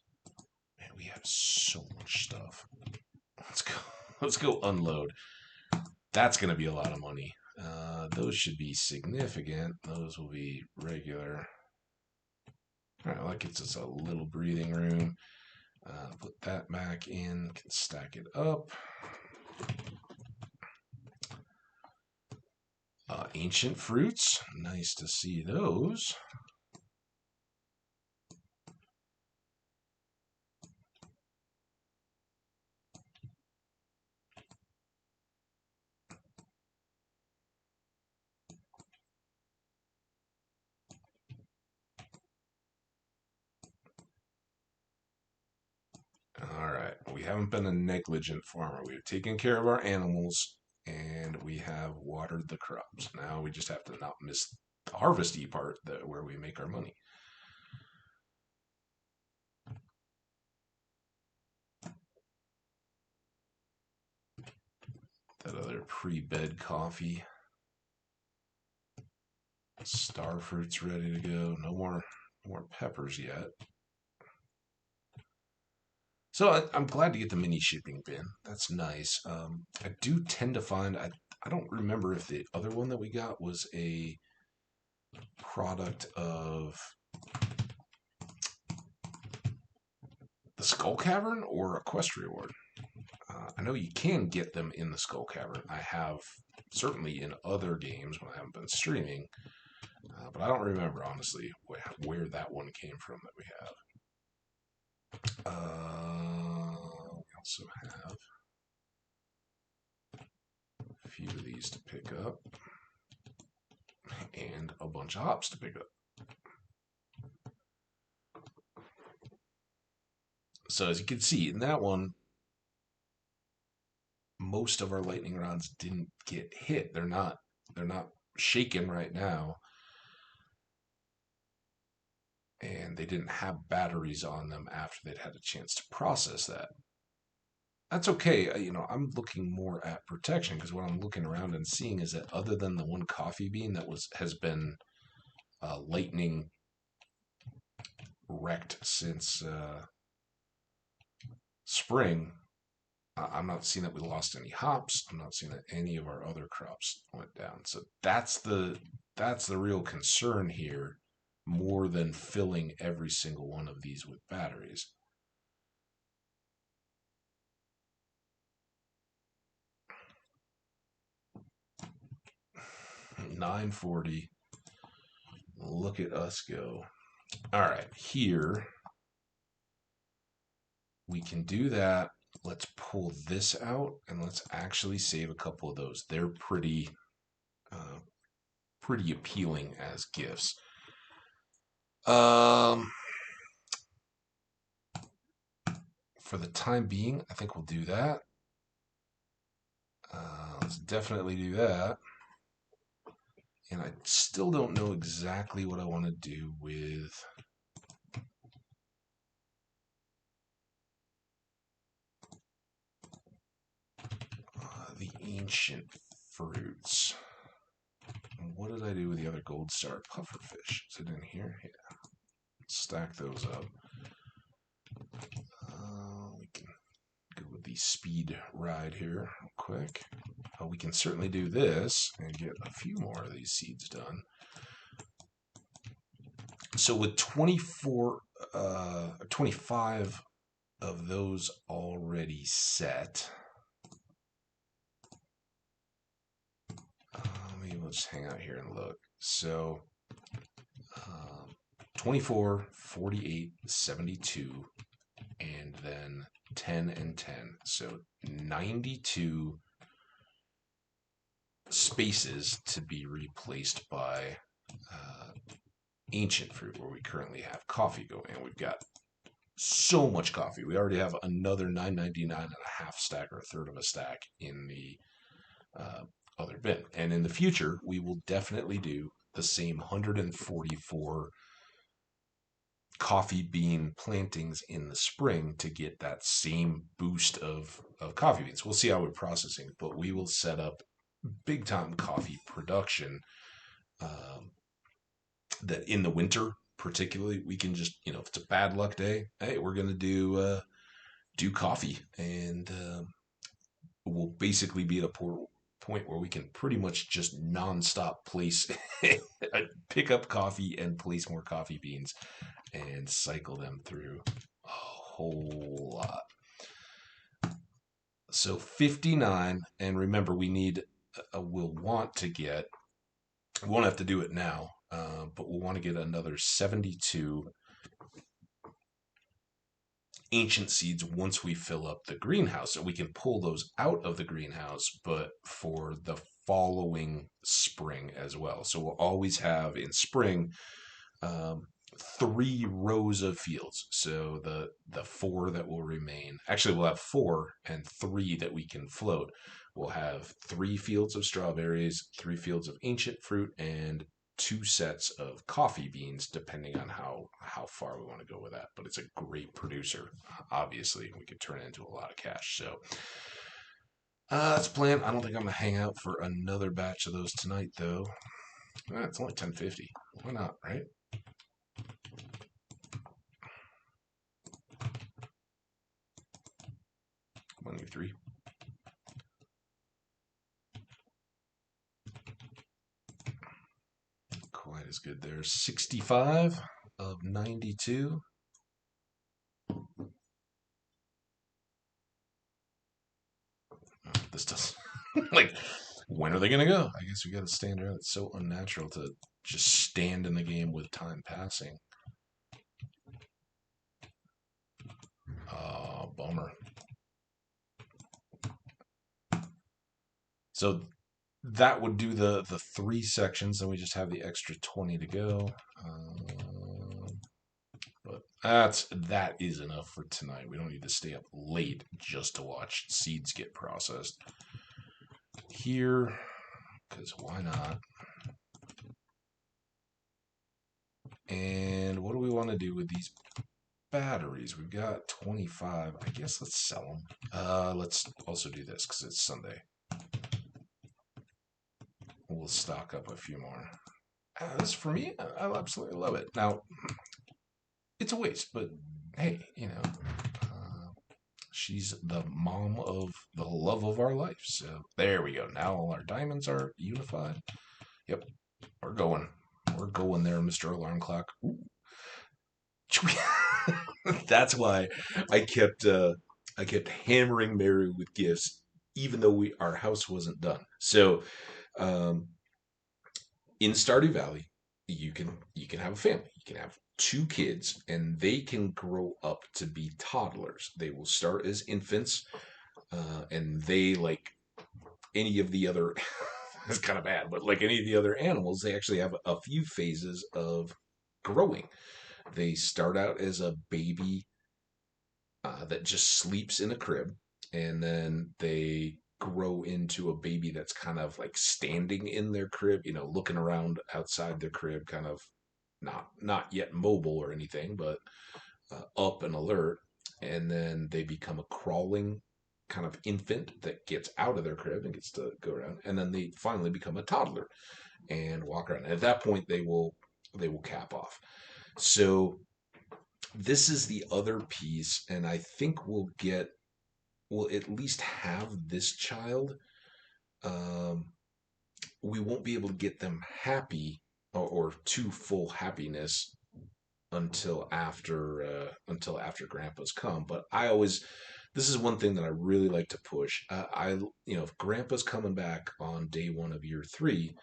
Man, we have so much stuff. Let's go. Let's go unload. That's gonna be a lot of money. Those should be significant. Those will be regular. All right, well, that gives us a little breathing room. Put that back in. Can stack it up. Ancient fruits. Nice to see those. All right. We haven't been a negligent farmer. We've taken care of our animals and we have watered the crops. Now we just have to not miss the harvesty part where we make our money. That other pre-bed coffee. Starfruit's ready to go. No more peppers yet. So I'm glad to get the mini shipping bin. That's nice. I do tend to find I don't remember if the other one that we got was a product of the Skull Cavern or Equestria Ward. I know you can get them in the Skull Cavern. I have certainly in other games when I haven't been streaming, but I don't remember honestly where that one came from that we have. We also have a few of these to pick up and a bunch of hops to pick up. So as you can see in that one, most of our lightning rods didn't get hit. They're not shaken right now. And they didn't have batteries on them after they'd had a chance to process that. That's okay. I'm looking more at protection because what I'm looking around and seeing is that other than the one coffee bean that has been lightning wrecked since spring, I'm not seeing that we lost any hops. I'm not seeing that any of our other crops went down. So that's the real concern here, more than filling every single one of these with batteries. $9.40. Look at us go. All right, here we can do that. Let's pull this out and let's actually save a couple of those. They're pretty appealing as gifts. For the time being, I think we'll do that. Let's definitely do that. And I still don't know exactly what I want to do with the ancient fruits. What did I do with the other gold star pufferfish? Is it in here? Yeah. Stack those up. We can go with the speed ride here real quick. We can certainly do this and get a few more of these seeds done. So with 25 of those already set, maybe we'll just hang out here and look. So 24, 48, 72, and then 10 and 10. So 92 spaces to be replaced by ancient fruit, where we currently have coffee going. And we've got so much coffee. We already have another $9.99 and a half stack, or a third of a stack, in the other bin. And in the future, we will definitely do the same 144 coffee bean plantings in the spring to get that same boost of coffee beans. We'll see how we're processing, but we will set up big time coffee production that in the winter particularly we can just, if it's a bad luck day, hey, we're going to do coffee, and we'll basically be at a point where we can pretty much just nonstop place pick up coffee and place more coffee beans and cycle them through a whole lot. So 59, and remember we'll want to get, we won't have to do it now, but we'll want to get another 72 ancient seeds once we fill up the greenhouse. So we can pull those out of the greenhouse, but for the following spring as well. So we'll always have in spring 3 rows of fields. So the 4 that will remain, actually we'll have 4 and 3 that we can float. We'll have 3 fields of strawberries, 3 fields of ancient fruit, and 2 sets of coffee beans, depending on how far we want to go with that. But it's a great producer. Obviously, we could turn it into a lot of cash. So That's planned. I don't think I'm gonna hang out for another batch of those tonight, though. It's only 10:50. Why not, right? 23. Quite as good there. 65 of 92. This does like. When are they gonna go? I guess we gotta stand around. It's so unnatural to just stand in the game with time passing. Oh, bummer. So that would do the three sections, and we just have the extra 20 to go. But that is enough for tonight. We don't need to stay up late just to watch seeds get processed here, because why not? And what do we want to do with these batteries? We've got 25. I guess let's sell them. Let's also do this because it's Sunday. We'll stock up a few more. This for me, I absolutely love it. Now, it's a waste, but hey, she's the mom of the love of our life. So there we go. Now all our diamonds are unified. Yep, we're going. We're going there, Mr. Alarm Clock. Ooh. That's why I kept hammering Mary with gifts, even though our house wasn't done. So um, in Stardew Valley, you can have a family. You can have two kids, and they can grow up to be toddlers. They will start as infants, and they like any of the other. It's kind of bad, but like any of the other animals, they actually have a few phases of growing. They start out as a baby that just sleeps in a crib, and then they grow into a baby that's kind of like standing in their crib, looking around outside their crib, kind of not yet mobile or anything, but up and alert. And then they become a crawling kind of infant that gets out of their crib and gets to go around, and then they finally become a toddler and walk around. And at that point, they will cap off. So this is the other piece, and I think we'll at least have this child. Um, we won't be able to get them happy or to full happiness until after Grandpa's come. But this is one thing that I really like to push. If Grandpa's coming back on day one of year three,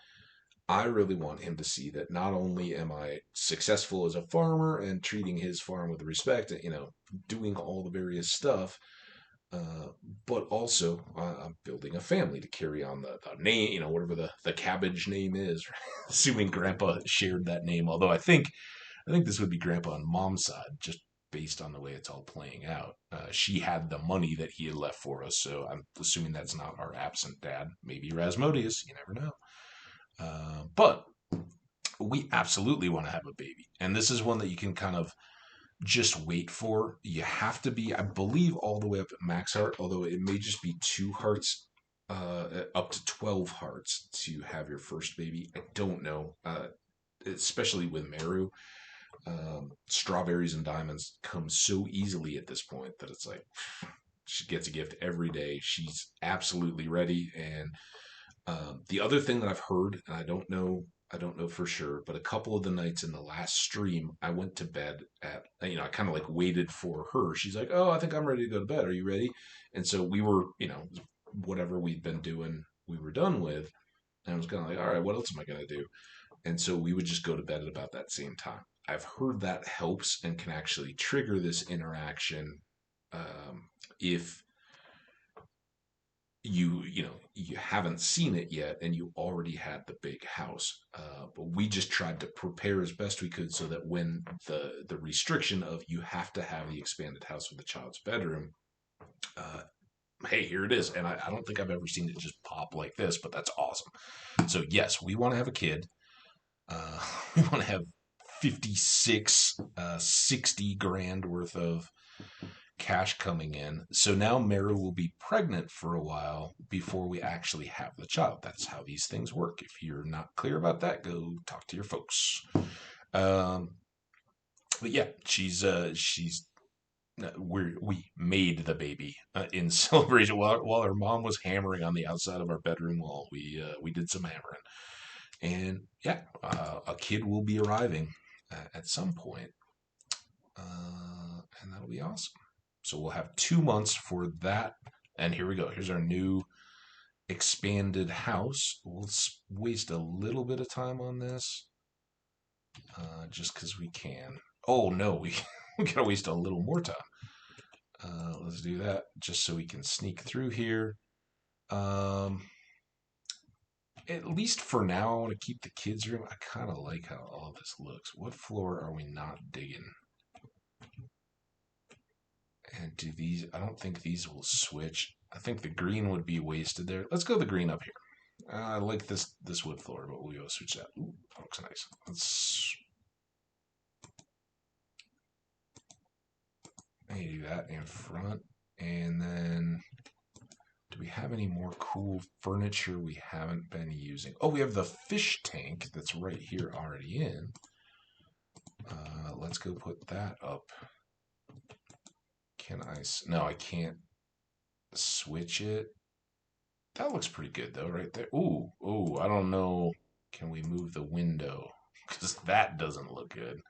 I really want him to see that not only am I successful as a farmer and treating his farm with respect, doing all the various stuff, uh, but also I'm building a family to carry on the name, whatever the cabbage name is. Assuming Grandpa shared that name, although I think this would be Grandpa on Mom's side, just based on the way it's all playing out. She had the money that he had left for us, so I'm assuming that's not our absent dad. Maybe Rasmodius, you never know. But we absolutely want to have a baby. And this is one that you can kind of just wait for. You have to be, I believe, all the way up at max heart, although it may just be 2 hearts, up to 12 hearts to have your first baby. I don't know. Especially with Meru, strawberries and diamonds come so easily at this point that it's like she gets a gift every day. She's absolutely ready. And the other thing that I've heard, and I don't know for sure, but a couple of the nights in the last stream, I went to bed I kind of like waited for her. She's like, "Oh, I think I'm ready to go to bed. Are you ready?" And so we were, whatever we'd been doing, we were done with. And I was kind of like, "All right, what else am I going to do?" And so we would just go to bed at about that same time. I've heard that helps and can actually trigger this interaction if you haven't seen it yet and you already had the big house, but we just tried to prepare as best we could so that when the restriction of you have to have the expanded house with the child's bedroom, uh, hey, here it is. And I don't think I've ever seen it just pop like this, but that's awesome. So yes, we want to have a kid. We want to have 56 60 grand worth of cash coming in. So now Mary will be pregnant for a while before we actually have the child. That's how these things work. If you're not clear about that, go talk to your folks. Um, but yeah, she's we made the baby in celebration while her mom was hammering on the outside of our bedroom wall. We did some hammering, and yeah, a kid will be arriving at some point, and that'll be awesome. So we'll have 2 months for that, and here we go. Here's our new expanded house. We'll waste a little bit of time on this, just because we can. Oh no, we gotta waste a little more time. Let's do that just so we can sneak through here. Um, at least for now, I want to keep the kids' room. I kind of like how all this looks. What floor are we not digging? And do these? I don't think these will switch. I think the green would be wasted there. Let's go the green up here. I like this wood floor, but we'll go switch that. Ooh, that looks nice. Let's maybe do that in front, and then do we have any more cool furniture we haven't been using? Oh, we have the fish tank that's right here already in. Let's go put that up. Can I? No, I can't switch it. That looks pretty good though, right there. Ooh, ooh, I don't know. Can we move the window? Because that doesn't look good.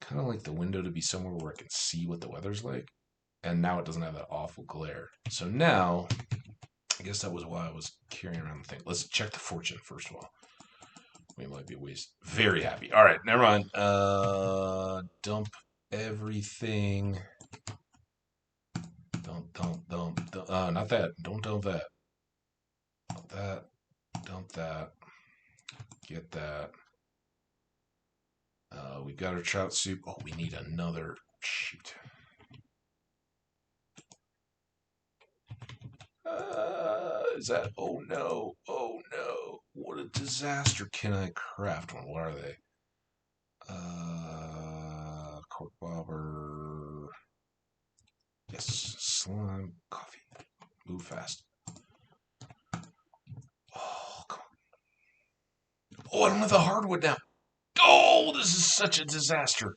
Kind of like the window to be somewhere where I can see what the weather's like. And now it doesn't have that awful glare. So now, I guess that was why I was carrying around the thing. Let's check the fortune first of all. We might be very happy. All right, never mind. Dump everything. Don't. Not that. Don't dump that. Dump that. Dump that. Get that. We got our trout soup. Oh, we need another. Shoot. Is that? Oh no. Oh no. What a disaster. Can I craft one? What are they? Cork bobber. Yes. Slime. Coffee. Move fast. Oh, come on. Oh, I don't have the hardwood now. Oh, this is such a disaster.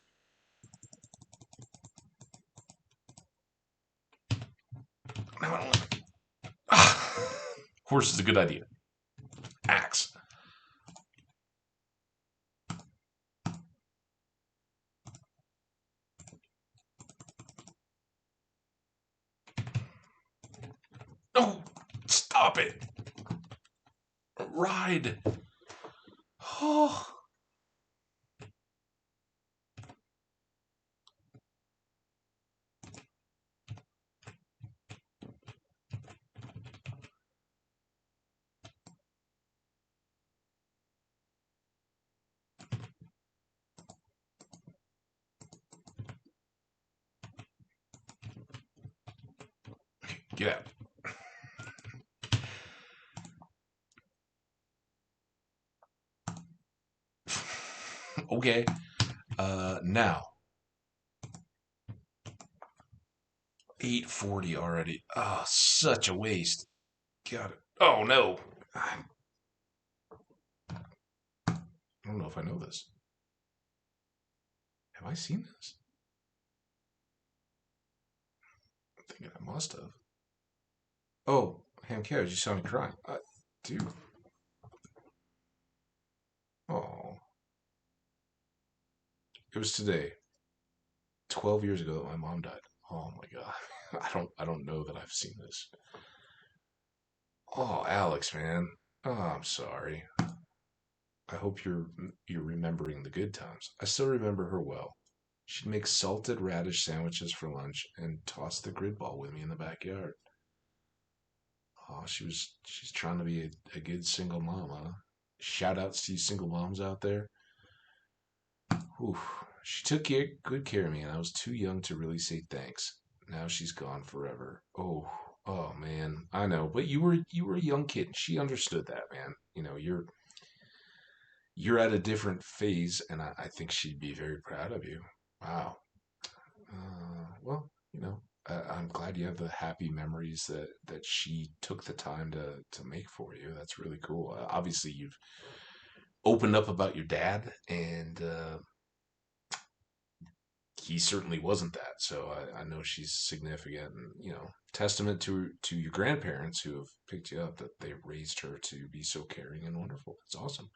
Now I don't have. Horse is a good idea. Axe. No, stop it. Ride. Oh. Get out. Okay. Now 8:40 already. Oh, such a waste. Got it. Oh no. I don't know if I know this. Have I seen this? I'm thinking I must have. Oh, Ham Cabbage, you saw me crying. Dude. Oh. It was today, 12 years ago that my mom died. Oh my god. I don't know that I've seen this. Oh, Alex, man. Oh, I'm sorry. I hope you're remembering the good times. I still remember her well. She'd make salted radish sandwiches for lunch and toss the grid ball with me in the backyard. Oh, she's trying to be a good single mom, huh? Shout outs to you single moms out there. Whew. She took good care of me, and I was too young to really say thanks. Now she's gone forever. Oh man, I know, but you were a young kid. She understood that, man. You know, you're at a different phase, and I think she'd be very proud of you. Wow. Well, I'm glad you have the happy memories that she took the time to make for you. That's really cool. Obviously, you've opened up about your dad, and he certainly wasn't that. So I know she's significant, and testament to your grandparents who have picked you up that they raised her to be so caring and wonderful. It's awesome.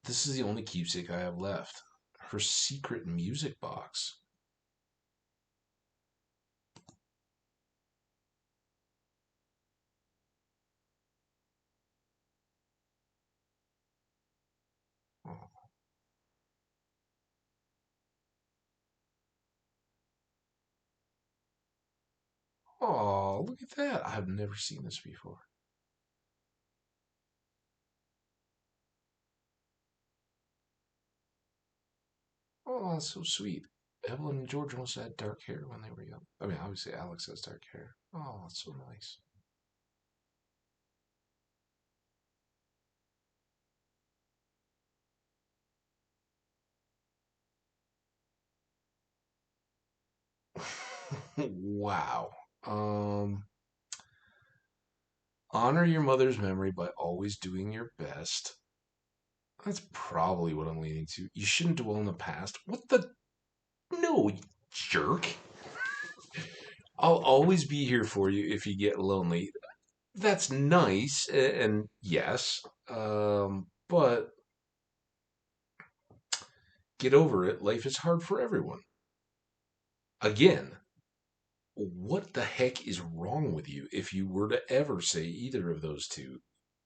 This is the only keepsake I have left. Her secret music box. Oh, look at that! I've never seen this before. Oh, that's so sweet. Evelyn and George almost had dark hair when they were young. I mean, obviously Alex has dark hair. Oh, that's so nice. Wow. Um, Honor your mother's memory by always doing your best. That's probably what I'm leaning to. You shouldn't dwell in the past. What the? No, you jerk. I'll always be here for you if you get lonely. That's nice, and yes, but get over it. Life is hard for everyone. Again, what the heck is wrong with you if you were to ever say either of those two?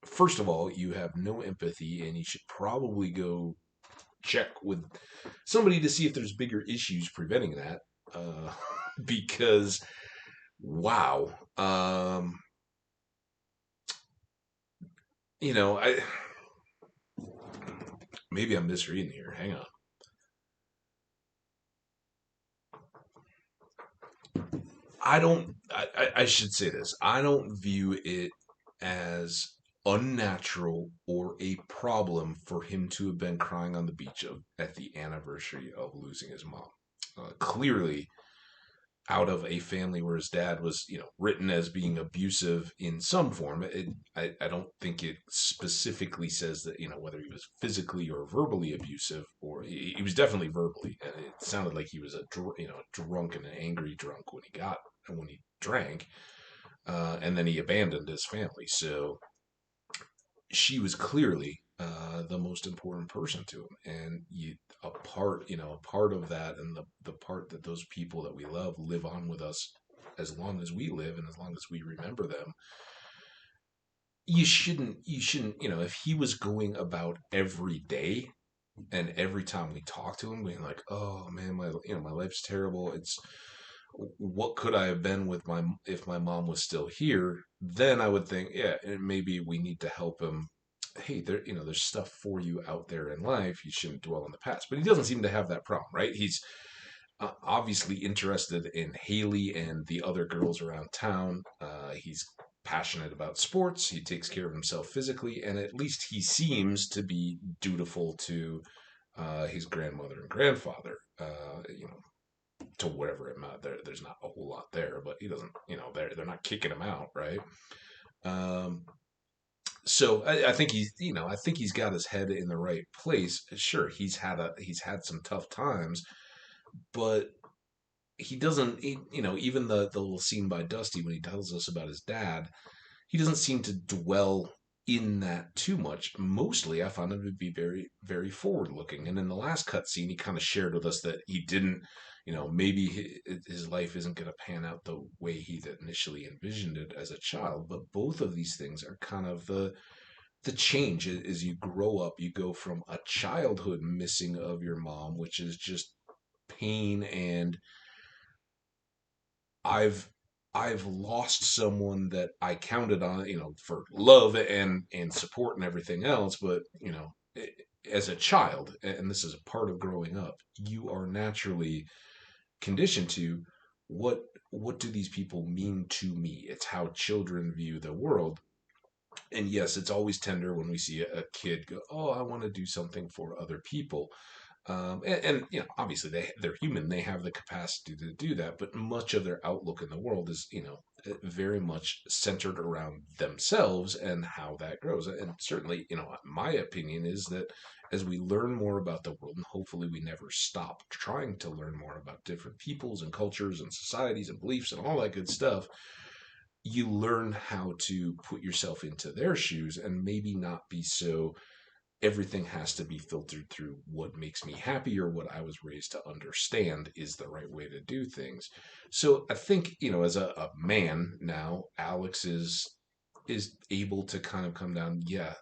First of all, you have no empathy, and you should probably go check with somebody to see if there's bigger issues preventing that. Uh, because, wow, I maybe I'm misreading here. Hang on. I don't. I should say this. I don't view it as unnatural or a problem for him to have been crying on the beach at the anniversary of losing his mom. Clearly, out of a family where his dad was, written as being abusive in some form. I don't think it specifically says that, whether he was physically or verbally abusive, or he was definitely verbally, and it sounded like he was a drunk and an angry drunk when he drank, and then he abandoned his family. So she was clearly the most important person to him, and a part of that, and the part that those people that we love live on with us as long as we live and as long as we remember them. You shouldn't, if he was going about every day and every time we talk to him being like, oh man, my life's terrible, it's what could I have been with my if my mom was still here, then I would think, yeah, maybe we need to help him. Hey, there's stuff for you out there in life. You shouldn't dwell on the past. But he doesn't seem to have that problem, right? He's obviously interested in Haley and the other girls around town. He's passionate about sports. He takes care of himself physically, and at least he seems to be dutiful to his grandmother and grandfather. To whatever amount there's not a whole lot there, but he doesn't. They're not kicking him out, right? Um, so I think he's got his head in the right place. Sure, he's had some tough times, but he doesn't. Even the little scene by Dusty when he tells us about his dad, he doesn't seem to dwell in that too much. Mostly, I found him to be very, very forward looking. And in the last cutscene, he kind of shared with us that he didn't, maybe his life isn't going to pan out the way he initially envisioned it as a child. But both of these things are kind of the change as you grow up. You go from a childhood missing of your mom, which is just pain, and I've I've lost someone that I counted on, for love and support and everything else. But as a child, and this is a part of growing up, you are naturally conditioned to what what do these people mean to me? It's how children view the world. And yes, it's always tender when we see a kid go, "Oh, I want to do something for other people." And obviously they're human; they have the capacity to do that. But much of their outlook in the world is, very much centered around themselves and how that grows. And certainly, my opinion is that as we learn more about the world, and hopefully we never stop trying to learn more about different peoples and cultures and societies and beliefs and all that good stuff, you learn how to put yourself into their shoes and maybe not be so everything has to be filtered through what makes me happy or what I was raised to understand is the right way to do things. So I think, as a man now, Alex is able to kind of come down. Yeah,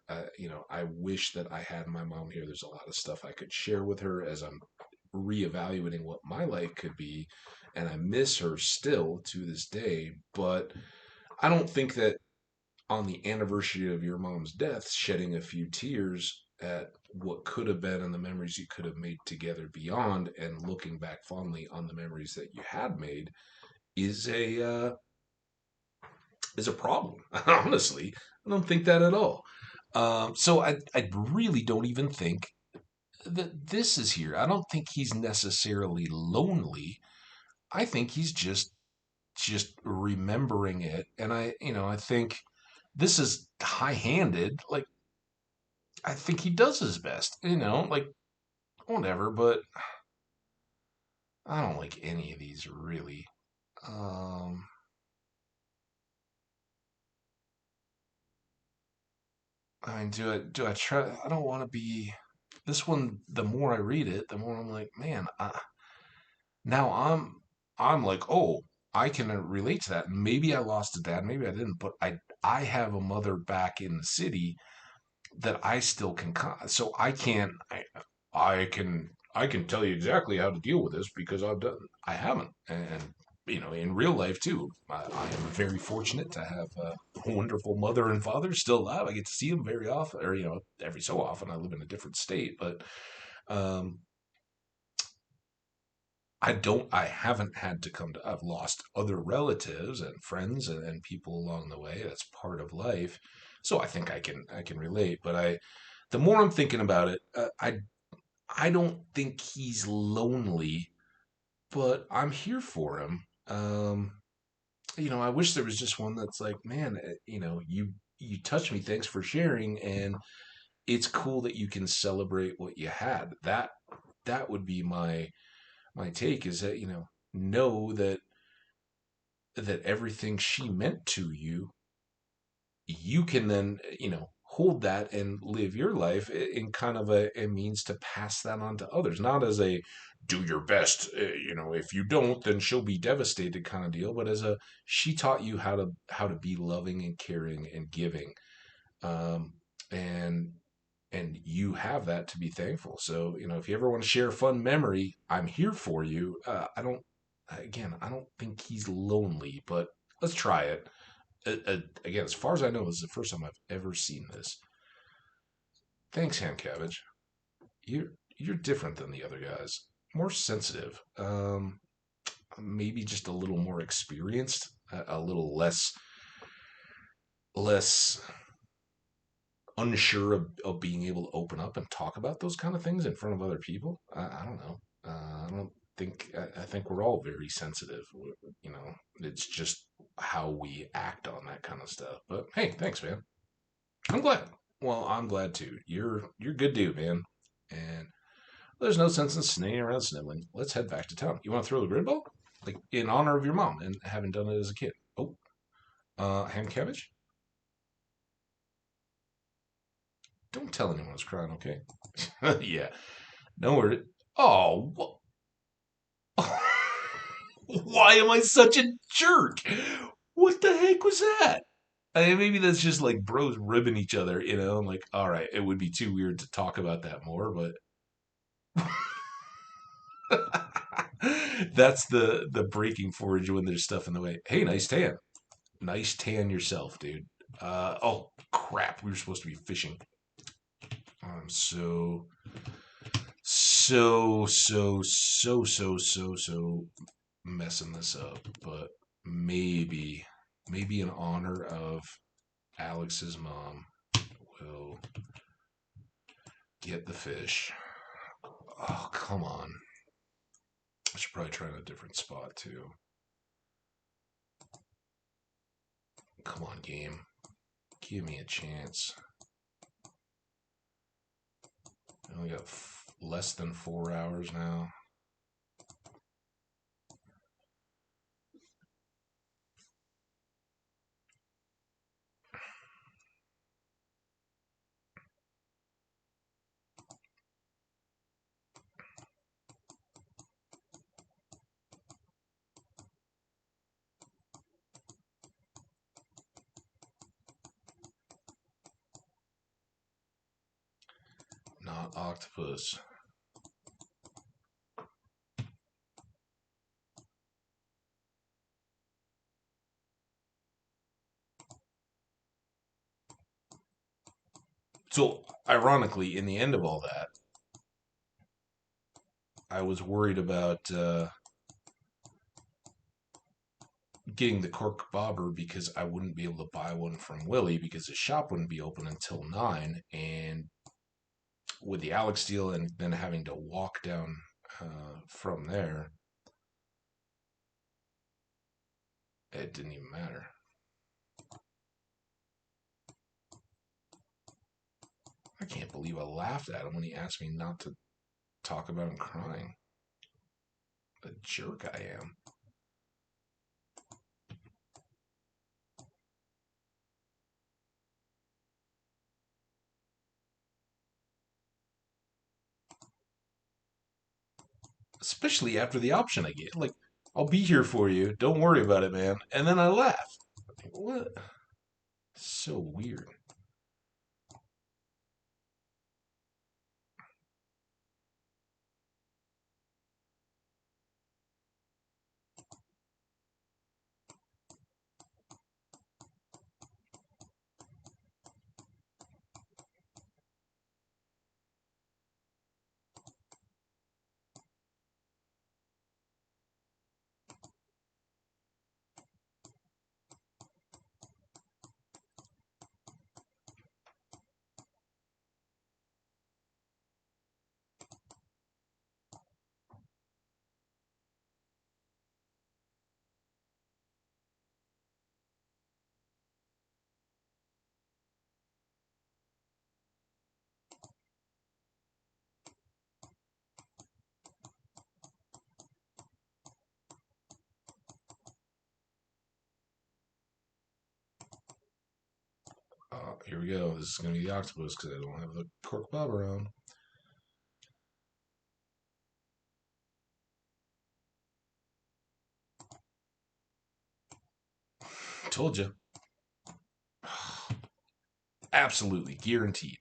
I wish that I had my mom here. There's a lot of stuff I could share with her as I'm reevaluating what my life could be, and I miss her still to this day. But I don't think that on the anniversary of your mom's death, shedding a few tears at what could have been and the memories you could have made together beyond, and looking back fondly on the memories that you had made, is a problem. Honestly, I don't think that at all. So I really don't even think that this is here. I don't think he's necessarily lonely. I think he's just remembering it, and I think this is high-handed. Like, I think he does his best, like, whatever, but I don't like any of these really. Um, I mean, do I try? I don't want to be this one. The more I read it, the more I'm like, man, now I'm like, oh, I can relate to that. Maybe I lost a dad, maybe I didn't, but I have a mother back in the city that I still can, so I can't. I can tell you exactly how to deal with this because I haven't, and in real life too. I am very fortunate to have a wonderful mother and father still alive. I get to see them very often, or every so often. I live in a different state, but um, I haven't had to come to. I've lost other relatives and friends and people along the way. That's part of life. So I think I can relate. But the more I'm thinking about it, I don't think he's lonely, but I'm here for him. I wish there was just one that's like, man, you touched me. Thanks for sharing, and it's cool that you can celebrate what you had. That would be my take. Is that know that everything she meant to you, you can then hold that and live your life in kind of a means to pass that on to others, not as a do your best, if you don't then she'll be devastated kind of deal, but as a she taught you how to be loving and caring and giving, um and you have that to be thankful. So if you ever want to share a fun memory, I'm here for you. I don't think he's lonely, but let's try it. Again, as far as I know, this is the first time I've ever seen this. Thanks, Ham Cabbage. You're different than the other guys. More sensitive. Maybe just a little more experienced. A little less unsure of being able to open up and talk about those kind of things in front of other people. I don't know. I don't think. I think we're all very sensitive. It's just how we act on that kind of stuff. But hey, thanks, man. I'm glad. Well, I'm glad too. You're a good dude, man. And there's no sense in staying around sniveling. Let's head back to town. You want to throw the grid ball? Like in honor of your mom and having done it as a kid. Oh, ham cabbage? Don't tell anyone I was crying, okay? Yeah. No worry. Oh, why am I such a jerk? What the heck was that? I mean, maybe that's just like bros ribbing each other, I'm like, all right, it would be too weird to talk about that more, but that's the breaking forage when there's stuff in the way. Hey, nice tan. Nice tan yourself, dude. Oh crap, we were supposed to be fishing. I'm so messing this up, but maybe in honor of Alex's mom will get the fish. Oh, come on. I should probably try in a different spot, too. Come on, game. Give me a chance. I only got less than 4 hours now. Not octopus. So, ironically, in the end of all that, I was worried about getting the cork bobber because I wouldn't be able to buy one from Willie because the shop wouldn't be open until 9. And with the Alex deal and then having to walk down from there, it didn't even matter. I can't believe I laughed at him when he asked me not to talk about him crying. The jerk I am. Especially after the option I get. Like, I'll be here for you. Don't worry about it, man. And then I laugh. Like, what? So weird. Here we go. This is going to be the octopus because I don't have the cork bob around. Told you. Absolutely. Guaranteed.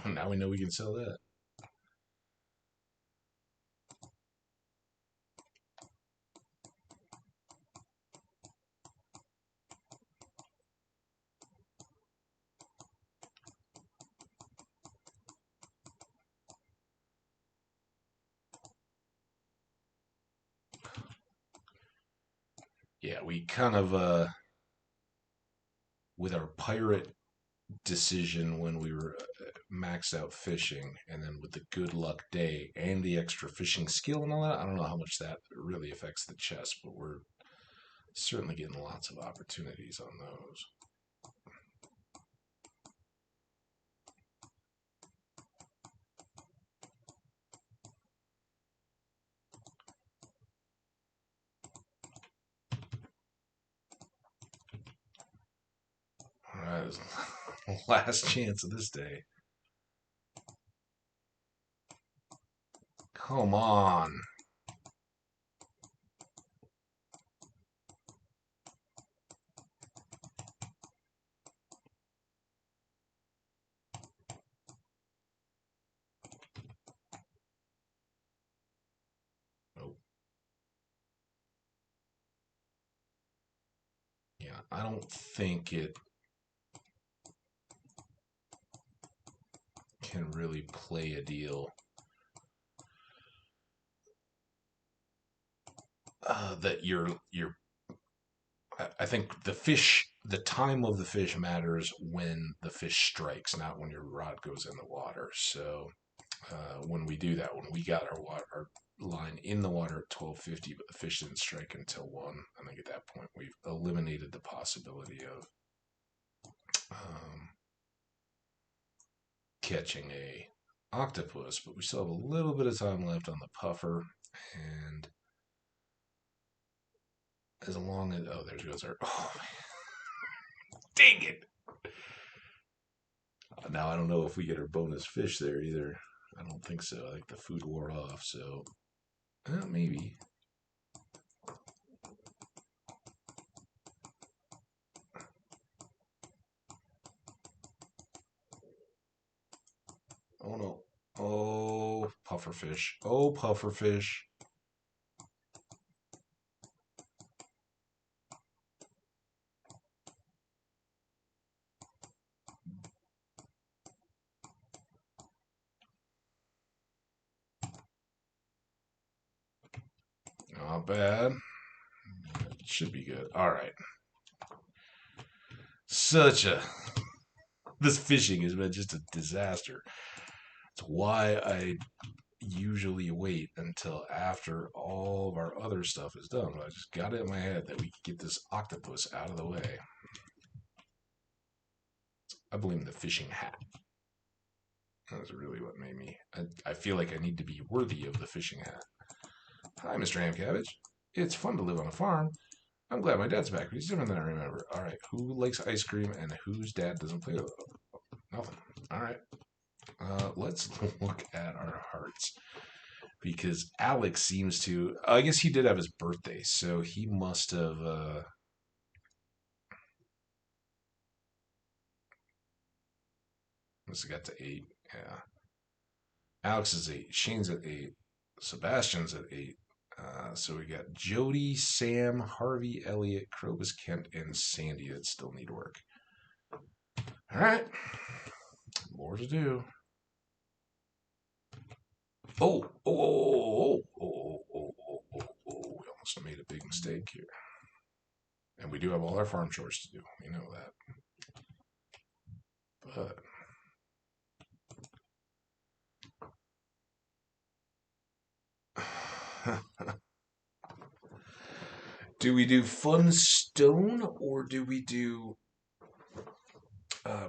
Now we know we can sell that. Yeah, we kind of, with our pirate decision when we were maxed out fishing, and then with the good luck day and the extra fishing skill and all that, I don't know how much that really affects the chest, but we're certainly getting lots of opportunities on those. All right, last chance of this day. Come on. I don't think it can really play a deal that you're. I think the time of the fish matters when the fish strikes, not when your rod goes in the water. So when we do that, when we got our line in the water at 12:50, but the fish didn't strike until 1, I think at that point we've eliminated the possibility of um, catching a octopus. But we still have a little bit of time left on the puffer, and as long as there goes our dang it. Now I don't know if we get our bonus fish there either. I don't think so. I think the food wore off, so maybe. Oh no. Oh, pufferfish. Oh, pufferfish. Not bad. Should be good. All right. Such a. This fishing has been just a disaster. It's why I usually wait until after all of our other stuff is done. But I just got it in my head that we could get this octopus out of the way. I blame the fishing hat. That's really what made me. I feel like I need to be worthy of the fishing hat. Hi, Mr. Ham Cabbage. It's fun to live on a farm. I'm glad my dad's back, but he's different than I remember. All right, who likes ice cream and whose dad doesn't play with it? Nothing. All right. Let's look at our hearts because Alex seems to. I guess he did have his birthday, so he must have. Must have got to 8. Yeah. Alex is 8. Shane's at 8. Sebastian's at 8. So we got Jody, Sam, Harvey, Elliot, Krobus, Kent, and Sandy that still need work. All right. More to do. Oh, we almost made a big mistake here. And we do have all our farm chores to do. We know that. But do we do fun stone or do we do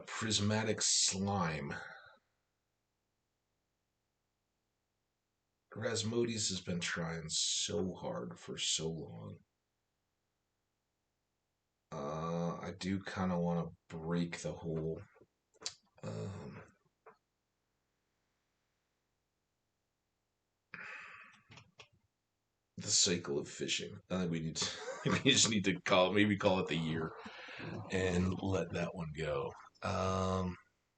prismatic slime? Rasmodius has been trying so hard for so long. I do kind of want to break the whole the cycle of fishing. I think we need to, we just need to call it the year and let that one go.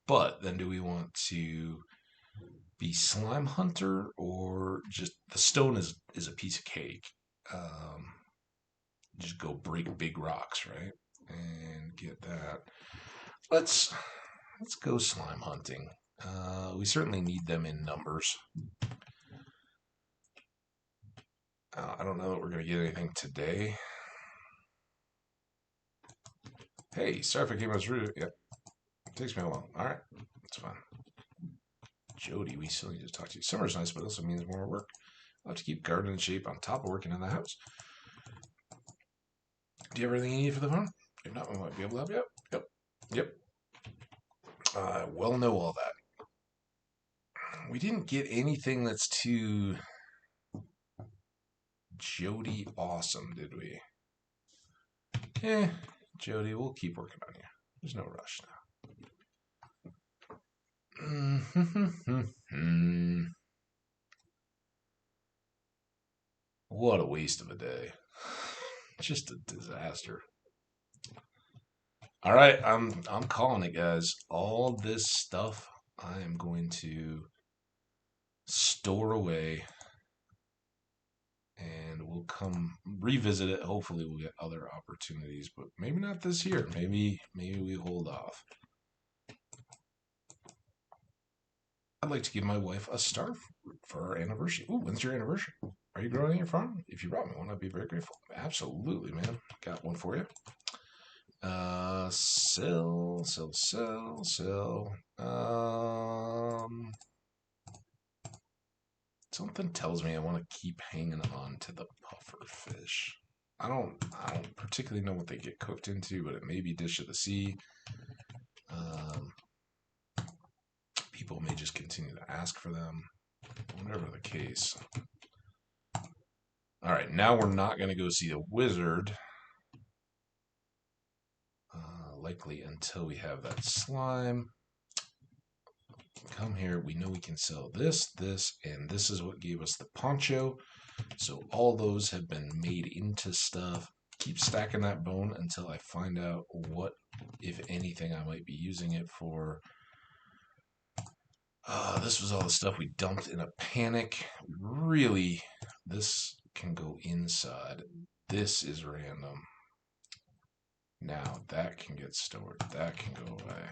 But then do we want to be slime hunter or just the stone is a piece of cake? Just go break big rocks, right? And get that. Let's go slime hunting. We certainly need them in numbers. I don't know that we're going to get anything today. Hey, sorry if I came out rude. Yep. It takes me a while. All right. That's fine. Jody, we still need to talk to you. Summer's nice, but it also means more work. I'll have to keep garden in shape on top of working in the house. Do you have everything you need for the farm? If not, we might be able to help you out. Yep. I well know all that. We didn't get anything that's too Jody awesome, did we? Jody, we'll keep working on you. There's no rush now. What a waste of a day. Just a disaster. All right, I'm calling it, guys. All this stuff I am going to store away and we'll come revisit it. Hopefully, we'll get other opportunities, but maybe not this year. Maybe we hold off. I'd like to give my wife a star for our anniversary. Ooh, when's your anniversary? Are you growing your farm? If you brought me one, I'd be very grateful. Absolutely, man. Got one for you. Sell. Something tells me I want to keep hanging on to the puffer fish. I don't particularly know what they get cooked into, but it may be dish of the sea. People may just continue to ask for them. Whatever the case. All right, now we're not going to go see the wizard. Likely until we have that slime. Come here. We know we can sell this, and this is what gave us the poncho. So all those have been made into stuff. Keep stacking that bone until I find out what, if anything, I might be using it for. This was all the stuff we dumped in a panic. Really, this can go inside. This is random. Now that can get stored. That can go away.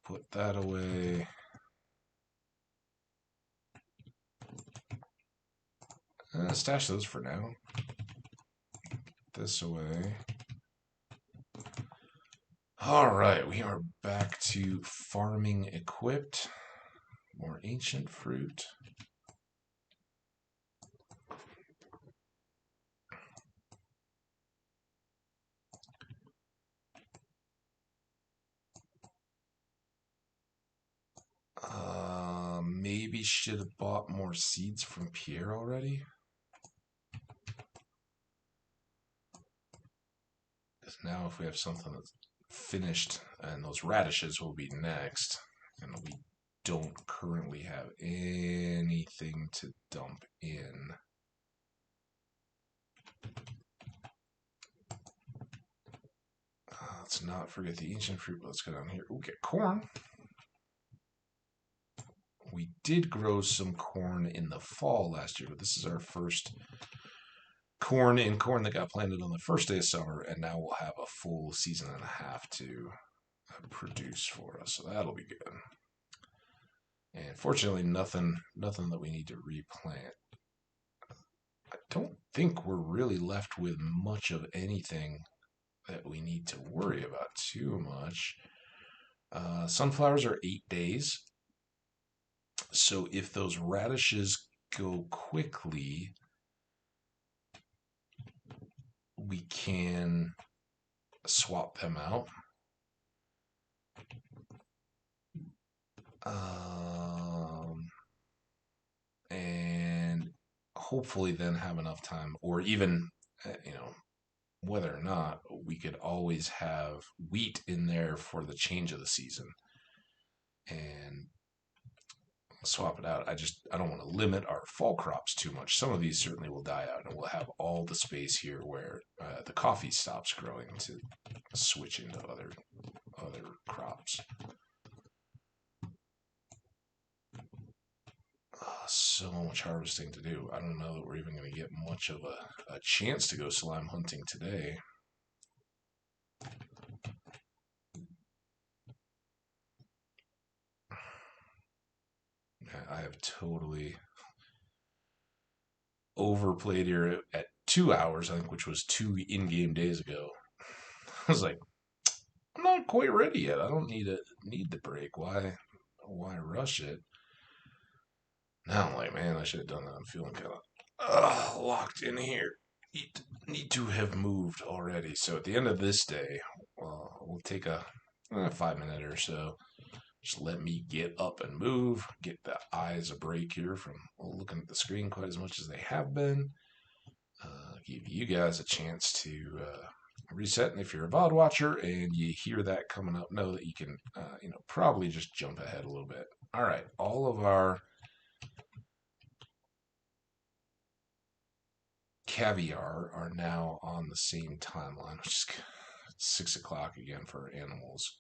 Put that away. Stash those for now. This away. All right, we are back to farming equipped. More ancient fruit. Maybe should have bought more seeds from Pierre already. Because now if we have something that's finished, and those radishes will be next, and we don't currently have anything to dump in. Let's not forget the ancient fruit. Let's go down here. Ooh, get corn. We did grow some corn in the fall last year, but this is our first corn that got planted on the first day of summer, and now we'll have a full season and a half to produce for us. So that'll be good. And fortunately, nothing that we need to replant. I don't think we're really left with much of anything that we need to worry about too much. Sunflowers are 8 days. So if those radishes go quickly, we can swap them out. And hopefully then have enough time, or even, whether or not, we could always have wheat in there for the change of the season and swap it out. I don't want to limit our fall crops too much. Some of these certainly will die out, and we'll have all the space here where the coffee stops growing to switch into other crops. So much harvesting to do. I don't know that we're even going to get much of a chance to go slime hunting today. I have totally overplayed here at 2 hours, I think, which was 2 in-game days ago. I was like, I'm not quite ready yet. I don't need the break. Why rush it? Now I'm like, man, I should have done that. I'm feeling kind of locked in here. Need to have moved already. So at the end of this day, we'll take a 5-minute or so. Just let me get up and move, get the eyes a break here from looking at the screen quite as much as they have been. Give you guys a chance to reset. And if you're a VOD watcher and you hear that coming up, know that you can, probably just jump ahead a little bit. All right, all of our caviar are now on the same timeline, which is 6 o'clock again for animals.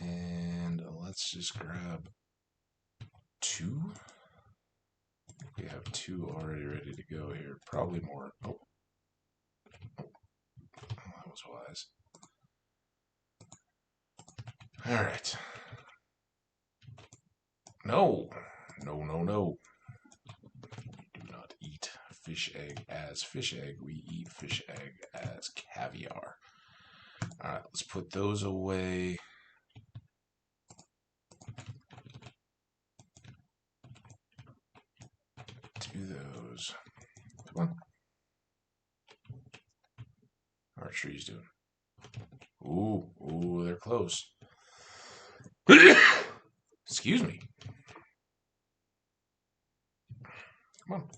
And let's just grab 2. We have 2 already ready to go here. Probably more. Oh, that was wise. All right. No. No, no, no. We do not eat fish egg as fish egg. We eat fish egg as caviar. All right, let's put those away. Do those. Come on. How are trees doing? Ooh, ooh, they're close. Excuse me. Come on.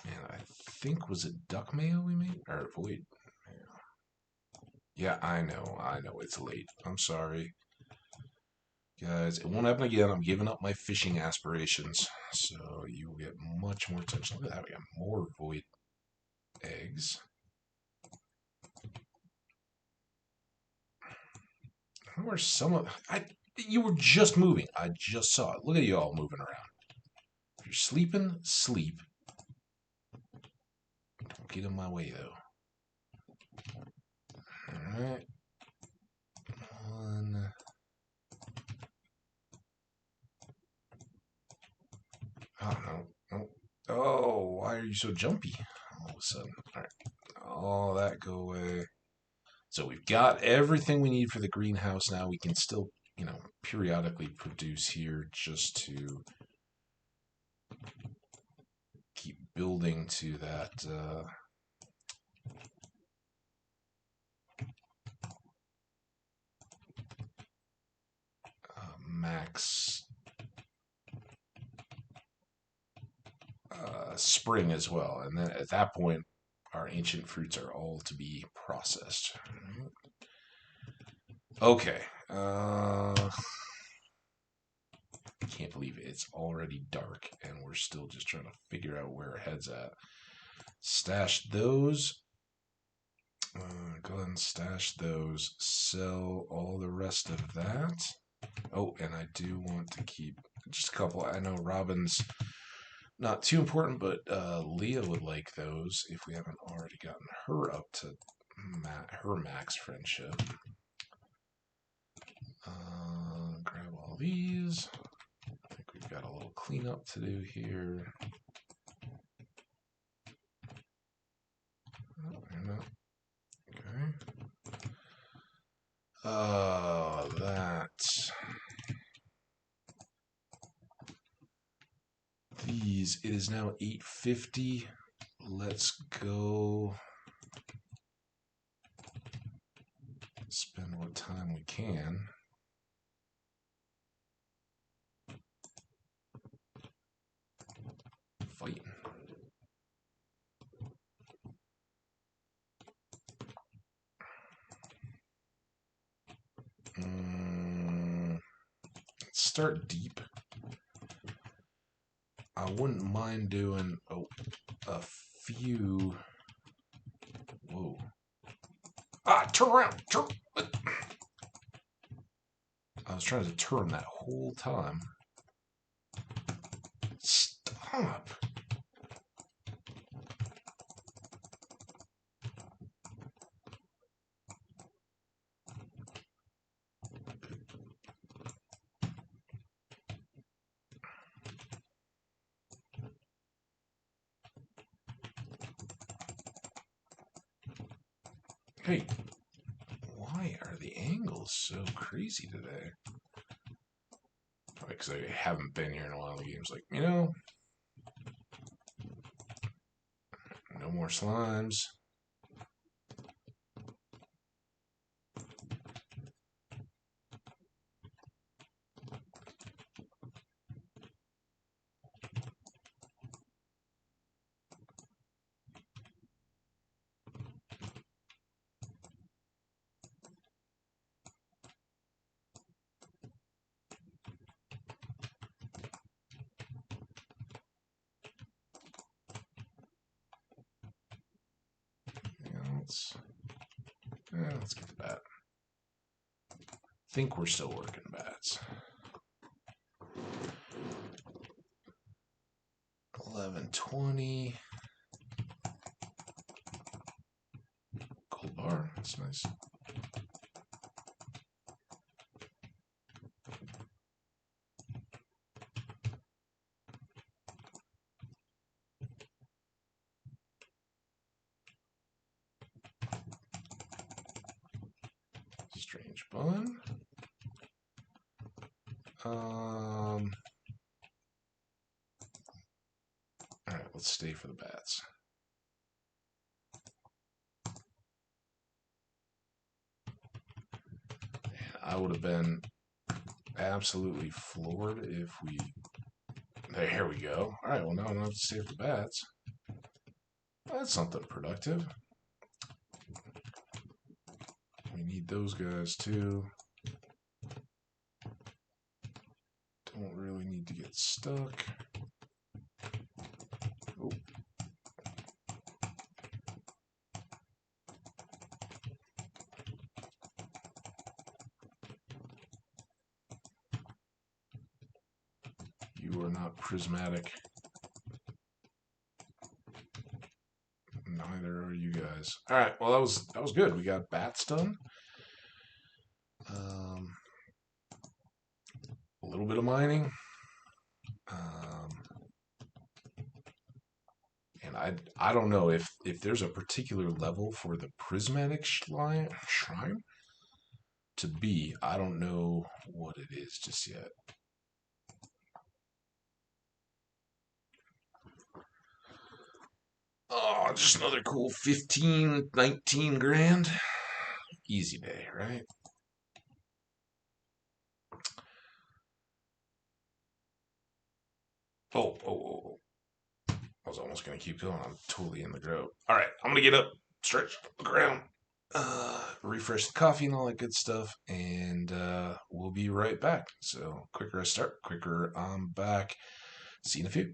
And I think, was it duck mayo we made? Or void mayo? Yeah, I know. It's late. I'm sorry. Guys, it won't happen again. I'm giving up my fishing aspirations. So you will get much more attention. Look at that. We got more void eggs. How are some of... you were just moving. I just saw it. Look at you all moving around. If you're sleeping, sleep. Don't get in my way, though. Alright. 1. Oh, no. No. Oh, why are you so jumpy all of a sudden? Alright. All that go away. So we've got everything we need for the greenhouse now. We can still, periodically produce here just to keep building to that max spring as well. And then at that point, our ancient fruits are all to be processed. Okay. Can't believe it's already dark and we're still just trying to figure out where our head's at. Stash those. Go ahead and stash those. Sell all the rest of that. Oh, and I do want to keep just a couple. I know Robin's not too important, but Leah would like those if we haven't already gotten her up to her max friendship. Grab all these. I think we've got a little cleanup to do here. Oh, you're not. Okay. That. These. It is now 8:50. Let's go spend what time we can. Fighting. Let's start deep. I wouldn't mind doing a few. Whoa. Turn around. Turn. I was trying to turn that whole time. Stop. Hey, why are the angles so crazy today? Because I haven't been here in a while. The game's like, no more slimes. let's get the bat. I think we're still working bats. 1120. Gold bar. That's nice. Strange bun. All right, let's stay for the bats. I would have been absolutely floored if we... There we go. All right, well, now I don't have to stay for the bats. That's something productive. We need those guys, too. Don't really need to get stuck. Oh. You are not prismatic. Neither are you guys. All right, well, that was good. We got bats done. A little bit of mining. And I don't know if there's a particular level for the prismatic shrine to be. I don't know what it is just yet. Oh, just another cool 15, 19 grand. Easy day, right? Oh. I was almost going to keep going. I'm totally in the grove. All right, I'm going to get up, stretch, look around, refresh the coffee and all that good stuff, and we'll be right back. So quicker I start, quicker I'm back. See you in a few.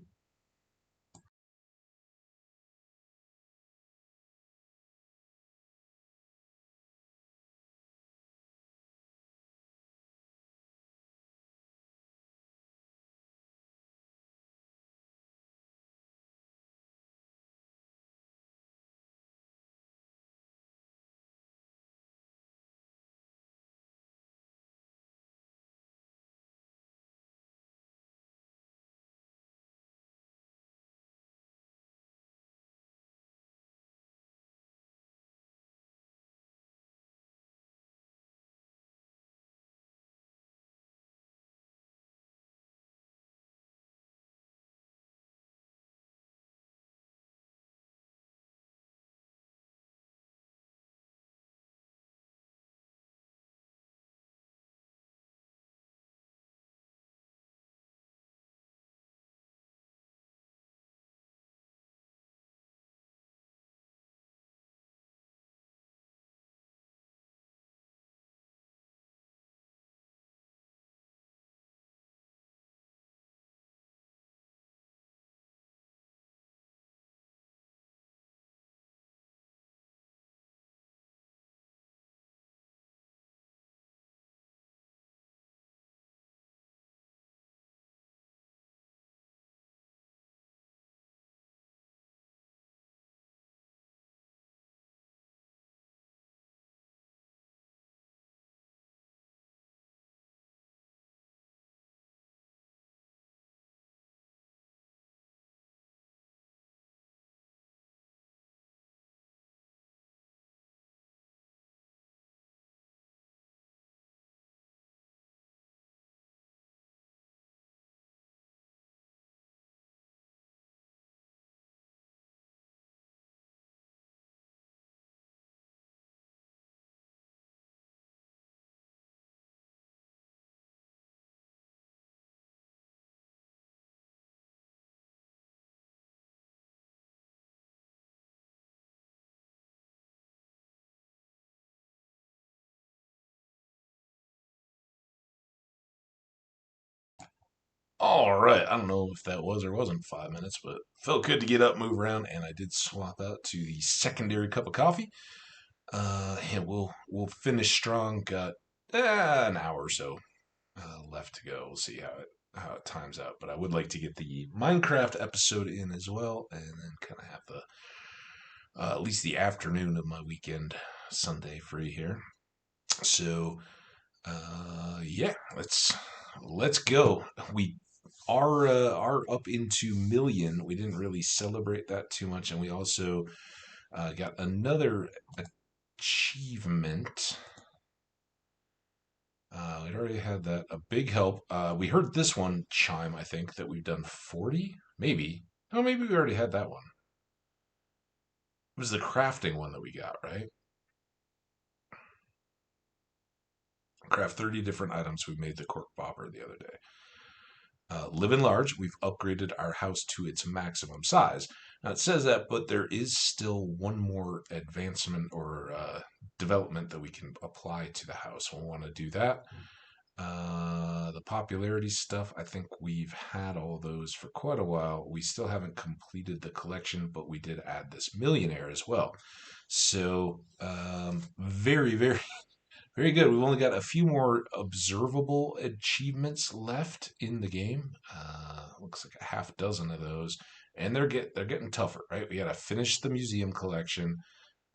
All right. I don't know if that was or wasn't 5 minutes, but felt good to get up, move around, and I did swap out to the secondary cup of coffee. Yeah, we'll finish strong. Got an hour or so left to go. We'll see how it times out. But I would like to get the Minecraft episode in as well, and then kind of have the at least the afternoon of my weekend Sunday free here. So yeah, let's go. We are up into million. We didn't really celebrate that too much, and we also got another achievement. We'd already had that. A big help. We heard this one chime, I think, that we've done 40? Maybe. Oh, maybe we already had that one. It was the crafting one that we got, right? Craft 30 different items. We made the cork bobber the other day. Living large, we've upgraded our house to its maximum size. Now it says that, but there is still one more advancement or development that we can apply to the house. We'll want to do that. The popularity stuff, I think we've had all those for quite a while. We still haven't completed the collection, but we did add this millionaire as well. So, very, very, very good. We've only got a few more observable achievements left in the game. Looks like a half dozen of those, and they're getting tougher, right? We got to finish the museum collection.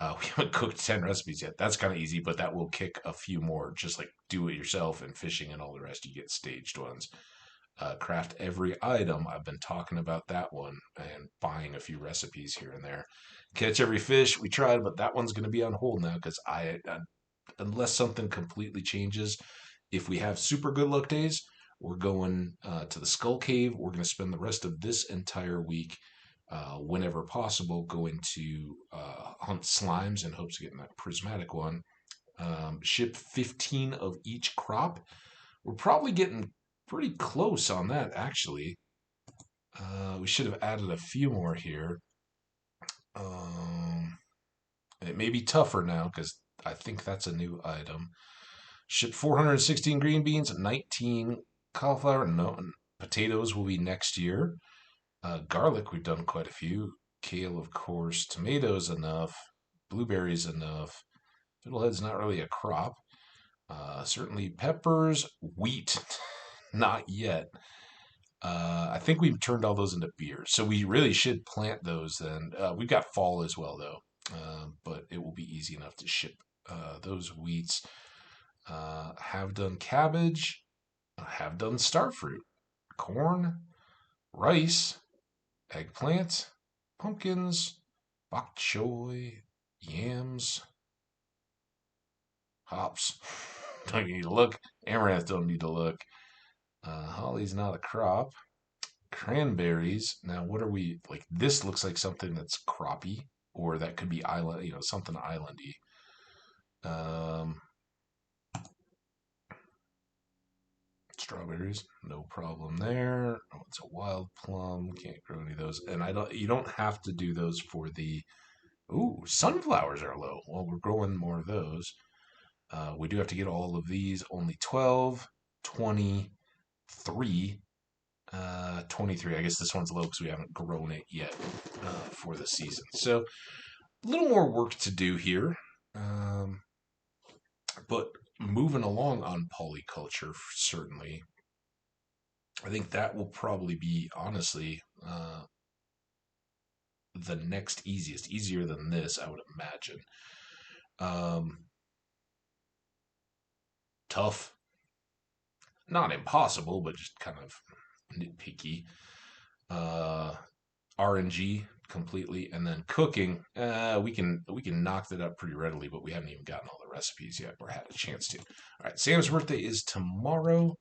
We haven't cooked 10 recipes yet. That's kind of easy, but that will kick a few more, just like do it yourself and fishing and all the rest. You get staged ones. Craft every item. I've been talking about that one and buying a few recipes here and there. Catch every fish. We tried, but that one's going to be on hold now because unless something completely changes, if we have super good luck days, we're going to the Skull Cave. We're going to spend the rest of this entire week whenever possible, going to hunt slimes in hopes of getting that prismatic one. Ship 15 of each crop. We're probably getting pretty close on that, actually. We should have added a few more here. It may be tougher now because I think that's a new item. Ship 416 green beans, 19 cauliflower. No, potatoes will be next year. Garlic, we've done quite a few. Kale, of course. Tomatoes, enough. Blueberries, enough. Fiddlehead's not really a crop. Certainly peppers. Wheat, not yet. I think we've turned all those into beer. So we really should plant those then. We've got fall as well, though. But it will be easy enough to ship those wheats. Have done cabbage. Have done starfruit. Corn. Rice. Eggplant, pumpkins, bok choy, yams, hops. Don't need to look. Amaranth don't need to look. Holly's not a crop. Cranberries. Now, what are we like? This looks like something that's croppy, or that could be island. Something islandy. Strawberries, no problem there. Oh, it's a wild plum. Can't grow any of those, and I don't. You don't have to do those for the. Ooh, sunflowers are low. Well, we're growing more of those. We do have to get all of these. Only 12, 23, 23. I guess this one's low because we haven't grown it yet for the season. So a little more work to do here. But moving along on polyculture, certainly. I think that will probably be, honestly, the next easiest. Easier than this, I would imagine. Um, Tough. Not impossible, but just kind of nitpicky. Uh, RNG completely, and then cooking. We can knock that up pretty readily, but we haven't even gotten all the recipes yet, or had a chance to. All right, Sam's birthday is tomorrow.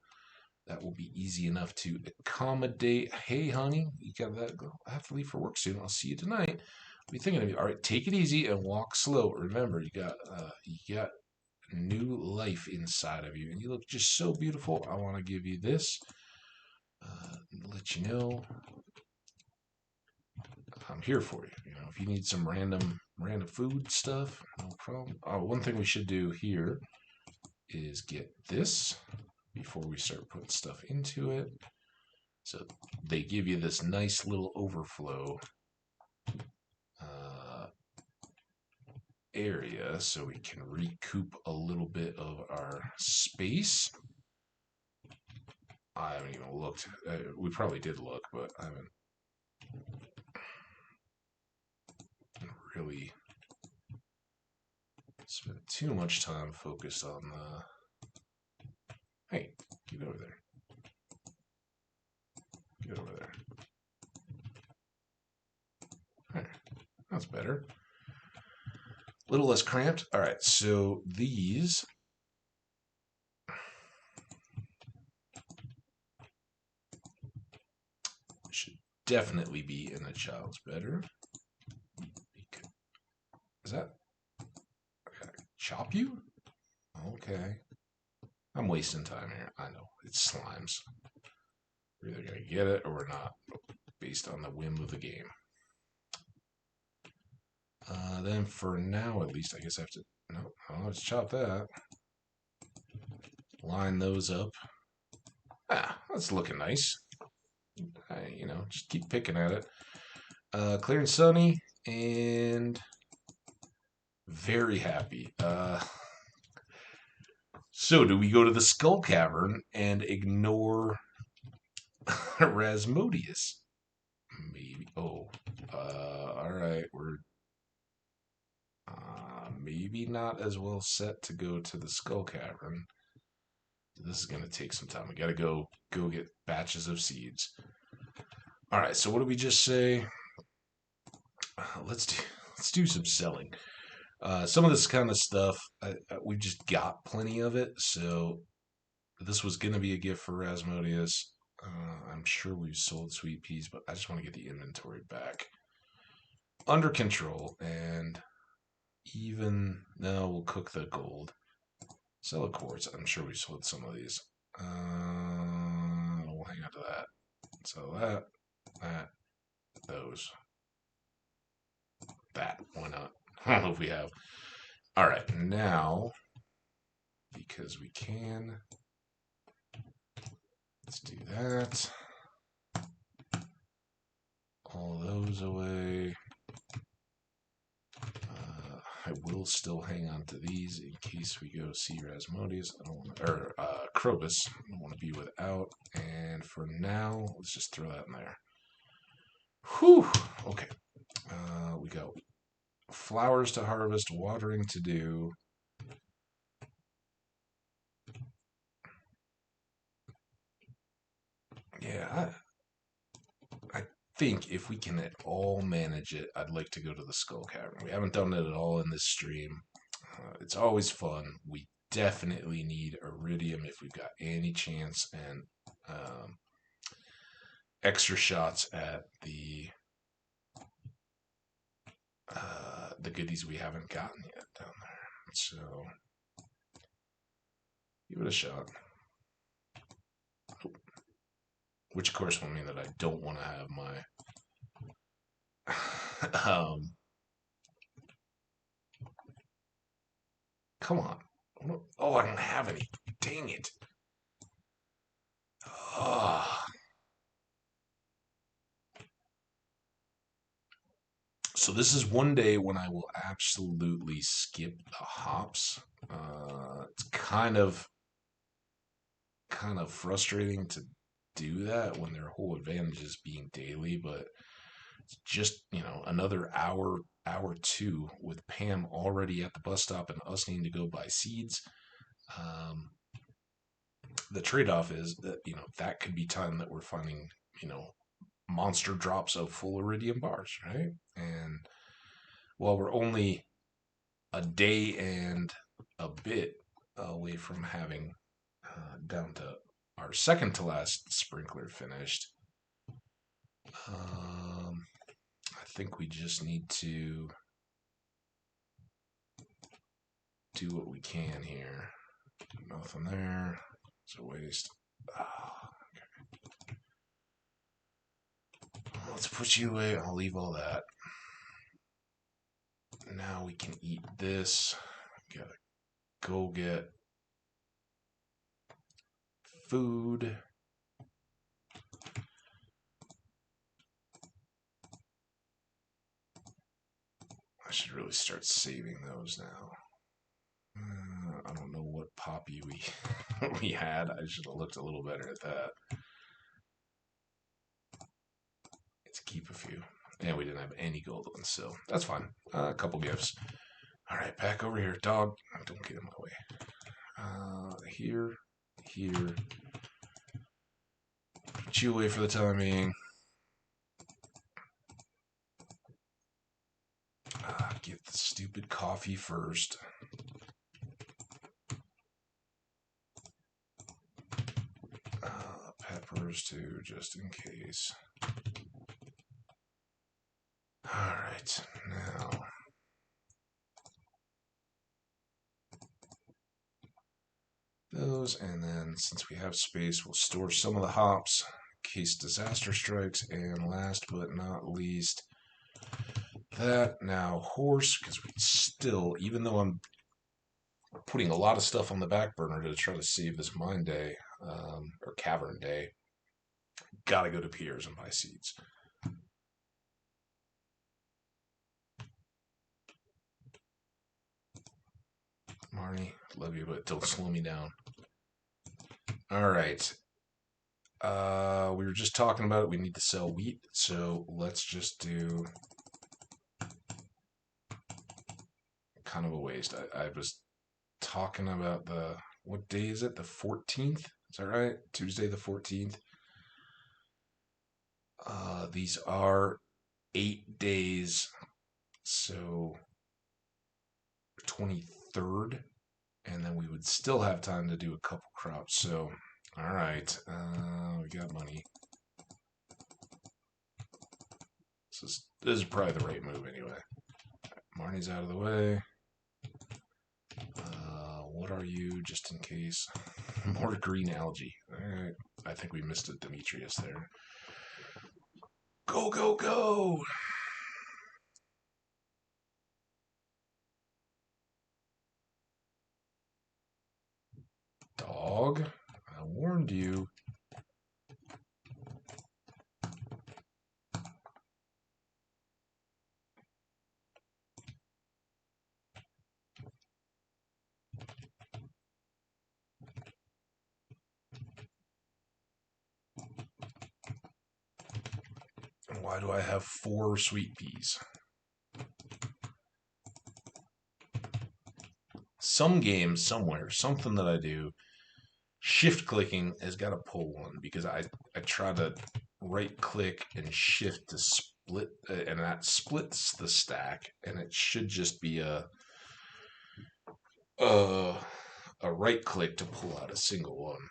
That will be easy enough to accommodate. Hey, honey, you got that? I have to leave for work soon. I'll see you tonight. What are you thinking of me? All right, take it easy and walk slow. Remember, you got new life inside of you, and you look just so beautiful. I want to give you this. Let you know I'm here for you. If you need some random food stuff, no problem. Oh, one thing we should do here is get this before we start putting stuff into it. So they give you this nice little overflow. area so we can recoup a little bit of our space. I haven't even looked. We probably did look, but I haven't really spent too much time focused on the... Hey, get over there. Get over there. There. That's better. A little less cramped. All right, so these... should definitely be in a child's bedroom. Is that... okay. Chop you? Okay. I'm wasting time here. I know. It's slimes. We're either going to get it or we're not, based on the whim of the game. Then for now, at least, I guess I have to... no, let's chop that. Line those up. Ah, that's looking nice. You know, just keep picking at it. Clear and sunny, and very happy. So, do we go to the Skull Cavern and ignore Rasmodius? Maybe. Oh, all right. We're maybe not as well set to go to the Skull Cavern. This is going to take some time. We got to go get batches of seeds. All right. So what did we just say? Let's do some selling. Some of this kind of stuff, we've just got plenty of it. So this was going to be a gift for Rasmodius. I'm sure we've sold sweet peas, but I just want to get the inventory back under control. And even now, we'll cook the gold. Sell a quartz. I'm sure we sold some of these. We'll hang on to that. So that, those. That. Why not? I don't know if we have. All right, now, because we can, let's do that. All those away. I will still hang on to these in case we go see Rasmodius. I don't want to, or Krobus. I don't want to be without. And for now, let's just throw that in there. Whew. Okay. We got flowers to harvest, watering to do. Yeah, I think if we can at all manage it, I'd like to go to the Skull Cavern. We haven't done it at all in this stream. It's always fun. We definitely need iridium if we've got any chance, and extra shots at the goodies we haven't gotten yet down there. So give it a shot. Which of course will mean that I don't want to have my come on. Oh, I don't have any. Dang it. Oh. So this is one day when I will absolutely skip the hops. It's kind of frustrating to do that when their whole advantage is being daily, but it's just, you know, another hour two with Pam already at the bus stop and us needing to go buy seeds. The trade-off is that, you know, that could be time that we're finding, you know, monster drops of full iridium bars, right? And while we're only a day and a bit away from having down to our second to last sprinkler finished, I think we just need to do what we can here. Nothing there. It's a waste. Okay. Let's put you away. I'll leave all that. Now we can eat this. Gotta go get food. I should really start saving those now. I don't know what poppy we we had. I should have looked a little better at that. Let's keep a few. And we didn't have any gold ones, so that's fine. A couple gifts. All right, back over here, dog. Don't get in my way. Here, here. Put you away for the time being. Get the stupid coffee first. Peppers too, just in case. Alright, now. Those, and then since we have space, we'll store some of the hops in case disaster strikes. And last but not least, that now horse, because we still, even though I'm putting a lot of stuff on the back burner to try to save this mine day, or cavern day, gotta go to Pierre's and buy seeds. Marnie, love you, but don't slow me down. All right. We were just talking about it. We need to sell wheat, so let's just do kind of a waste. I was talking about what day is it? The 14th? Is that right? Tuesday the 14th. These are 8 days, so 23rd, and then we would still have time to do a couple crops. So, all right, we got money. This is probably the right move anyway. Marnie's out of the way. What are you, just in case? More green algae. Alright, I think we missed a Demetrius there. Go, go, go! Dog, I warned you. Why do I have 4 sweet peas? Some games, somewhere, something that I do, shift clicking has got to pull one because I try to right click and shift to split, and that splits the stack, and it should just be a right click to pull out a single one.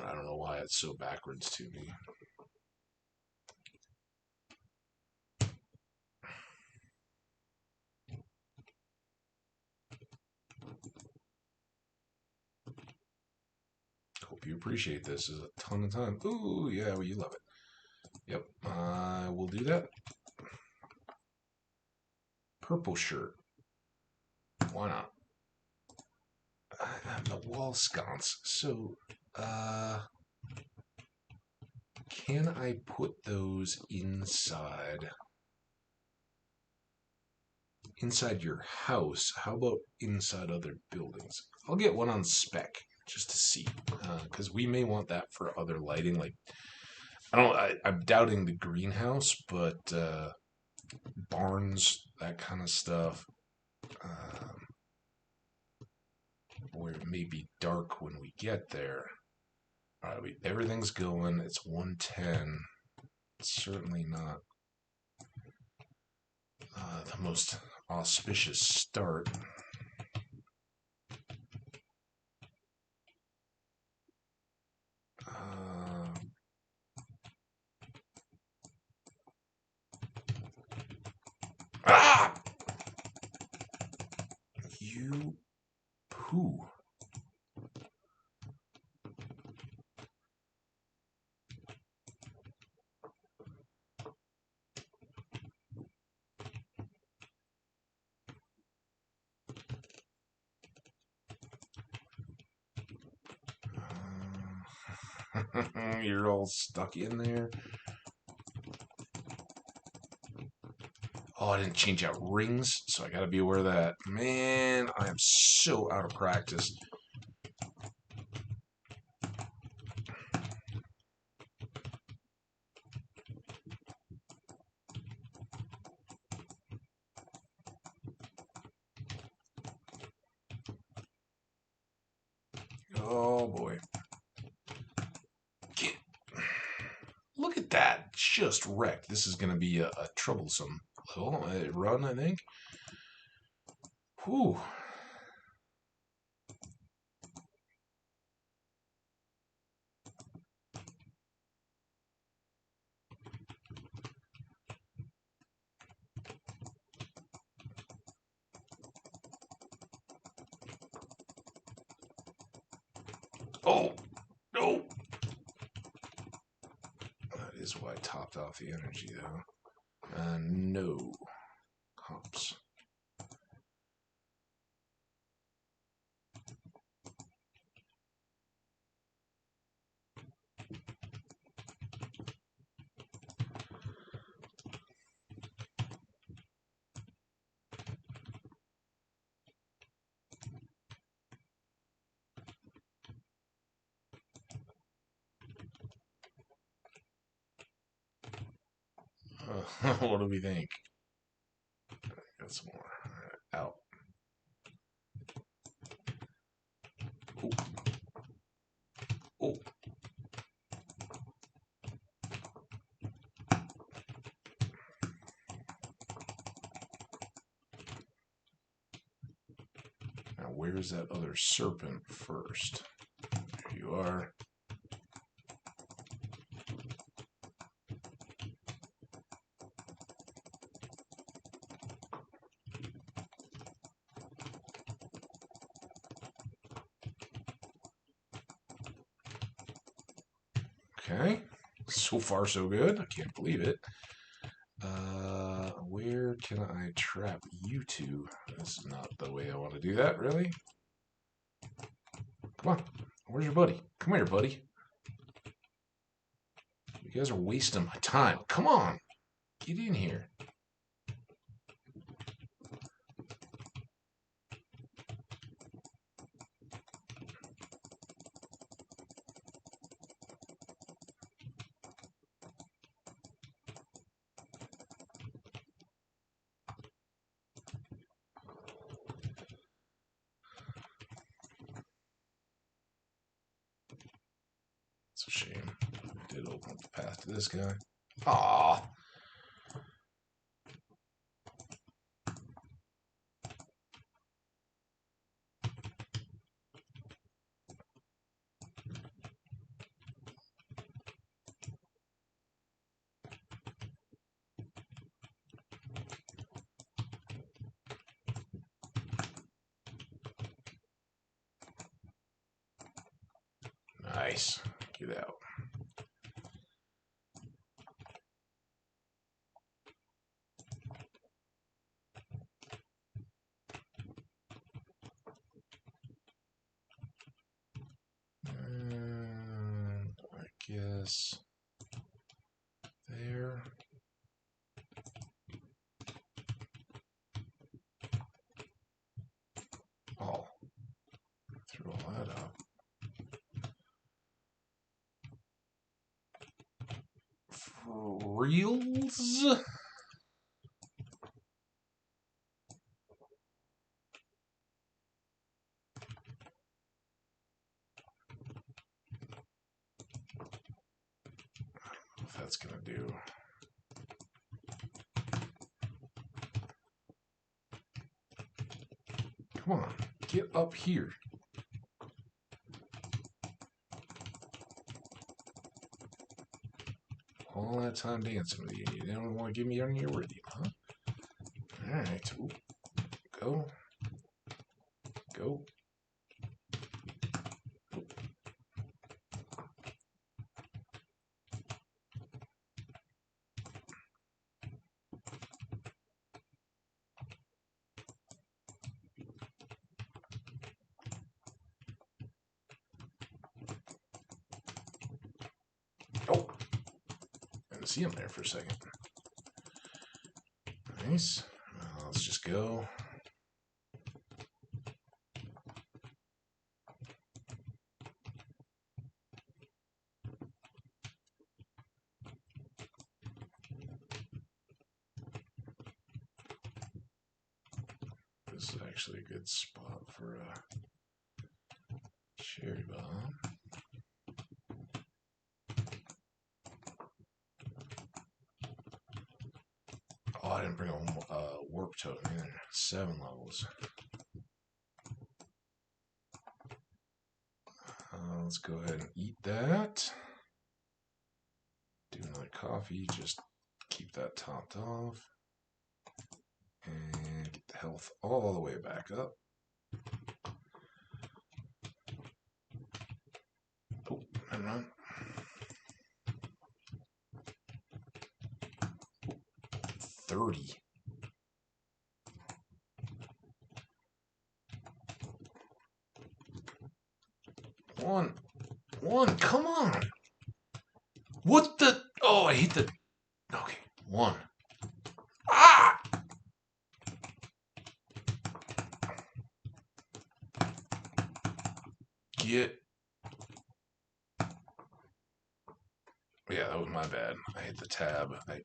I don't know why it's so backwards to me. Hope you appreciate this. This is a ton of time. Ooh, yeah, well, you love it. Yep, we'll do that. Purple shirt. Why not? I have the wall sconce. So, can I put those inside your house? How about inside other buildings? I'll get one on spec just to see, because we may want that for other lighting. Like, I'm doubting the greenhouse, but barns, that kind of stuff, where it may be dark when we get there. All right, everything's going. It's 110. It's certainly not the most auspicious start. Ah! You poo. You're all stuck in there. Oh, Oh, I didn't change out rings, so I gotta be aware of that. Man, I am so out of practice. Oh boy. Get. Look at that. Just wrecked. This is gonna be a troublesome little run, I think. Whew. Oh, no. That is why I topped off the energy, though. No. Hops. What do we think? Got some more. Out. Oh. Oh. Now, where's that other serpent first? There you are. Okay. So far, so good. I can't believe it. Where can I trap you two? This is not the way I want to do that, really. Come on. Where's your buddy? Come here, buddy. You guys are wasting my time. Come on. Get in here. It's a shame. I did open up the path to this guy. Aw. Nice. Get out. And I guess there. Oh, threw all that up. For reals? If that's gonna do. Come on, get up here. All that time dancing with you. You don't want to give me any with you, huh? Alright. Go. Go. Oh. I didn't see him there for a second. Nice. Let's just go. This is actually a good spot for a cherry bomb. Oh, I didn't bring a warp totem either. 7 levels. Let's go ahead and eat that. Do another coffee. Just keep that topped off. And get the health all the way back up. Oh, never mind. 30. One, come on. What the? Oh, I hit the. Okay, 1. Ah! Get. Yeah, that was my bad. I hit the tab. I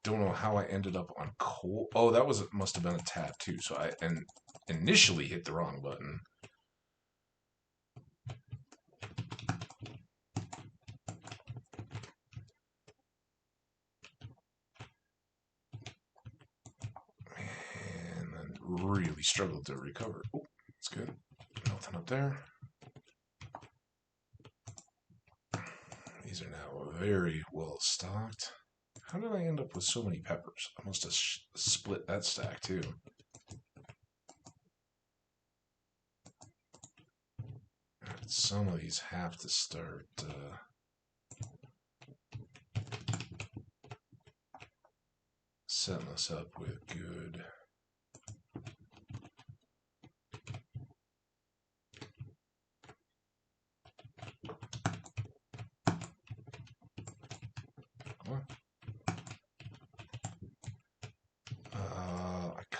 don't know how I ended up on coal. Oh, that must have been a tab too. So I initially hit the wrong button. And then really struggled to recover. Oh, that's good. Nothing up there. These are now very well stocked. How did I end up with so many peppers? I must have split that stack too. Some of these have to start setting us up with good.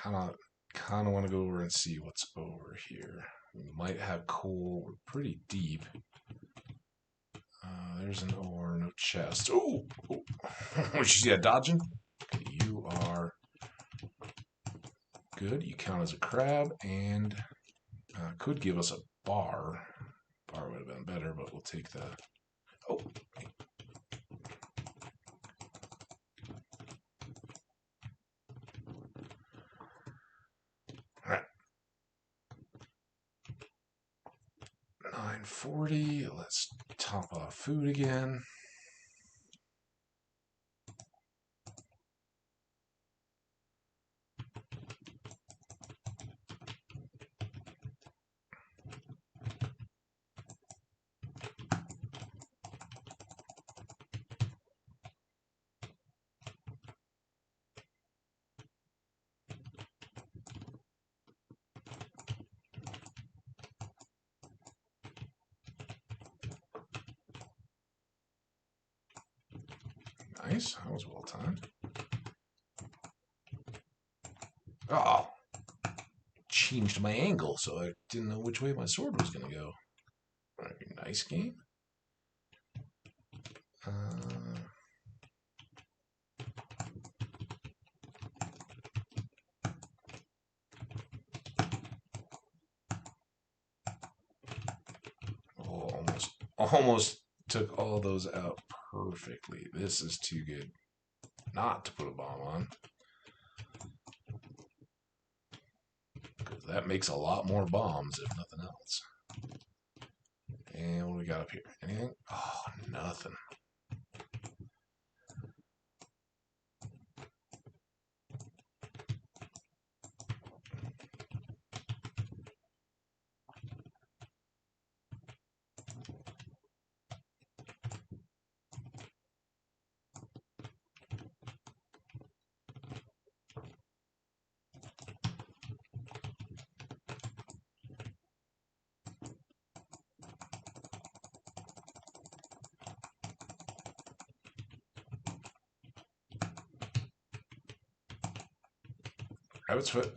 I kind of want to go over and see what's over here. We might have coal. We're pretty deep. There's an ore, no chest. Oh, oh. What you see that dodging? Okay, you are good. You count as a crab, and could give us a bar. Bar would have been better, but we'll take the. Oh. All right. 940. Let's top off food again. Nice. That was well timed. Oh, changed my angle, so I didn't know which way my sword was going to go. All right, nice game. Oh, almost took all those out perfectly. This is too good not to put a bomb on. Because that makes a lot more bombs, if nothing else. And what do we got up here? Anything? Oh, nothing. Rabbit's foot.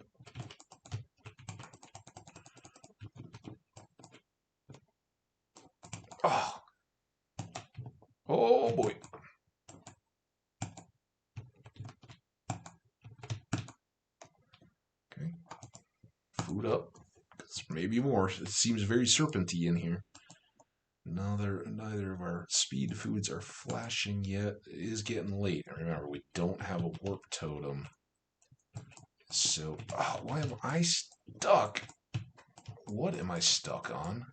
Oh. Oh boy. Okay. Food up. Maybe more. It seems very serpenty in here. Neither of our speed foods are flashing yet. It is getting late. Remember, we don't have a warp totem. So, why am I stuck? What am I stuck on?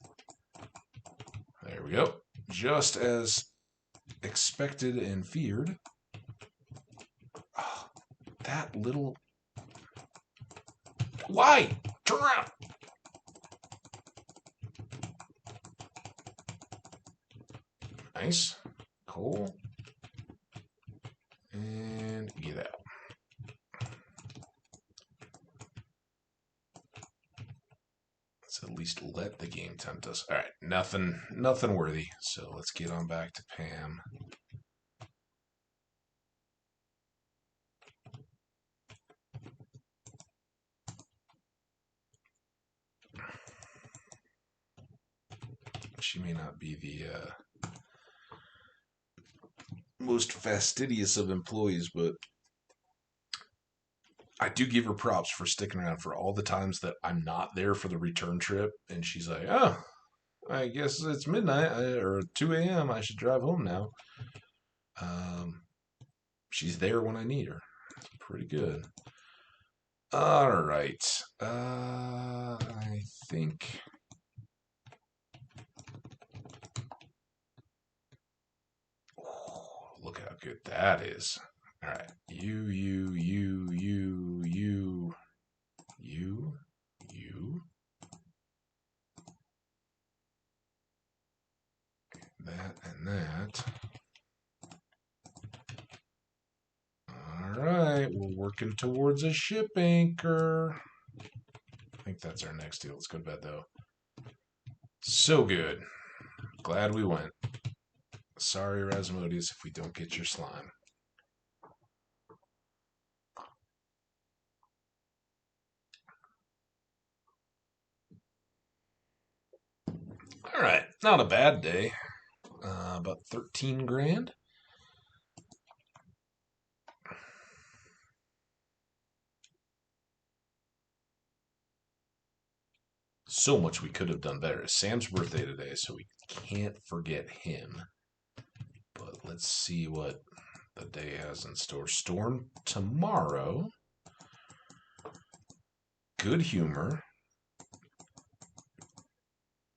There we go. Just as expected and feared. Oh, that little... Why? Turn around! Nice. Cool. And get out. Let's at least let the game tempt us. All right, nothing worthy. So let's get on back to Pam. She may not be the most fastidious of employees, but I do give her props for sticking around for all the times that I'm not there for the return trip. And she's like, oh, I guess it's midnight or 2 a.m. I should drive home now. She's there when I need her. Pretty good. All right. I think... Oh, look how good that is. All right. You. That and that. All right. We're working towards a ship anchor. I think that's our next deal. Let's go to bed, though. So good. Glad we went. Sorry, Rasmodius, if we don't get your slime. All right, not a bad day. About 13 grand. So much we could have done better. It's Sam's birthday today, so we can't forget him. But let's see what the day has in store. Storm tomorrow. Good humor.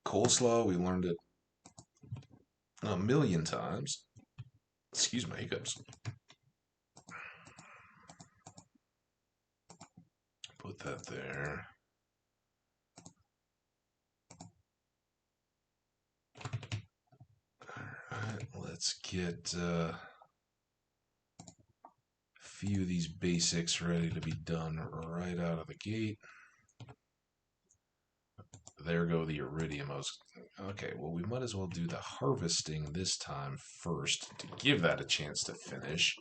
Coleslaw, we learned it a million times. Excuse my hiccups. Put that there. Alright, let's get a few of these basics ready to be done right out of the gate. There go the iridium. Okay, well, we might as well do the harvesting this time first to give that a chance to finish.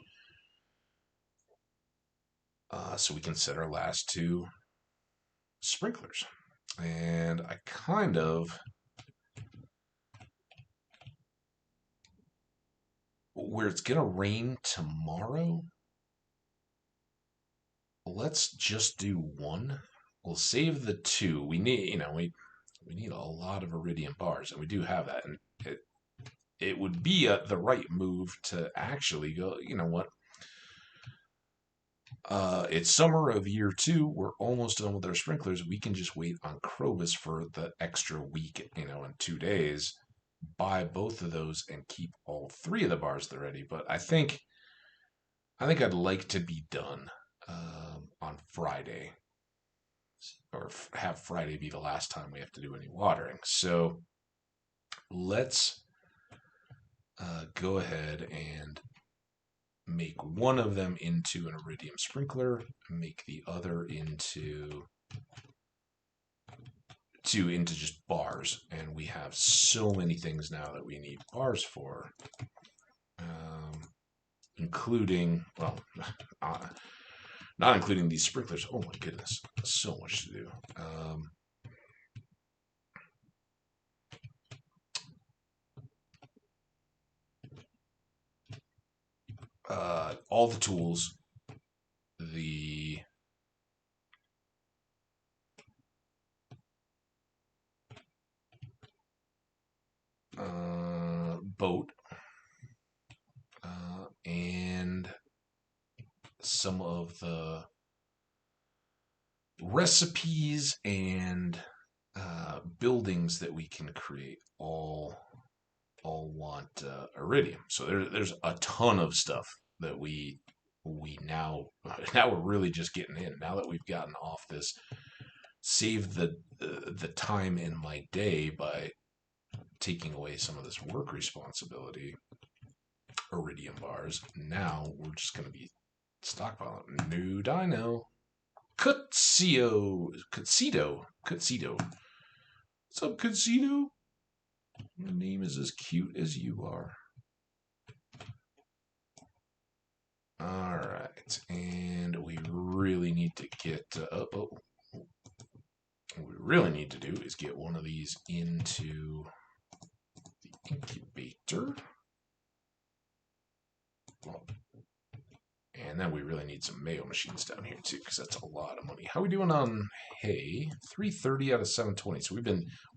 So we can set our last two sprinklers. And I kind of... Where it's going to rain tomorrow, let's just do one. We'll save the two. We need, we need a lot of iridium bars, and we do have that. And it would be the right move to actually go, you know what? It's summer of year 2. We're almost done with our sprinklers. We can just wait on Krobus for the extra week, in 2 days. Buy both of those and keep all 3 of the bars there ready. But I think I'd like to be done on Friday, or have Friday be the last time we have to do any watering. So let's go ahead and make one of them into an iridium sprinkler, make the other into just bars, and we have so many things now that we need bars for, including, well, Not including these sprinklers. Oh my goodness, so much to do. All the tools, the boat, and some of the recipes and buildings that we can create all want iridium. So there's a ton of stuff that we now we're really just getting in. Now that we've gotten off this, saved the time in my day by taking away some of this work responsibility. Iridium bars. Now we're just going to be stockpiling. New dino. Cutsito. What's up, Cutsito? Your name is as cute as you are. Alright, and we really need to get... what we really need to do is get one of these into the incubator. And then we really need some mayo machines down here too, because that's a lot of money. How are we doing on hay? 330 out of 720. So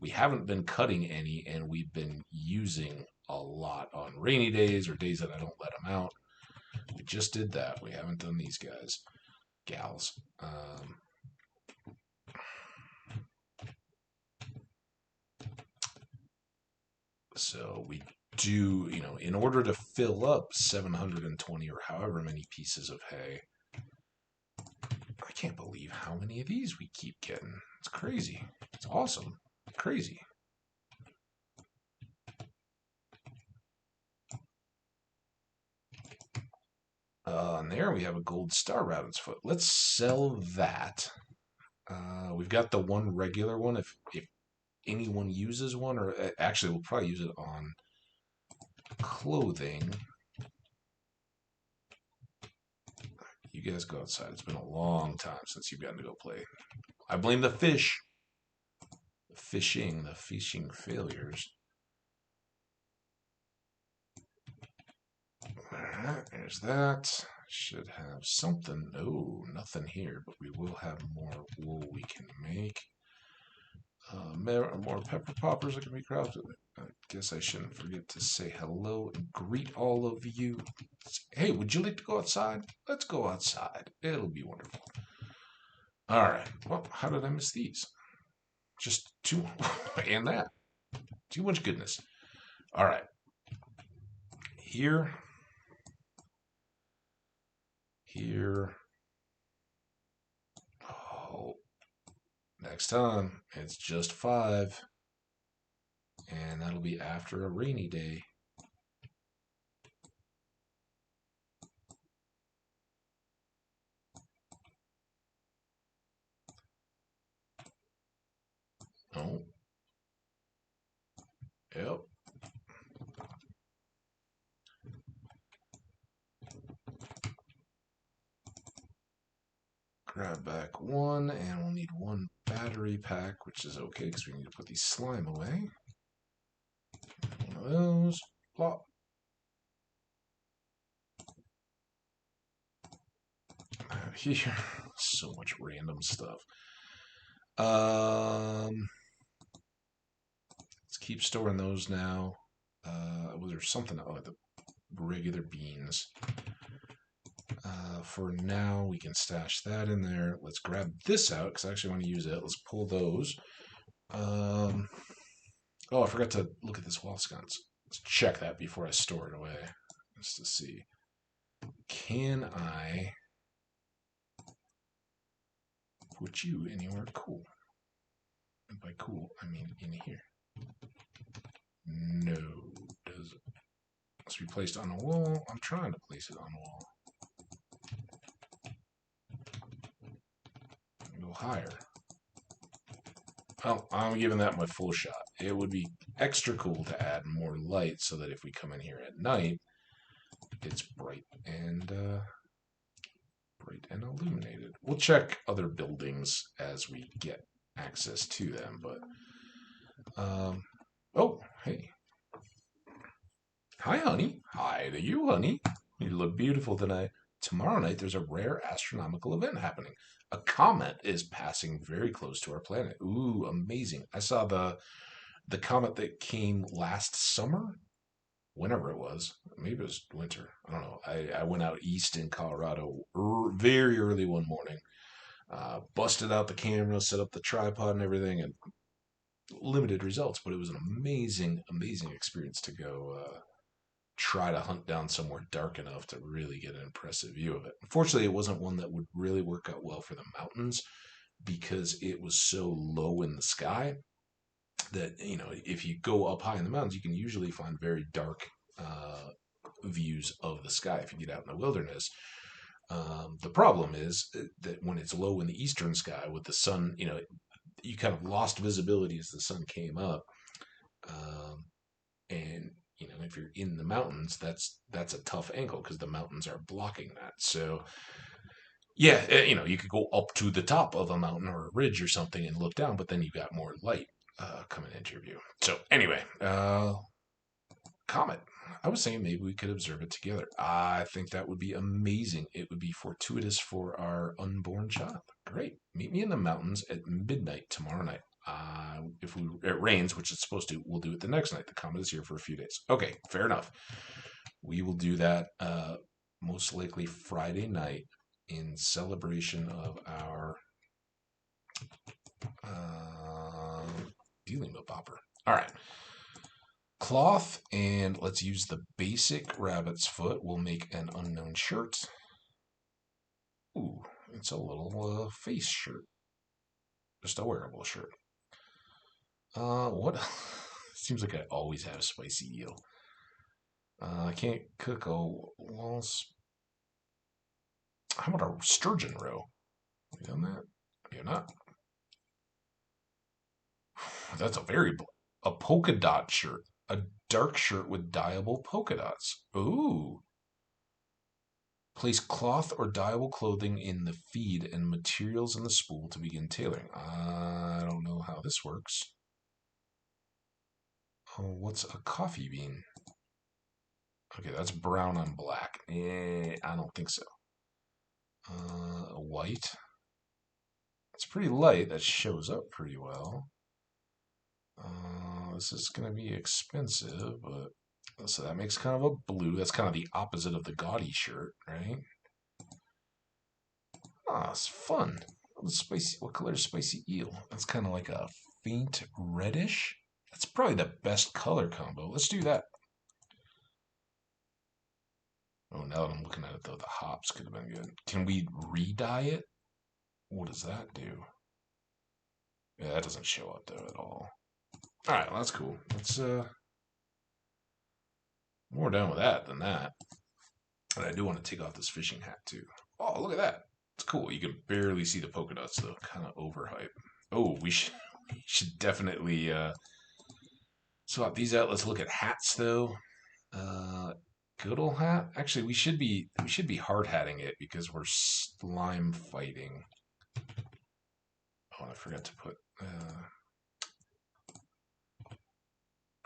we haven't been cutting any, and we've been using a lot on rainy days or days that I don't let them out. We just did that. We haven't done these guys, gals. So we do, in order to fill up 720 or however many pieces of hay, I can't believe how many of these we keep getting. It's crazy. It's awesome. Crazy. And there we have a gold star rabbit's foot. Let's sell that. We've got the one regular one. If anyone uses one, or actually we'll probably use it on clothing. You guys go outside. It's been a long time since you've gotten to go play. I blame the fish. The fishing failures. Alright, there's that. Should have something. No, nothing here, but we will have more wool we can make. More pepper poppers that can be crafted. I guess I shouldn't forget to say hello and greet all of you. Hey, would you like to go outside? Let's go outside. It'll be wonderful. All right. Well, how did I miss these? Just two and that. Too much goodness. All right. Here. Oh, next time it's just 5. And that'll be after a rainy day. Oh. Yep. Grab back 1, and we'll need 1 battery pack, which is okay because we need to put the slime away. One of those. Plop. Out here. So much random stuff. Let's keep storing those now. Was there something? Oh, the regular beans. For now, we can stash that in there. Let's grab this out because I actually want to use it. Let's pull those. Oh, I forgot to look at this wall sconce. Let's check that before I store it away, just to see. Can I put you anywhere cool? And by cool, I mean in here. No, does it? Must be placed on a wall. I'm trying to place it on a wall. Go higher. Well, I'm giving that my full shot. It would be extra cool to add more light so that if we come in here at night, it's bright and bright and illuminated. We'll check other buildings as we get access to them, but oh, hey. Hi, honey. Hi to you, honey. You look beautiful tonight. Tomorrow night, there's a rare astronomical event happening. A comet is passing very close to our planet. Ooh, amazing. I saw the comet that came last summer, whenever it was. Maybe it was winter. I don't know. I went out east in Colorado very early one morning, busted out the camera, set up the tripod and everything, and limited results, but it was an amazing, amazing experience to go try to hunt down somewhere dark enough to really get an impressive view of it. Unfortunately, it wasn't one that would really work out well for the mountains because it was so low in the sky that, you know, if you go up high in the mountains, you can usually find very dark views of the sky if you get out in the wilderness. The problem is that when it's low in the eastern sky with the sun, you know, you kind of lost visibility as the sun came up. And you know, if you're in the mountains, that's a tough angle because the mountains are blocking that. So yeah, you know, you could go up to the top of a mountain or a ridge or something and look down, but then you got more light coming into your view. So anyway, comet. I was saying maybe we could observe it together. I think that would be amazing. It would be fortuitous for our unborn child. Great. Meet me in the mountains at midnight tomorrow night. If it rains, which it's supposed to, we'll do it the next night. The comet is here for a few days. Okay, fair enough. We will do that most likely Friday night in celebration of our dealing with Bopper. All right. Cloth, and let's use the basic rabbit's foot. We'll make an unknown shirt. Ooh, it's a little face shirt. Just a wearable shirt. What? Seems like I always have spicy eel. I can't cook a waltz. How about a sturgeon roe? You done that? You're not. That's a polka dot shirt. A dark shirt with dyeable polka dots. Ooh. Place cloth or dyeable clothing in the feed and materials in the spool to begin tailoring. I don't know how this works. Oh, what's a coffee bean? Okay, that's brown on black. I don't think so. White. It's pretty light. That shows up pretty well. This is going to be expensive, but so that makes kind of a blue. That's kind of the opposite of the gaudy shirt, right? Ah, it's fun. What color is spicy eel? That's kind of like a faint reddish. That's probably the best color combo. Let's do that. Oh, now that I'm looking at it, though, the hops could have been good. Can we re-dye it? What does that do? Yeah, that doesn't show up, though, at all. All right, well, that's cool. Let's, more done with that than that. And I do want to take off this fishing hat, too. Oh, look at that. It's cool. You can barely see the polka dots, though. Kind of overhyped. Oh, we should definitely swap these out. Let's look at hats, though. Good old hat. Actually, we should be hard hatting it because we're slime fighting. Oh, I forgot to put.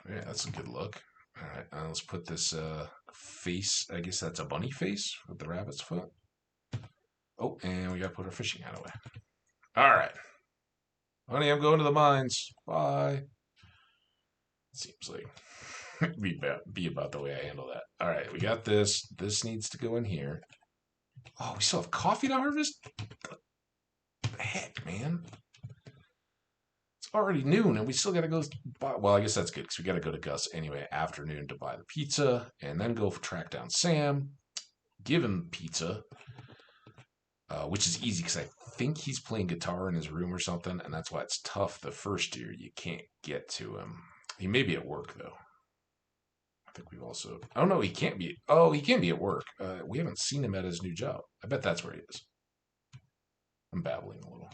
Yeah, that's a good look. All right, let's put this face. I guess that's a bunny face with the rabbit's foot. Oh, and we got to put our fishing hat away. All right, honey, I'm going to the mines. Bye. Seems like be about the way I handle that. All right, we got this. This needs to go in here. Oh, we still have coffee to harvest? What the heck, man? It's already noon and we still got to go buy. Well, I guess that's good because we got to go to Gus anyway, afternoon to buy the pizza and then go track down Sam, give him pizza, which is easy because I think he's playing guitar in his room or something, and that's why it's tough the first year. You can't get to him. He may be at work, though. I think we've also. Oh, no, he can't be. Oh, he can be at work. We haven't seen him at his new job. I bet that's where he is. I'm babbling a little.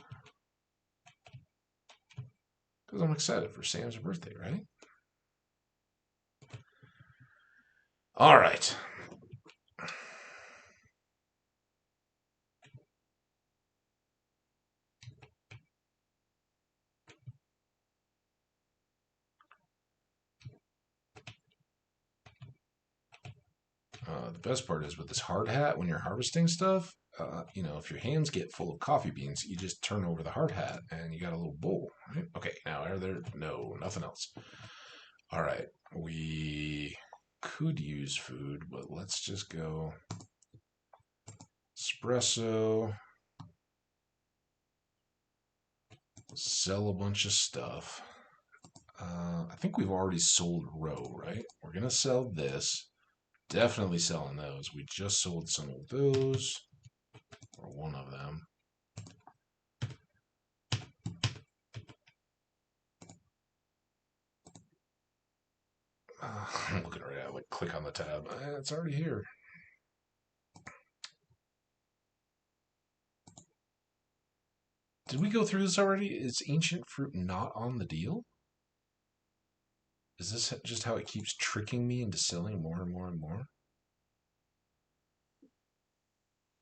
Because I'm excited for Sam's birthday, right? All right. the best part is with this hard hat, when you're harvesting stuff, you know, if your hands get full of coffee beans, you just turn over the hard hat and you got a little bowl, right? Okay, now are there? No, nothing else. All right, we could use food, but let's just go espresso, sell a bunch of stuff. I think we've already sold row, right? We're gonna sell this. Definitely selling those. We just sold some of those, or one of them. I'm looking right at it, like click on the tab. It's already here. Did we go through this already? Is ancient fruit not on the deal? Is this just how it keeps tricking me into selling more and more and more?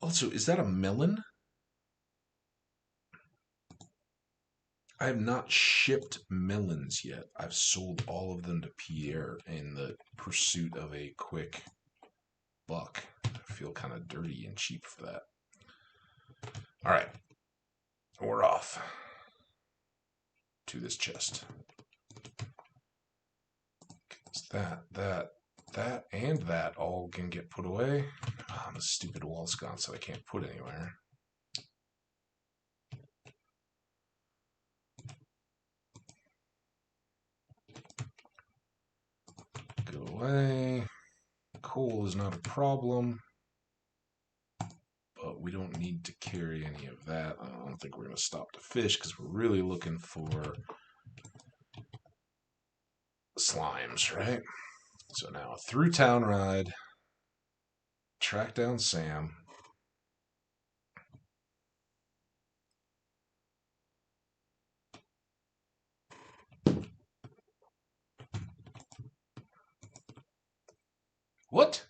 Also, is that a melon? I have not shipped melons yet. I've sold all of them to Pierre in the pursuit of a quick buck. I feel kind of dirty and cheap for that. All right. We're off to this chest. That, and that all can get put away. Oh, the stupid wall sconce that I can't put anywhere. Go away. Coal is not a problem, but we don't need to carry any of that. I don't think we're going to stop to fish because we're really looking for slimes, right? So now a through town ride, track down Sam. What?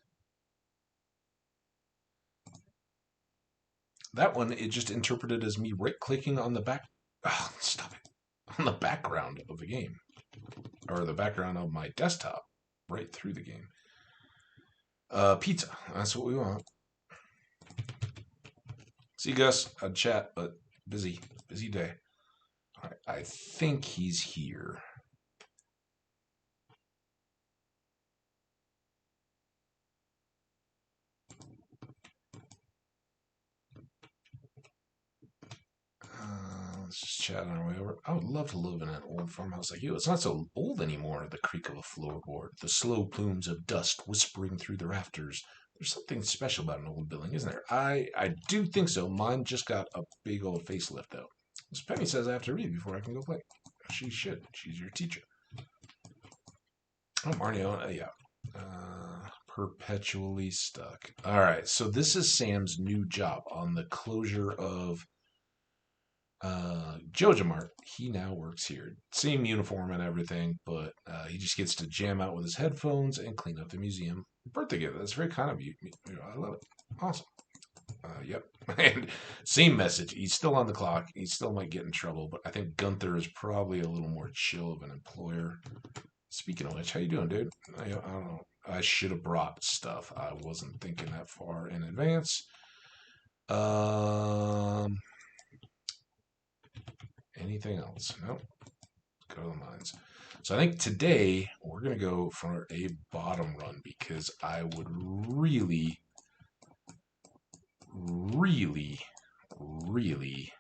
That one, it just interpreted as me right-clicking on the back. Oh, stop it. On the background of the game. Or the background of my desktop. Right through the game. Pizza. That's what we want. See, Gus. I'd chat, but busy. Busy day. All right. I think he's here. Let's just chat on our way over. I would love to live in an old farmhouse like you. It's not so old anymore. The creak of a floorboard, the slow plumes of dust whispering through the rafters. There's something special about an old building, isn't there? I do think so. Mine just got a big old facelift, though. Miss Penny says I have to read before I can go play. She should. She's your teacher. Oh, Marnie, yeah. Perpetually stuck. All right, so this is Sam's new job on the closure of Joja Mart. He now works here. Same uniform and everything, but he just gets to jam out with his headphones and clean up the museum birthday gift. That's very kind of you. I love it. Awesome. Yep. And same message. He's still on the clock. He still might get in trouble, but I think Gunther is probably a little more chill of an employer. Speaking of which, how you doing, dude? I don't know. I should have brought stuff. I wasn't thinking that far in advance. Anything else? Nope. Go to the mines. So I think today we're going to go for a bottom run because I would really, really, really,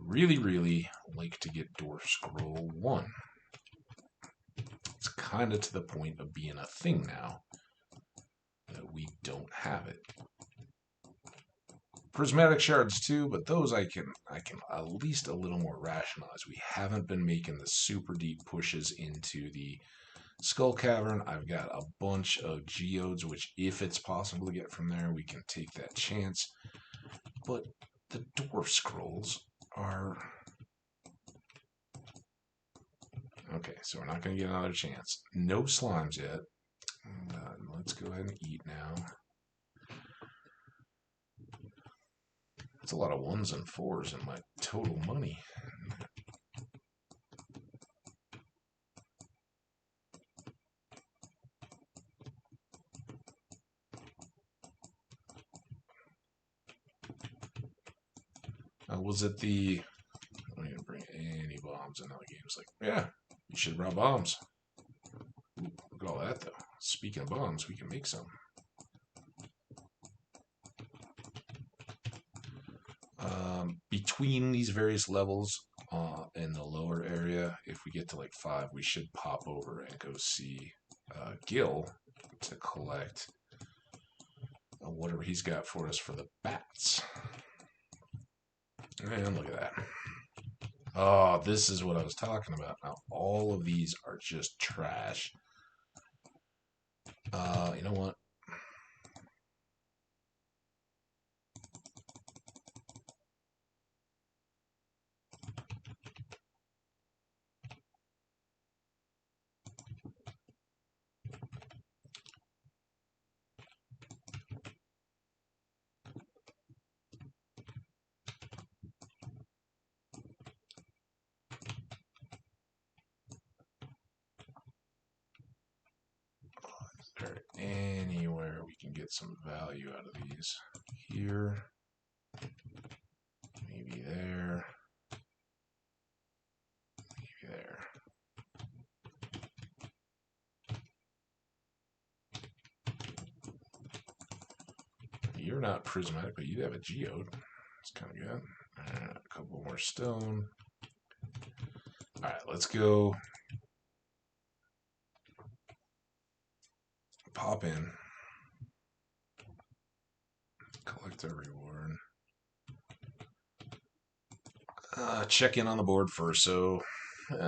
really, really like to get Dwarf Scroll 1. It's kind of to the point of being a thing now that we don't have it. Prismatic shards too, but those I can at least a little more rationalize. We haven't been making the super deep pushes into the Skull Cavern. I've got a bunch of geodes, which if it's possible to get from there, we can take that chance. But the dwarf scrolls are... Okay, so we're not going to get another chance. No slimes yet. Let's go ahead and eat now. That's a lot of 1s and 4s in my total money. Was it the... I don't even bring any bombs in other games. Like, yeah, you should have brought bombs. Ooh, look at all that, though. Speaking of bombs, we can make some. Between these various levels in the lower area, if we get to like 5, we should pop over and go see Gil to collect whatever he's got for us for the bats. And look at that. Oh, this is what I was talking about. Now, all of these are just trash. You know what? Is there anywhere we can get some value out of these? Here. Maybe there. Maybe there. You're not prismatic, but you have a geode. That's kind of good. A couple more stone. Alright, let's go pop in. Collect our reward. Check in on the board first. So,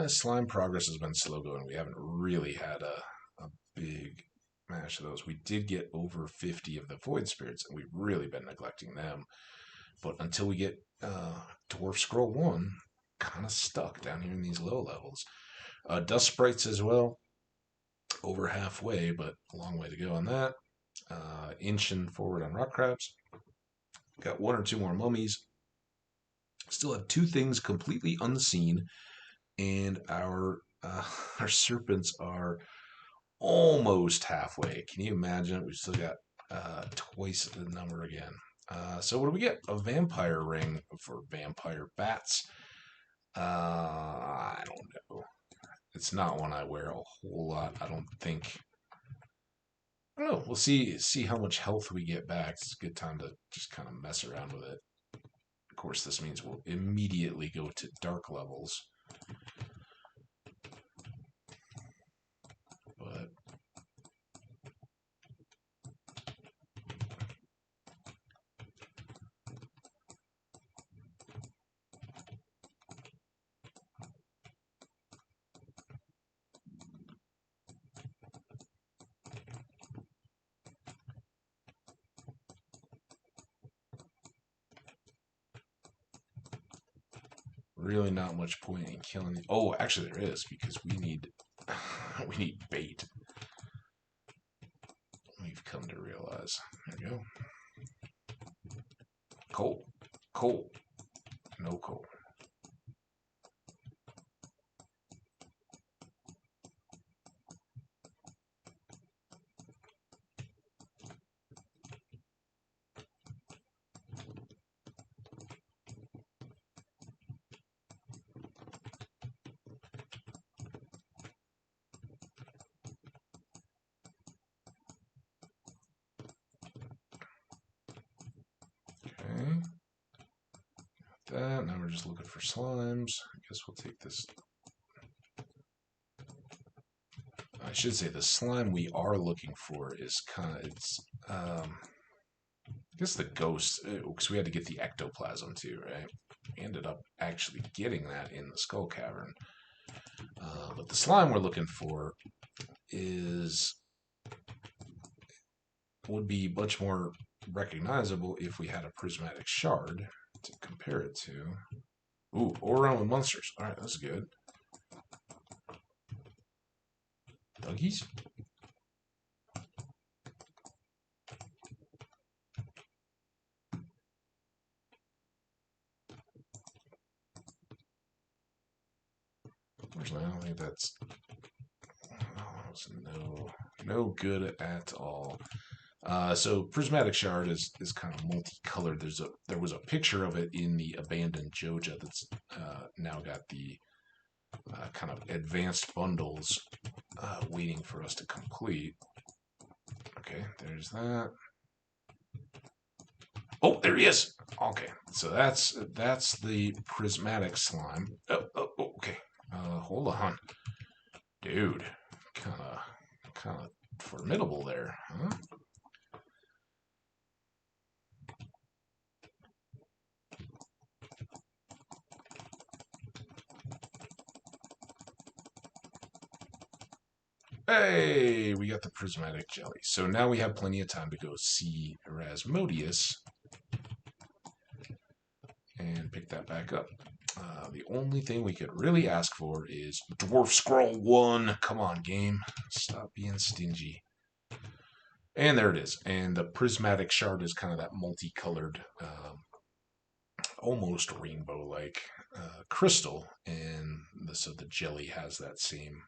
slime progress has been slow going. We haven't really had a big mash of those. We did get over 50 of the void spirits, and we've really been neglecting them. But until we get Dwarf Scroll 1, kind of stuck down here in these low levels. Dust sprites as well, over halfway, but a long way to go on that. Inching forward on rock crabs. Got 1 or 2 more mummies. Still have 2 things completely unseen, and our our serpents are almost halfway. Can you imagine? We've still got twice the number again. So what do we get? A vampire ring for vampire bats. I don't know. It's not one I wear a whole lot. I don't think. I don't know. We'll see how much health we get back. It's a good time to just kind of mess around with it. Of course, this means we'll immediately go to dark levels. But really not much point in killing the... Oh, actually there is, because we need we need bait. We've come to realize. There we go. Coal. Coal. No coal. Okay. That. Now we're just looking for slimes. I guess we'll take this. I should say the slime we are looking for is kind of, it's, I guess the ghost, because we had to get the ectoplasm too, right? We ended up actually getting that in the skull cavern. But the slime we're looking for would be much more recognizable if we had a prismatic shard to compare it to. Ooh, overrun with monsters. All right, that's good. Duggies? Unfortunately, I don't think that's no good at all. So prismatic shard is kind of multicolored. There was a picture of it in the abandoned Joja that's now got the kind of advanced bundles waiting for us to complete. Okay, there's that. Oh, there he is. Okay, so that's the prismatic slime. Oh, okay. Hold on, dude. Kind of formidable there, huh? Hey, we got the prismatic jelly. So now we have plenty of time to go see Erasmodius and pick that back up. The only thing we could really ask for is Dwarf Scroll 1. Come on, game. Stop being stingy. And there it is. And the prismatic shard is kind of that multicolored, almost rainbow-like crystal. And so the jelly has that same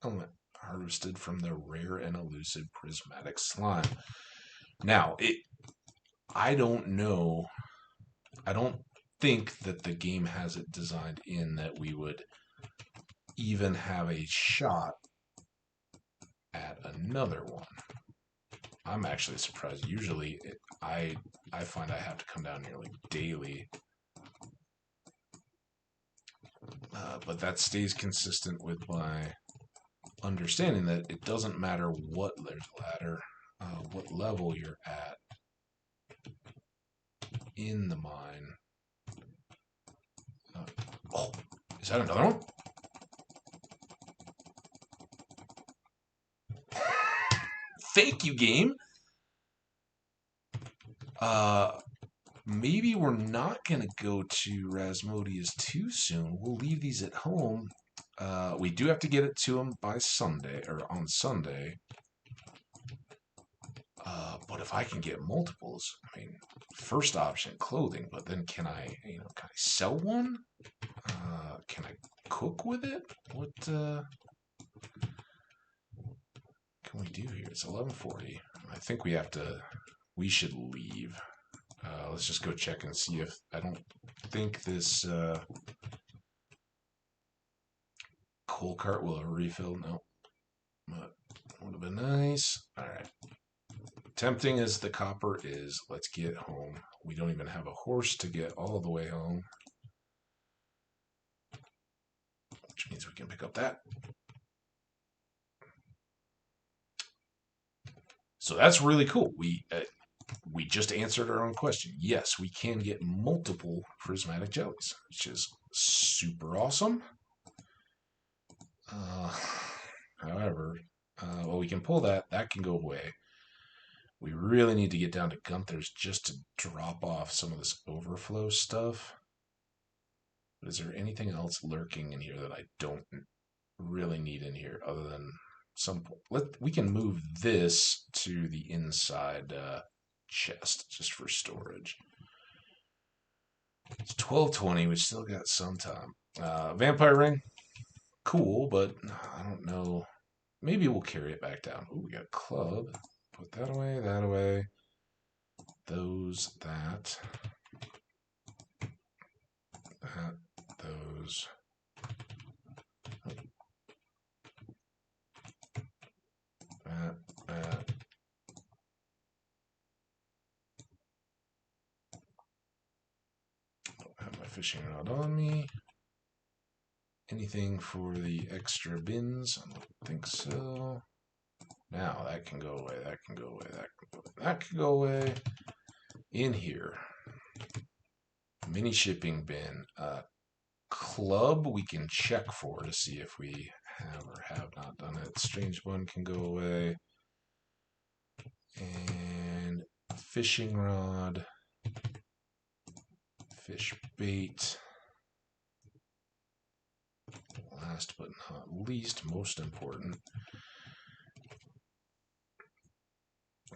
element harvested from the rare and elusive prismatic slime. Now, I don't know. I don't think that the game has it designed in that we would even have a shot at another one. I'm actually surprised. Usually, I find I have to come down here like daily, but that stays consistent with my understanding that it doesn't matter what what level you're at in the mine. Oh, is that another one? Thank you, game. Maybe we're not gonna go to Rasmodius too soon. We'll leave these at home. We do have to get it to him by Sunday or on Sunday. But if I can get multiples, I mean, first option clothing. But then can I sell one? Can I cook with it? What can we do here? It's 11:40. I think we have to. We should leave. Let's just go check and see if I don't think this coal cart will have refilled. No, but would have been nice. All right. Tempting as the copper is, let's get home. We don't even have a horse to get all the way home, which means we can pick up that. So that's really cool. We just answered our own question. Yes, we can get multiple prismatic jellies, which is super awesome. However, well, we can pull that. That can go away. We really need to get down to Gunther's just to drop off some of this overflow stuff. But is there anything else lurking in here that I don't really need in here other than some... we can move this to the inside chest just for storage. It's 12:20. We still got some time. Vampire ring, cool, but I don't know. Maybe we'll carry it back down. Ooh, we got a club. Put that away, that away. Those, that. That, those. That. Don't have my fishing rod on me. Anything for the extra bins? I don't think so. Now that can go away, that can go away, that can go away, that can go away. In here, mini shipping bin. Club we can check for to see if we have or have not done it. Strange one can go away. And fishing rod. Fish bait. Last but not least, most important.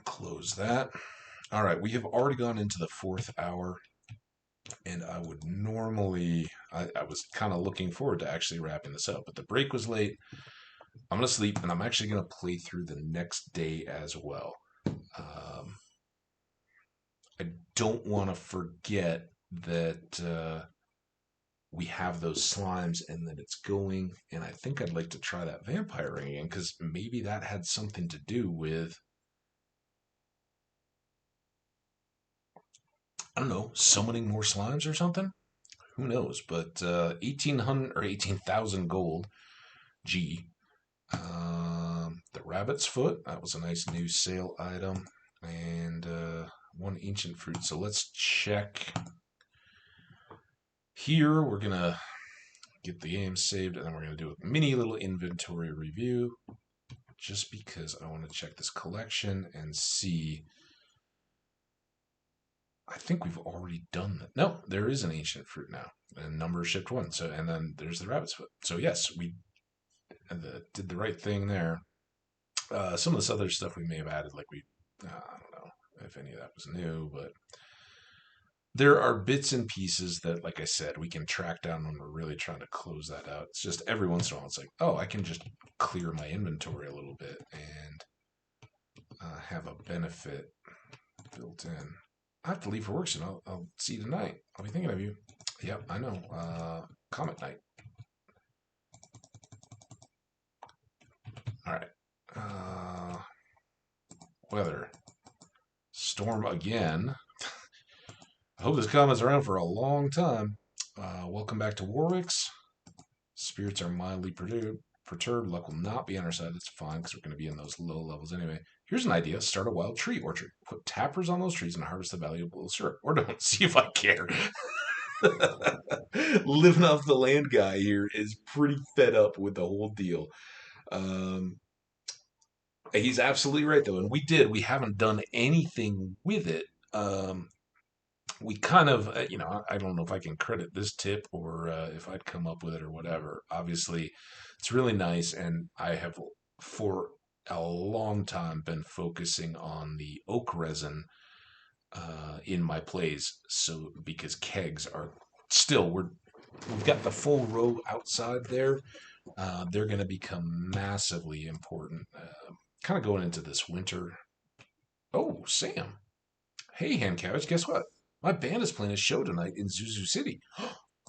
Close that. All right, we have already gone into the 4th hour, and I would normally, I was kind of looking forward to actually wrapping this up, but the break was late. I'm going to sleep, and I'm actually going to play through the next day as well. Um, I don't want to forget that we have those slimes and that it's going. And I think I'd like to try that vampire ring again because maybe that had something to do with, I don't know, summoning more slimes or something. Who knows? But 1800 or 18,000 gold. G. The rabbit's foot. That was a nice new sale item. And one ancient fruit. So let's check here. We're going to get the game saved, and then we're going to do a mini little inventory review just because I want to check this collection and see. I think we've already done that. No, there is an ancient fruit now, and number shipped one. So, and then there's the rabbit's foot. So yes, we did the right thing there. Some of this other stuff we may have added, like I don't know if any of that was new, but there are bits and pieces that, like I said, we can track down when we're really trying to close that out. It's just every once in a while, it's like, oh, I can just clear my inventory a little bit and have a benefit built in. I have to leave for work soon. I'll see you tonight. I'll be thinking of you. Yep, I know. Comet night. All right. Weather. Storm again. I hope this comment's around for a long time. Welcome back to Warwick's. Spirits are mildly perturbed. Luck will not be on our side. That's fine because we're going to be in those low levels anyway. Here's an idea. Start a wild tree orchard. Put tappers on those trees and harvest the valuable syrup. Or don't. See if I care. Living off the land guy here is pretty fed up with the whole deal. He's absolutely right, though. And we haven't done anything with it. We kind of, I don't know if I can credit this tip or if I'd come up with it or whatever. Obviously, it's really nice. And I have, for a long time, been focusing on the oak resin in my plays. So, because kegs are still, we've got the full row outside there. They're going to become massively important. Kind of going into this winter. Oh, Sam. Hey, Ham Cabbage, guess what? My band is playing a show tonight in Zuzu City.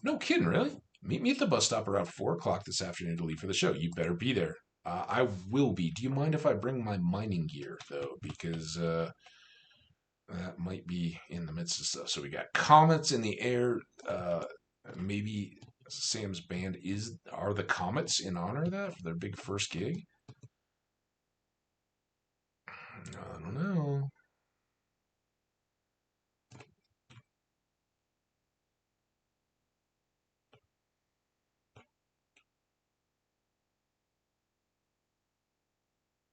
No kidding, really? Meet me at the bus stop around 4 o'clock this afternoon to leave for the show. You better be there. I will be. Do you mind if I bring my mining gear, though? Because that might be in the midst of stuff. So we got comets in the air. Maybe Sam's band are the Comets in honor of that for their big first gig? I don't know.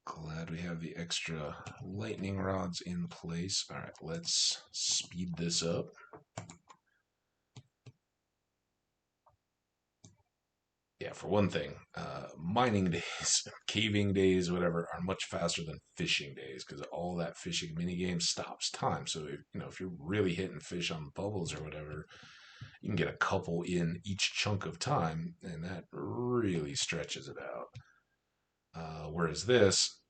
Glad we have the extra lightning rods in place. All right, let's speed this up. Yeah, for one thing, mining days, caving days, whatever, are much faster than fishing days because all that fishing minigame stops time. So if you're really hitting fish on bubbles or whatever, you can get a couple in each chunk of time, and that really stretches it out. Whereas this,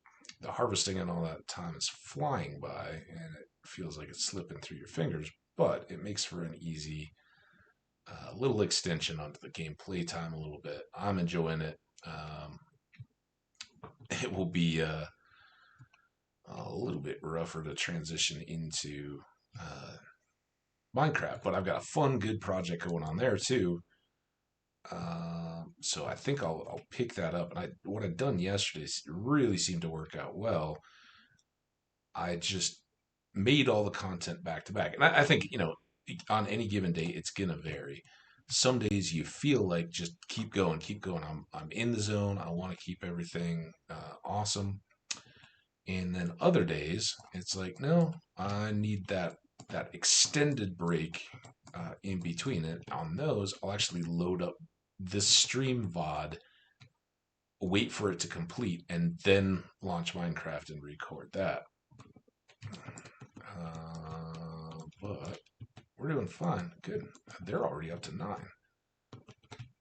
the harvesting and all that time is flying by, and it feels like it's slipping through your fingers, but it makes for an easy little extension onto the game playtime a little bit. I'm enjoying it. It will be a little bit rougher to transition into Minecraft, but I've got a fun, good project going on there too. So I think I'll pick that up. And what I'd done yesterday really seemed to work out well. I just made all the content back to back, and I think on any given day it's gonna vary. Some days you feel like just keep going, keep going. I'm in the zone. I want to keep everything awesome. And then other days it's like, no, I need that extended break in between it. On those, I'll actually load up this stream VOD, wait for it to complete, and then launch Minecraft and record that. But we're doing fine. Good. They're already up to 9.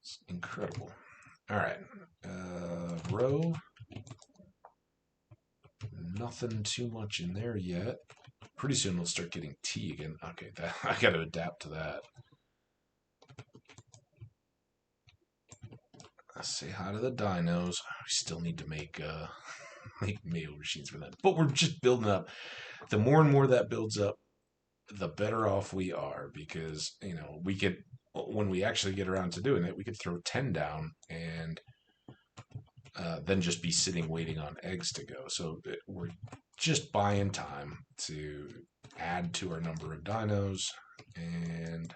It's incredible. All right. Row. Nothing too much in there yet. Pretty soon we'll start getting tea again. Okay, I got to adapt to that. Say hi to the dinos. We still need to make make mail machines for them, but we're just building up. The more and more that builds up, the better off we are, because we could, when we actually get around to doing it, we could throw 10 down and then just be sitting waiting on eggs to go. So we're just buying time to add to our number of dinos and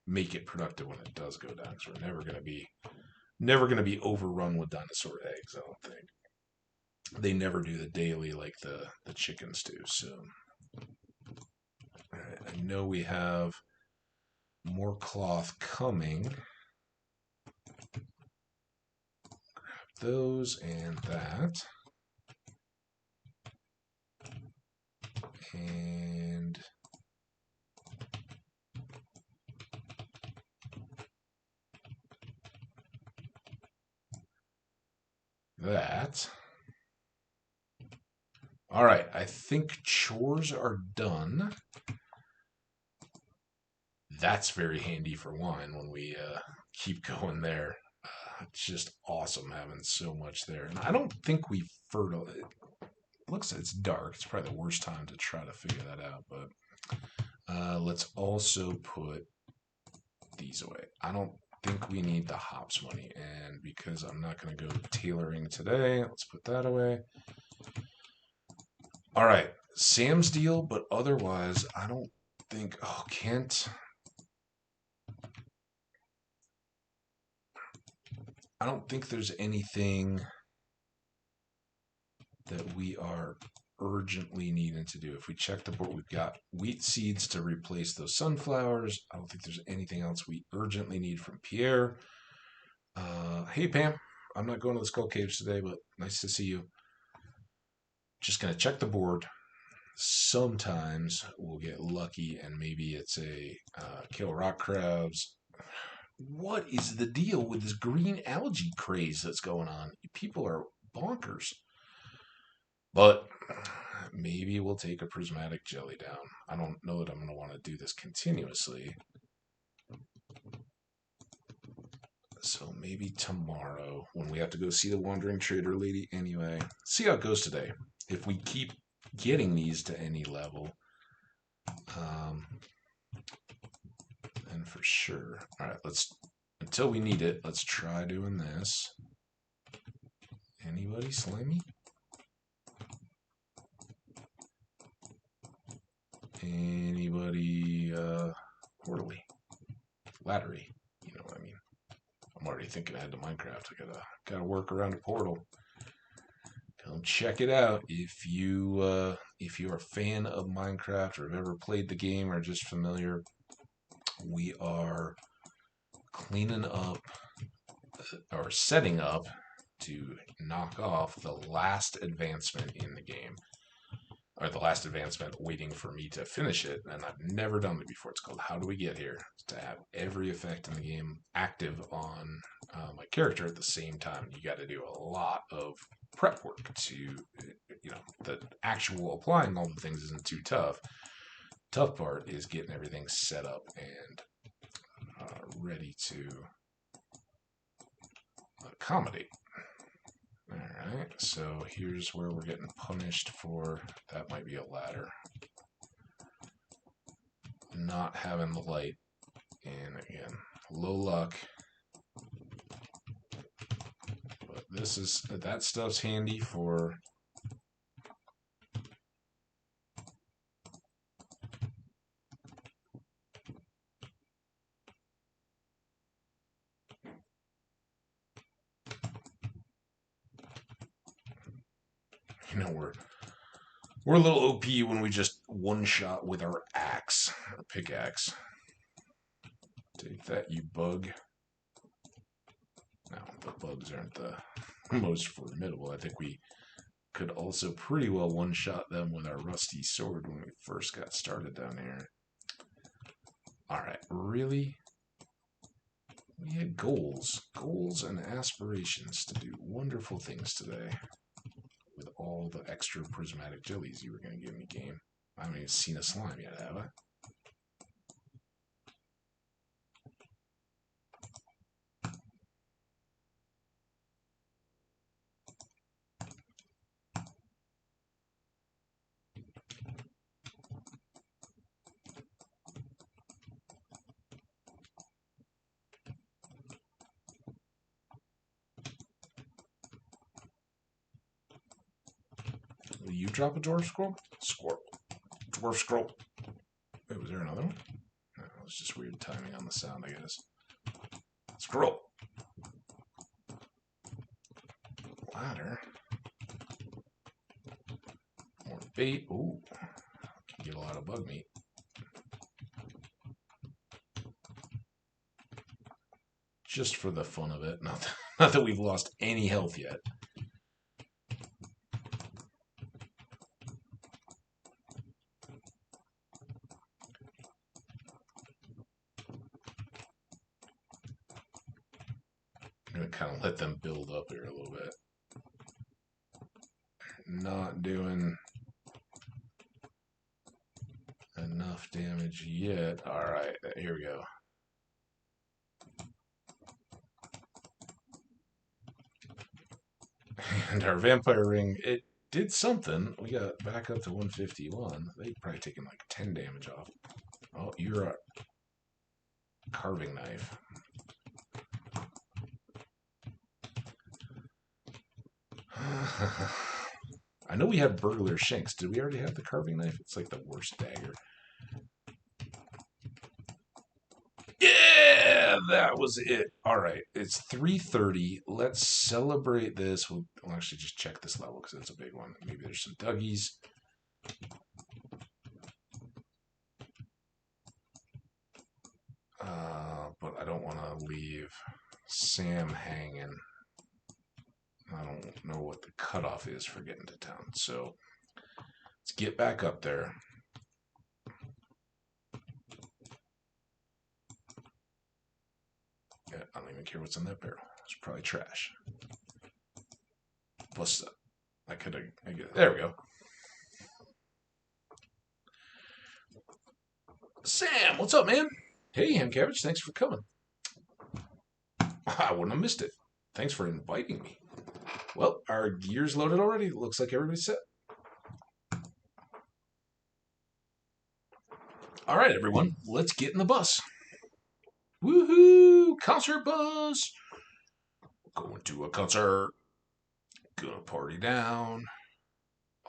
make it productive when it does go down. Because we're never gonna be overrun with dinosaur eggs. I don't think they never do the daily like the chickens do. So all right, I know we have more cloth coming. Grab those and that. And that. All right, I think chores are done. That's very handy for wine when we keep going there. It's just awesome having so much there. And I don't think we fertile. It looks like it's dark. It's probably the worst time to try to figure that out. But let's also put these away. I don't think we need the hops money. And because I'm not going to go tailoring today, let's put that away. All right, Sam's deal, but otherwise, I don't think. Oh, Kent. I don't think there's anything that we are urgently needing to do. If we check the board, we've got wheat seeds to replace those sunflowers. I don't think there's anything else we urgently need from Pierre. Hey, Pam. I'm not going to the Skull Caves today, but nice to see you. Just going to check the board. Sometimes we'll get lucky and maybe it's a kill rock crabs. What is the deal with this green algae craze that's going on? People are bonkers. But maybe we'll take a prismatic jelly down. I don't know that I'm going to want to do this continuously. So maybe tomorrow when we have to go see the wandering trader lady anyway. See how it goes today. If we keep getting these to any level, then for sure. All right, until we need it, let's try doing this. Anybody slimy? Anybody quarterly? Laddery? You know what I mean? I'm already thinking ahead to Minecraft. I gotta work around a portal. Come check it out if you are a fan of Minecraft or have ever played the game or just familiar. We are cleaning up or setting up to knock off the last advancement in the game, or the last advancement waiting for me to finish it, and I've never done it before. It's called How Do We Get Here? It's to have every effect in the game active on my character at the same time. You got to do a lot of prep work to, the actual applying all the things isn't too tough. Tough part is getting everything set up and ready to accommodate. Alright, so here's where we're getting punished for, that might be a ladder. Not having the light, and again, low luck. But that stuff's handy for we're a little OP when we just one shot with our axe, our pickaxe. Take that, you bug. Now, the bugs aren't the most formidable. I think we could also pretty well one shot them with our rusty sword when we first got started down here. Alright, really? We had goals and aspirations to do wonderful things today with all the extra prismatic jellies you were going to give me, game. I haven't even seen a slime yet, have I? Will you drop a dwarf scroll? Squirrel. Dwarf scroll. Wait, was there another one? No, it was just weird timing on the sound, I guess. Scroll. Ladder. More bait. Ooh. Can get a lot of bug meat. Just for the fun of it. Not that we've lost any health yet. I'm going to kind of let them build up here a little bit. Not doing enough damage yet. Alright, here we go. And our vampire ring, it did something. We got back up to 151. They've probably taken like 10 damage off. Oh, you're a carving knife. I know we had burglar shanks. Did we already have the carving knife? It's like the worst dagger. Yeah, that was it. All right, it's 3:30. Let's celebrate this. We'll actually just check this level because it's a big one. Maybe there's some Dougies. But I don't want to leave Sam hanging. I don't know what the cutoff is for getting to town. So let's get back up there. Yeah, I don't even care what's in that barrel. It's probably trash. Plus, I could have. There we go. Sam, what's up, man? Hey, Ham Cabbage, thanks for coming. I wouldn't have missed it. Thanks for inviting me. Well, our gear's loaded already. Looks like everybody's set. All right, everyone, let's get in the bus. Woohoo! Concert bus! Going to a concert. Gonna party down.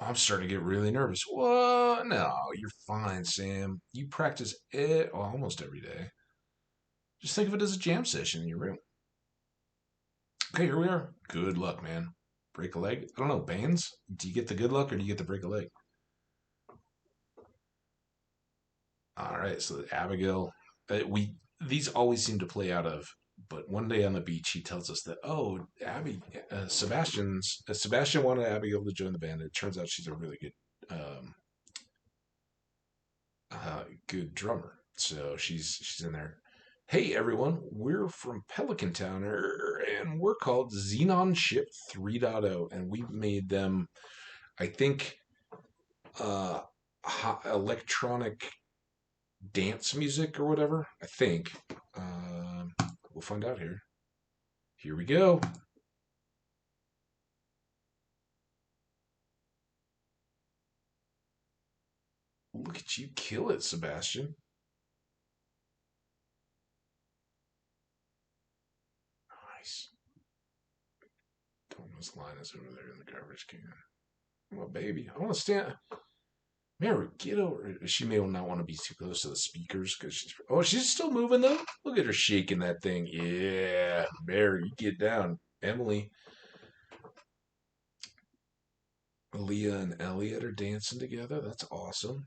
Oh, I'm starting to get really nervous. What? No, you're fine, Sam. You practice it almost every day. Just think of it as a jam session in your room. Okay, here we are. Good luck, man. Break a leg? I don't know, bands? Do you get the good luck or do you get the break a leg? All right, so Abigail, these always seem to play out of. But one day on the beach, he tells us that Sebastian wanted Abigail to join the band. It turns out she's a really good drummer. So she's in there. Hey everyone, we're from Pelican Town, and we're called Xenon Ship 3.0, and we made them, I think, electronic dance music or whatever. I think. We'll find out here. Here we go. Look at you kill it, Sebastian. Nice. Thomas Linus over there in the garbage can. Oh, baby. I want to stand. Mary, get over. She may not want to be too close to the speakers because she's still moving though. Look at her shaking that thing. Yeah, Mary, you get down. Emily, Leah, and Elliot are dancing together. That's awesome.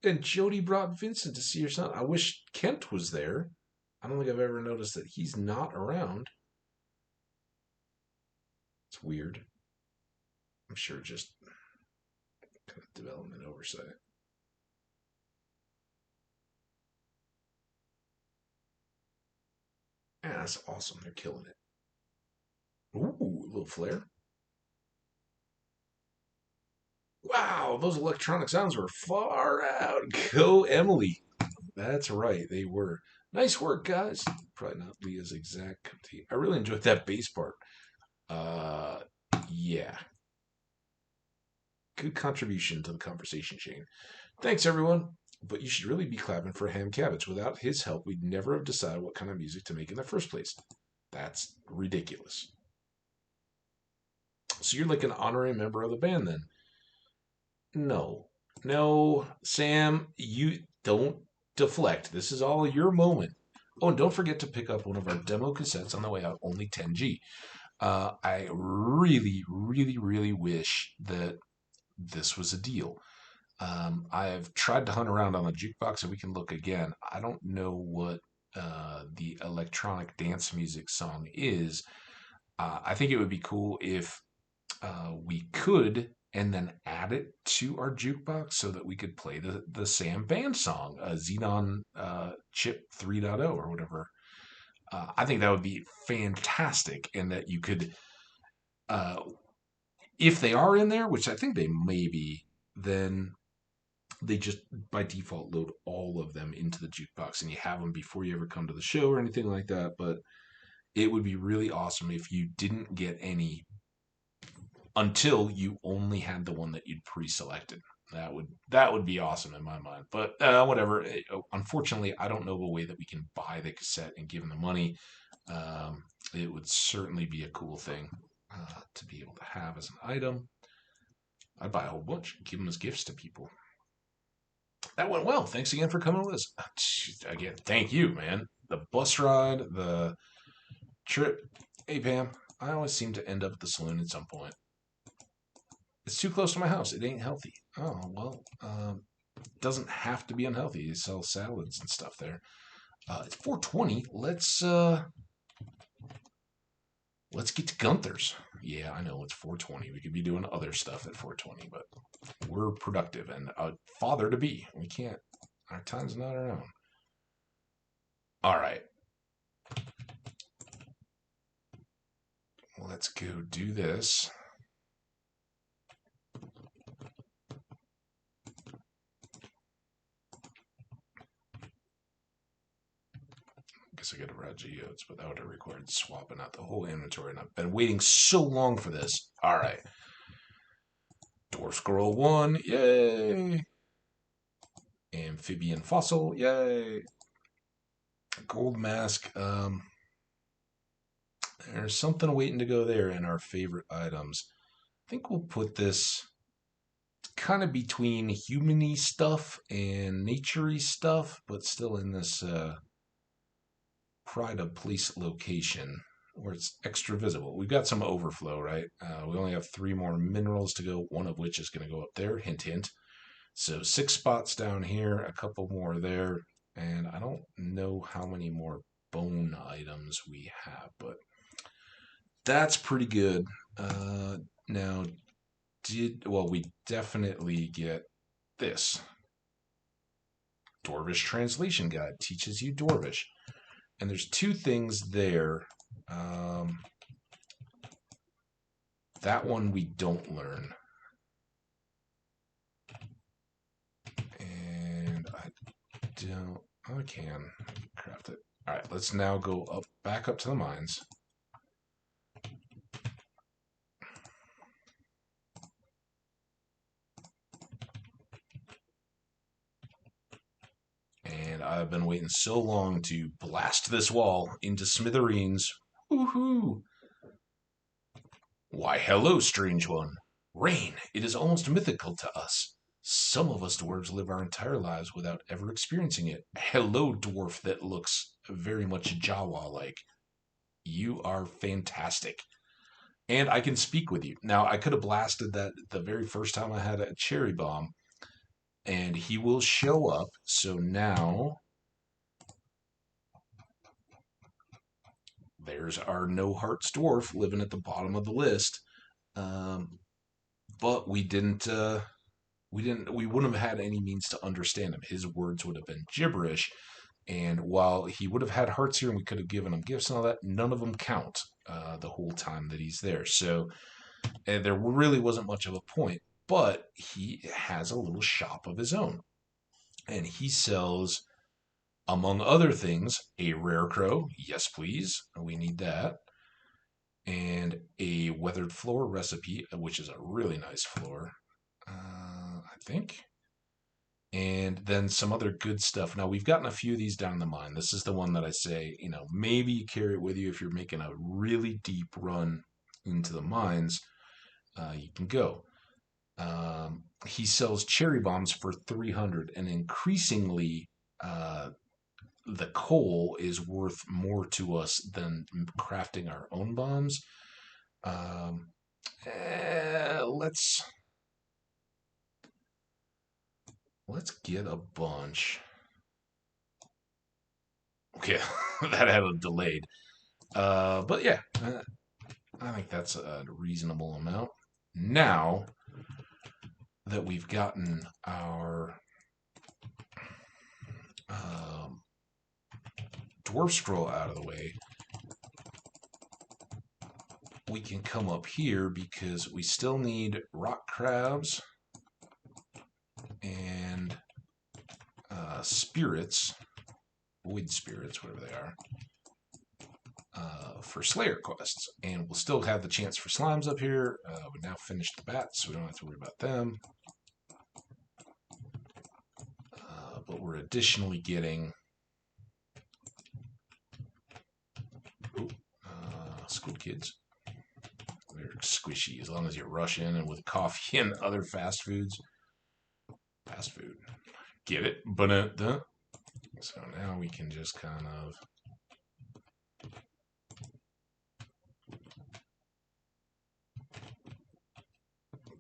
And Jody brought Vincent to see her son. I wish Kent was there. I don't think I've ever noticed that he's not around. It's weird. I'm sure just kind of development oversight. That's awesome. They're killing it. Ooh, a little flare. Wow, those electronic sounds were far out. Go, Emily. That's right, they were. Nice work, guys. Probably not Leah's exact cup of tea. I really enjoyed that bass part. Uh, yeah. Good contribution to the conversation, Shane. Thanks, everyone. But you should really be clapping for Ham Cabbage. Without his help, we'd never have decided what kind of music to make in the first place. That's ridiculous. So you're like an honorary member of the band then? No. No, Sam, you don't deflect. This is all your moment. Oh, and don't forget to pick up one of our demo cassettes on the way out, only 10G. I really, really, really wish that this was a deal. I've tried to hunt around on the jukebox so we can look again. I don't know what the electronic dance music song is. I think it would be cool if we could and then add it to our jukebox so that we could play the Sam Band song, Xenon Chip 3.0 or whatever. I think that would be fantastic, and that you could, uh, if they are in there, which I think they may be, then they just by default load all of them into the jukebox and you have them before you ever come to the show or anything like that. But it would be really awesome if you didn't get any until you only had the one that you'd pre-selected. That would be awesome in my mind. But whatever. Unfortunately, I don't know of a way that we can buy the cassette and give them the money. It would certainly be a cool thing to be able to have as an item. I'd buy a whole bunch and give them as gifts to people. That went well. Thanks again for coming with us. Again, thank you, man. The bus ride, the trip. Hey, Pam, I always seem to end up at the saloon at some point. It's too close to my house. It ain't healthy. Oh, well, it doesn't have to be unhealthy. You sell salads and stuff there. It's 4:20. Let's get to Gunther's. Yeah, I know it's 4:20. We could be doing other stuff at 4:20, but we're productive and a father to be. We can't. Our time's not our own. All right. Let's go do this. Guess I got a rad geodes, but that would have required swapping out the whole inventory, and I've been waiting so long for this. All right. Dwarf Scroll 1, yay! Amphibian Fossil, yay! Gold Mask, there's something waiting to go there in our favorite items. I think we'll put this kind of between human-y stuff and nature-y stuff, but still in this pride of place location where it's extra visible. We've got some overflow, right? We only have 3 more minerals to go, one of which is going to go up there. Hint, hint. So 6 spots down here, a couple more there, and I don't know how many more bone items we have, but that's pretty good. Now, we definitely get this. Dwarvish Translation Guide teaches you Dwarvish. And there's 2 things there. That one we don't learn. And I can craft it. All right, let's now go back up to the mines. And I've been waiting so long to blast this wall into smithereens. Woohoo! Why, hello, strange one. Rain, it is almost mythical to us. Some of us dwarves live our entire lives without ever experiencing it. Hello, dwarf that looks very much Jawa-like. You are fantastic. And I can speak with you. Now, I could have blasted that the very first time I had a cherry bomb, and he will show up. So now there's our no hearts dwarf living at the bottom of the list. But we wouldn't have had any means to understand him. His words would have been gibberish. And while he would have had hearts here and we could have given him gifts and all that, none of them count the whole time that he's there. So there really wasn't much of a point. But he has a little shop of his own. And he sells, among other things, a rare crow. Yes, please. We need that. And a weathered floor recipe, which is a really nice floor, I think. And then some other good stuff. Now, we've gotten a few of these down the mine. This is the one that I say, maybe you carry it with you if you're making a really deep run into the mines. You can go. He sells cherry bombs for 300, and increasingly, the coal is worth more to us than crafting our own bombs. Let's get a bunch. Okay, that had a delayed. But yeah, I think that's a reasonable amount. Now that we've gotten our dwarf scroll out of the way, we can come up here because we still need rock crabs and spirits, void spirits, whatever they are, for Slayer quests. And we'll still have the chance for slimes up here. We now finished the bats, so we don't have to worry about them. But we're additionally getting school kids. They're squishy as long as you rush in and with coffee and other fast foods. Fast food. Get it? Ba-da-da. So now we can just kind of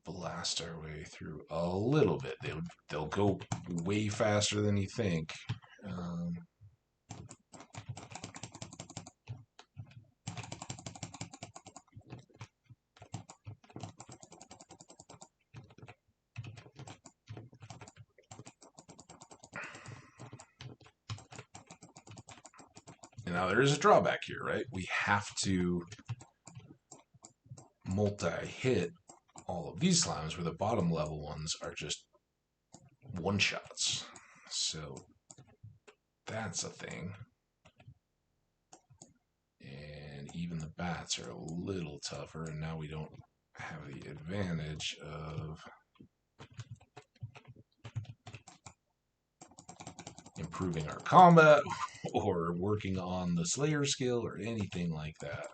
blast our way through a little bit. They'll go way faster than you think. Now there is a drawback here, right? We have to multi-hit all of these slimes where the bottom level ones are just one-shots. So that's a thing. And even the bats are a little tougher, and now we don't have the advantage of improving our combat or working on the Slayer skill or anything like that.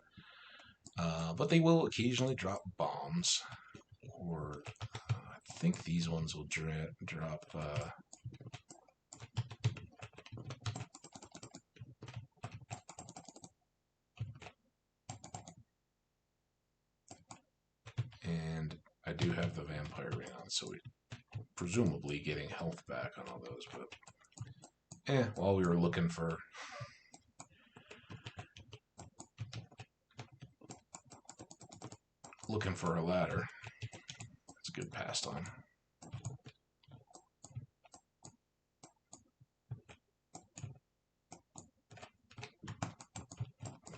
But they will occasionally drop bombs, or I think these ones will drop. And I do have the vampire ring on, so we're presumably getting health back on all those. But while we were looking for a ladder, it's a good pastime.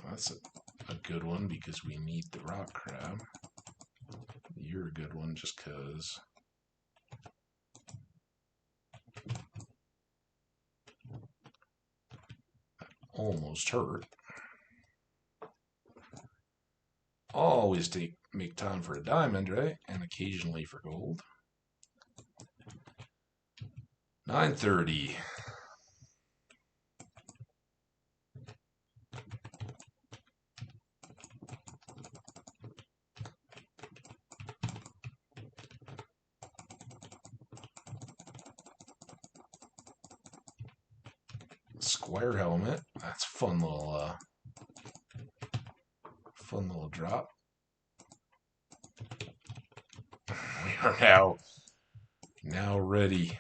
That's a good one because we need the rock crab. You're a good one just because that almost hurt. Always make time for a diamond, right? And occasionally for gold. 9:30. Squire helmet. That's a fun little drop. We are now ready.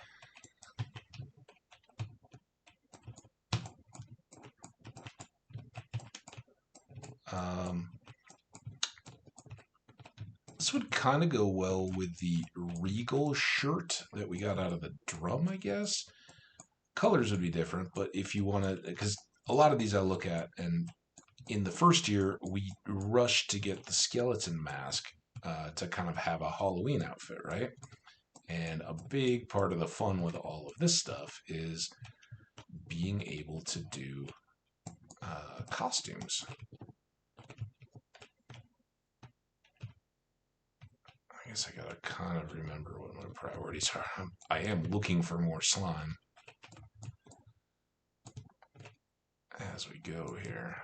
This would kind of go well with the regal shirt that we got out of the drum, I guess. colors would be different, but if you want to, because a lot of these I look at, and in the first year, we rushed to get the skeleton mask to kind of have a Halloween outfit, right? And a big part of the fun with all of this stuff is being able to do costumes. I guess I gotta kind of remember what my priorities are. I am looking for more slime as we go here.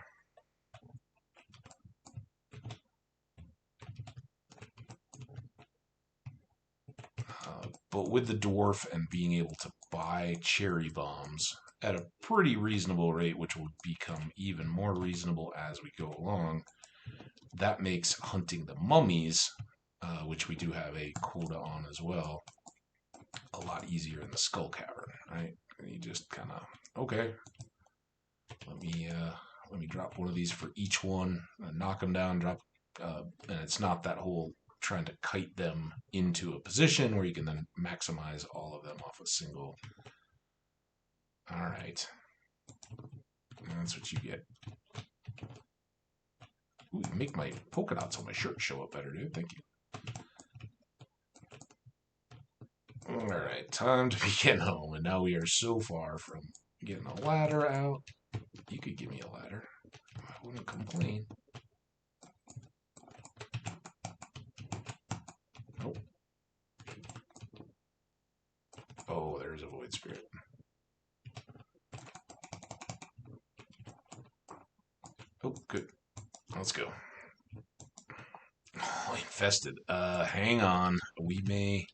But with the dwarf and being able to buy cherry bombs at a pretty reasonable rate, which will become even more reasonable as we go along, that makes hunting the mummies, which we do have a quota on as well, a lot easier in the skull cavern, right? And you just kind of, okay, let me drop one of these for each one, knock them down, drop, and it's not that whole trying to kite them into a position where you can then maximize all of them off a single. All right, and that's what you get. Ooh, you make my polka dots on my shirt show up better, dude. Thank you. All right, time to be getting home, and now we are so far from getting a ladder out. You could give me a ladder. I wouldn't complain. Nope. Oh, there's a void spirit. Oh, good. Let's go. Oh, infested. Hang on. We may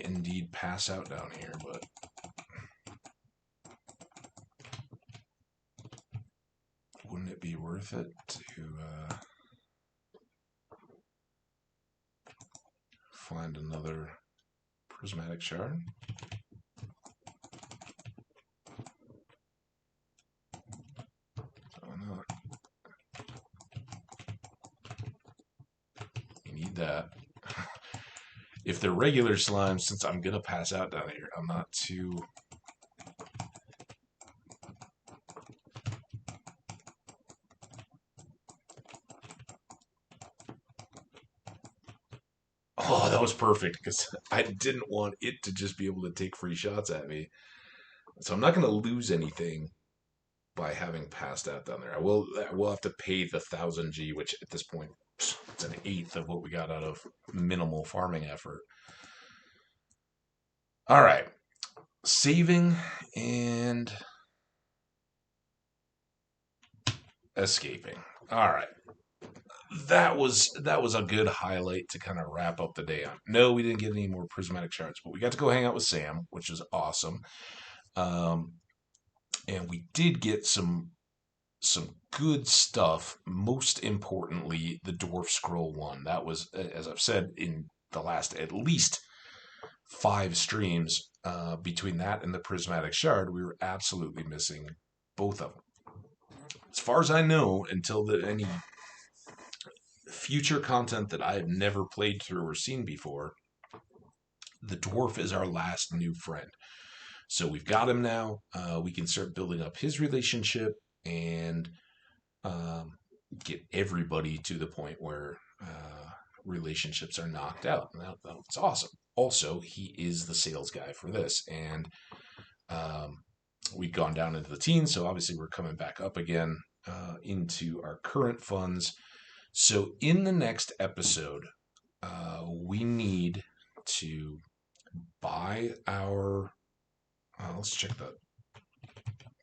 indeed pass out down here, but wouldn't it be worth it to find another prismatic shard? Oh, no. You need that. If they're regular slimes, since I'm going to pass out down here, I'm not too... Oh, that was perfect, because I didn't want it to just be able to take free shots at me. So I'm not going to lose anything by having passed out down there. I will have to pay the 1000G, which at this point, it's an eighth of what we got out of minimal farming effort. All right. Saving and escaping. All right. That was a good highlight to kind of wrap up the day on. No, we didn't get any more prismatic shards, but we got to go hang out with Sam, which is awesome. And we did get some good stuff. Most importantly, the Dwarf Scroll 1. That was, as I've said in the last at least 5 streams, between that and the Prismatic Shard, we were absolutely missing both of them. As far as I know, until any future content that I have never played through or seen before, the dwarf is our last new friend. So we've got him now. We can start building up his relationship and get everybody to the point where relationships are knocked out. And that's awesome. Also, he is the sales guy for this. And we've gone down into the teens, so obviously we're coming back up again into our current funds. So in the next episode, we need to buy our... let's check the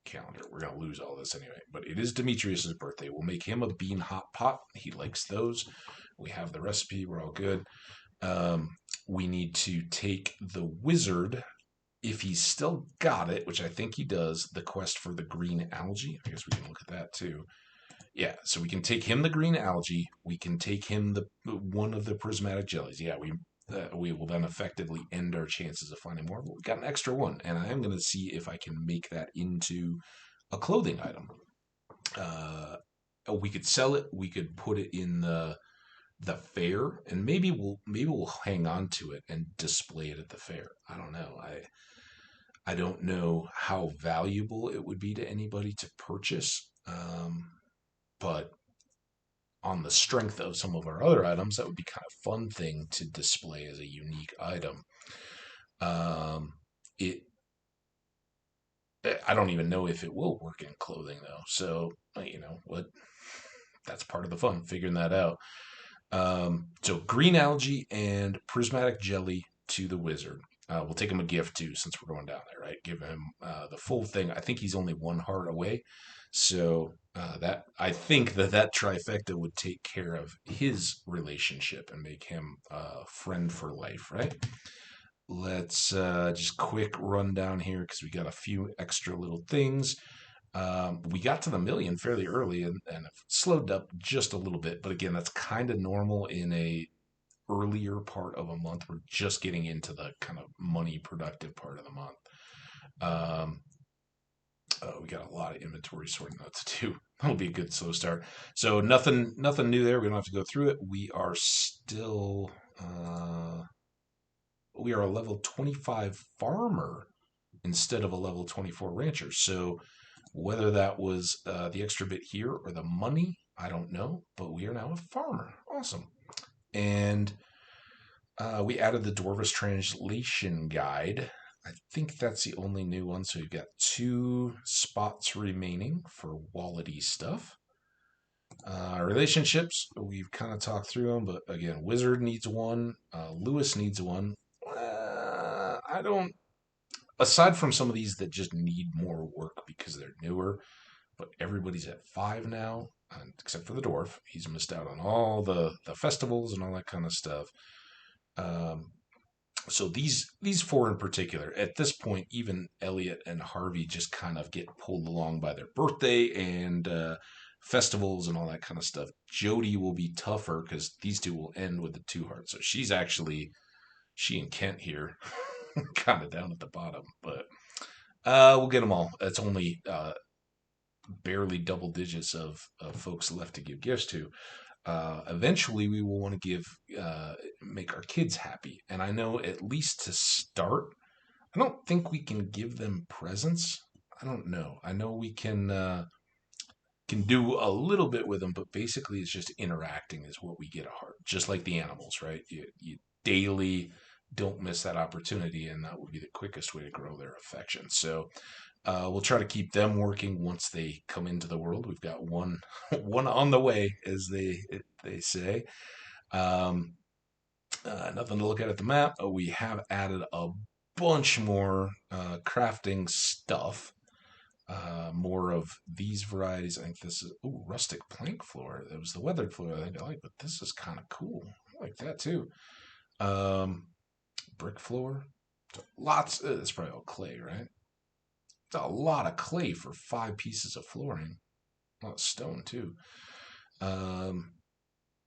calendar. We're going to lose all this anyway. But it is Demetrius's birthday. We'll make him a bean hot pot. He likes those. We have the recipe. We're all good. We need to take the wizard, if he's still got it, which I think he does, the quest for the green algae. I guess we can look at that too. Yeah, so we can take him the green algae. We can take him one of the prismatic jellies. Yeah, we will then effectively end our chances of finding more. But we got an extra one, and I am going to see if I can make that into a clothing item. We could sell it. We could put it in the the fair, and maybe we'll hang on to it and display it at the fair. I don't know. I don't know how valuable it would be to anybody to purchase, but on the strength of some of our other items, that would be kind of fun thing to display as a unique item. Um, it I don't even know if it will work in clothing though. So what? That's part of the fun, figuring that out. So green algae and prismatic jelly to the wizard. We'll take him a gift too, since we're going down there, right? Give him the full thing. I think he's only one heart away, so that I think that trifecta would take care of his relationship and make him a friend for life, right? Let's just quick run down here because we got a few extra little things. We got to the million fairly early and slowed up just a little bit, but again, that's kind of normal in a earlier part of a month. We're just getting into the kind of money productive part of the month. Um, we got a lot of inventory sorting out to do. That'll be a good slow start. So nothing new there. We don't have to go through it. We are a level 25 farmer instead of a level 24 rancher. So whether that was the extra bit here or the money, I don't know. But we are now a farmer. Awesome. And we added the Dwarvish translation guide. I think that's the only new one. So we've got 2 spots remaining for wallety stuff. Relationships, we've kind of talked through them, but again, Wizard needs one. Lewis needs one. I don't, aside from some of these that just need more work because they're newer, but everybody's at 5 now, except for the dwarf. He's missed out on all the festivals and all that kind of stuff. Um, so these 4 in particular, at this point, even Elliot and Harvey just kind of get pulled along by their birthday and festivals and all that kind of stuff. Jody will be tougher because these 2 will end with the 2 hearts. So she and Kent here, kind of down at the bottom, but we'll get them all. It's only barely double digits of folks left to give gifts to. Eventually we will want to make our kids happy, and I know at least to start, I don't think we can give them presents. I don't know. I know we can do a little bit with them, but basically it's just interacting is what we get a heart, just like the animals, right? You daily don't miss that opportunity, and that would be the quickest way to grow their affection. So we'll try to keep them working once they come into the world. We've got one one on the way, as they say. Um, Nothing to look at the map. We have added a bunch more crafting stuff. More of these varieties. I think this is rustic plank floor. It was the weathered floor I think I like, but this is kind of cool. I like that too. Um, Brick floor. Lots. It's probably all clay, right? It's a lot of clay for 5 pieces of flooring. A lot of stone too. Um,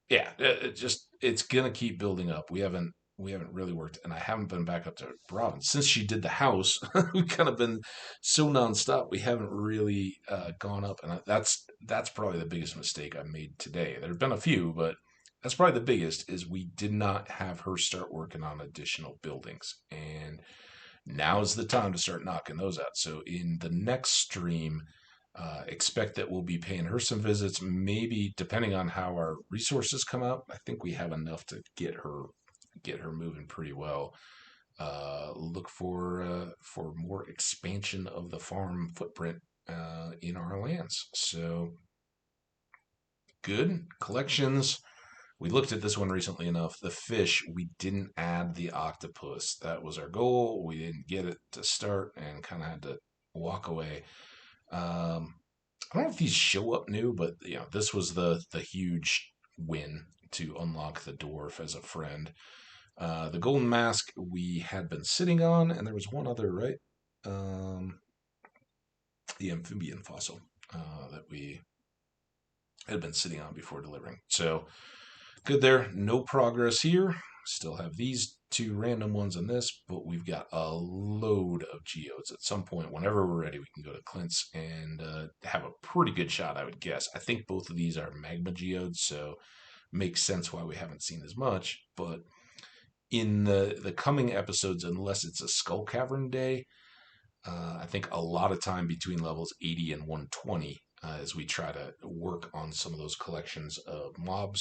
yeah, it's gonna keep building up. We haven't really worked, and I haven't been back up to Robin since she did the house. We've kind of been so nonstop. We haven't really gone up, and that's probably the biggest mistake I made today. There have been a few, but that's probably the biggest. Is we did not have her start working on additional buildings, and now's the time to start knocking those out. So in the next stream, expect that we'll be paying her some visits. Maybe depending on how our resources come out, I think we have enough to get her moving pretty well. Look for more expansion of the farm footprint in our lands. So good collections. We looked at this one recently enough. The fish, we didn't add the octopus. That was our goal. We didn't get it to start and kind of had to walk away. I don't know if these show up new, but this was the huge win to unlock the dwarf as a friend. The golden mask we had been sitting on, and there was one other, right? Um, the amphibian fossil that we had been sitting on before delivering. So good there. No progress here. Still have these 2 random ones in this, but we've got a load of geodes. At some point, whenever we're ready, we can go to Clint's and have a pretty good shot, I would guess. I think both of these are magma geodes, so makes sense why we haven't seen as much. But in the coming episodes, unless it's a Skull Cavern day, I think a lot of time between levels 80 and 120 as we try to work on some of those collections of mob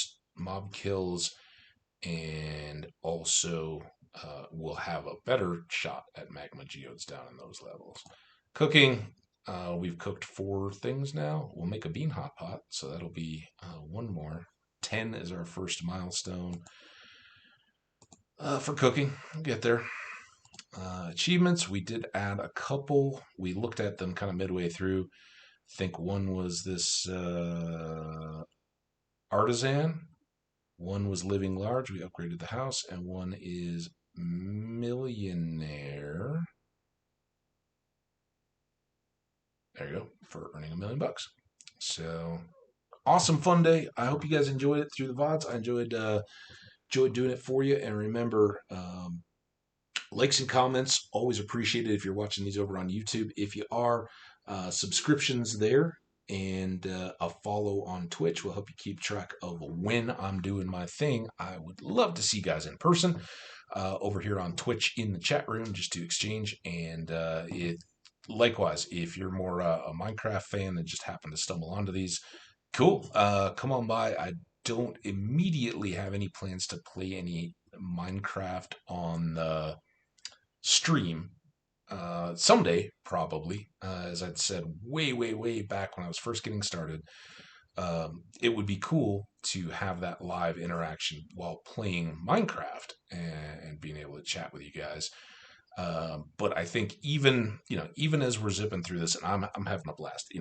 kills, and also we'll have a better shot at magma geodes down in those levels. Cooking, we've cooked 4 things now. We'll make a bean hot pot, so that'll be one more. 10 is our first milestone for cooking. We'll get there. Achievements, we did add a couple. We looked at them kind of midway through. I think one was this artisan. One was living large. We upgraded the house, and one is millionaire. There you go, for earning $1 million. So awesome, fun day. I hope you guys enjoyed it through the VODs. I enjoyed doing it for you. And remember, likes and comments always appreciated if you're watching these over on YouTube. If you are, subscriptions there and a follow on Twitch will help you keep track of when I'm doing my thing. I would love to see you guys in person over here on Twitch in the chat room just to exchange. And likewise, if you're more a Minecraft fan and just happen to stumble onto these, cool. Come on by. I don't immediately have any plans to play any Minecraft on the stream. Someday, probably, as I'd said way back when I was first getting started, it would be cool to have that live interaction while playing Minecraft and being able to chat with you guys. But I think even as we're zipping through this, and I'm having a blast.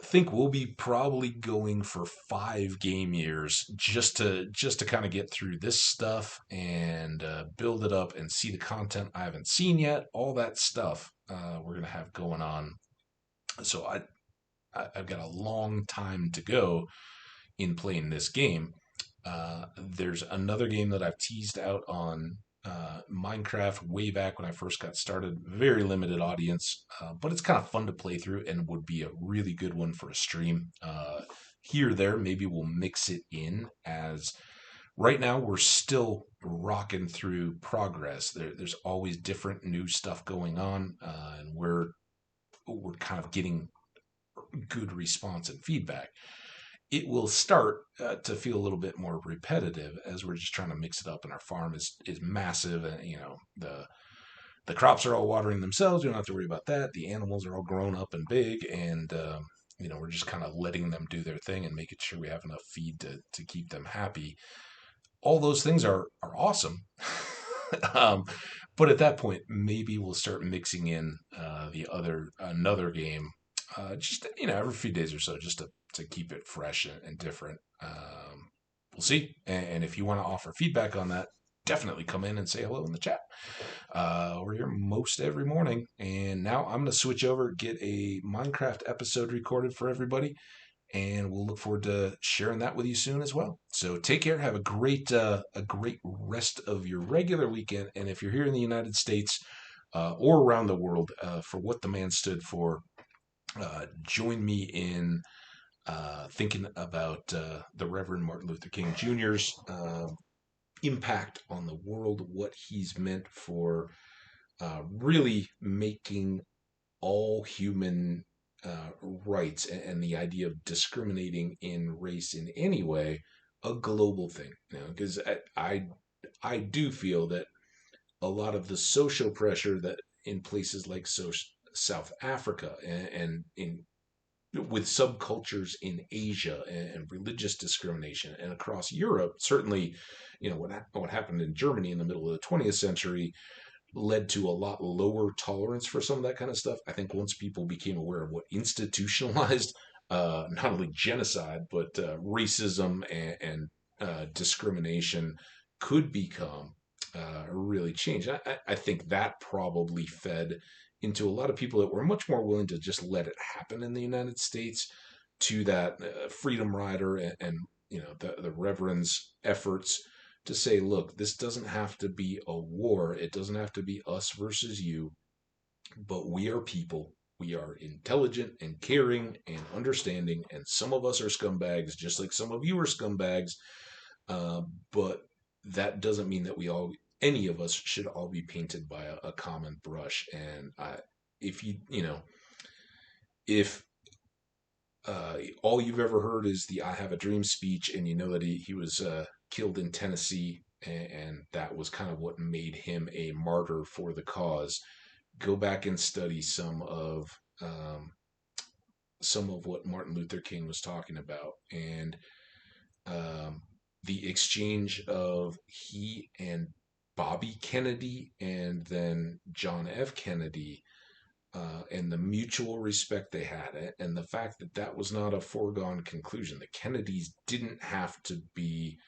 Think we'll be probably going for 5 game years just to kind of get through this stuff and build it up and see the content I haven't seen yet. All that stuff we're gonna have going on. So I've got a long time to go in playing this game. There's another game that I've teased out on Minecraft way back when I first got started. Very limited audience, but it's kind of fun to play through and would be a really good one for a stream. Here or there, maybe we'll mix it in as right now we're still rocking through progress. There's always different new stuff going on, and we're kind of getting good response and feedback. It will start to feel a little bit more repetitive as we're just trying to mix it up, and our farm is massive, and the crops are all watering themselves. We don't have to worry about that. The animals are all grown up and big, and we're just kind of letting them do their thing and making sure we have enough feed to keep them happy. All those things are awesome. But at that point, maybe we'll start mixing in another game, just every few days or so, just to keep it fresh and different. We'll see. And if you want to offer feedback on that, definitely come in and say hello in the chat. We're here most every morning. And now I'm going to switch over, get a Minecraft episode recorded for everybody, and we'll look forward to sharing that with you soon as well. So take care. Have a great rest of your regular weekend. And if you're here in the United States or around the world, for what the man stood for, join me in thinking about the Reverend Martin Luther King Jr.'s impact on the world, what he's meant for really making all human rights and the idea of discriminating in race in any way a global thing. Because I do feel that a lot of the social pressure that in places like South Africa and in with subcultures in Asia and religious discrimination and across Europe, certainly, what happened in Germany in the middle of the 20th century led to a lot lower tolerance for some of that kind of stuff. I think once people became aware of what institutionalized, not only genocide, but racism and discrimination could become, really changed. I think that probably fed into a lot of people that were much more willing to just let it happen in the United States to that Freedom Rider and the Reverend's efforts to say, look, this doesn't have to be a war. It doesn't have to be us versus you, but we are people. We are intelligent and caring and understanding, and some of us are scumbags, just like some of you are scumbags. But that doesn't mean that any of us, should all be painted by a common brush. And if if all you've ever heard is the "I Have a Dream" speech, and you know that he was killed in Tennessee, and that was kind of what made him a martyr for the cause. Go back and study um, some of what Martin Luther King was talking about, and um, the exchange of he and Bobby Kennedy, and then John F. Kennedy, and the mutual respect they had, and the fact that that was not a foregone conclusion. The Kennedys didn't have to be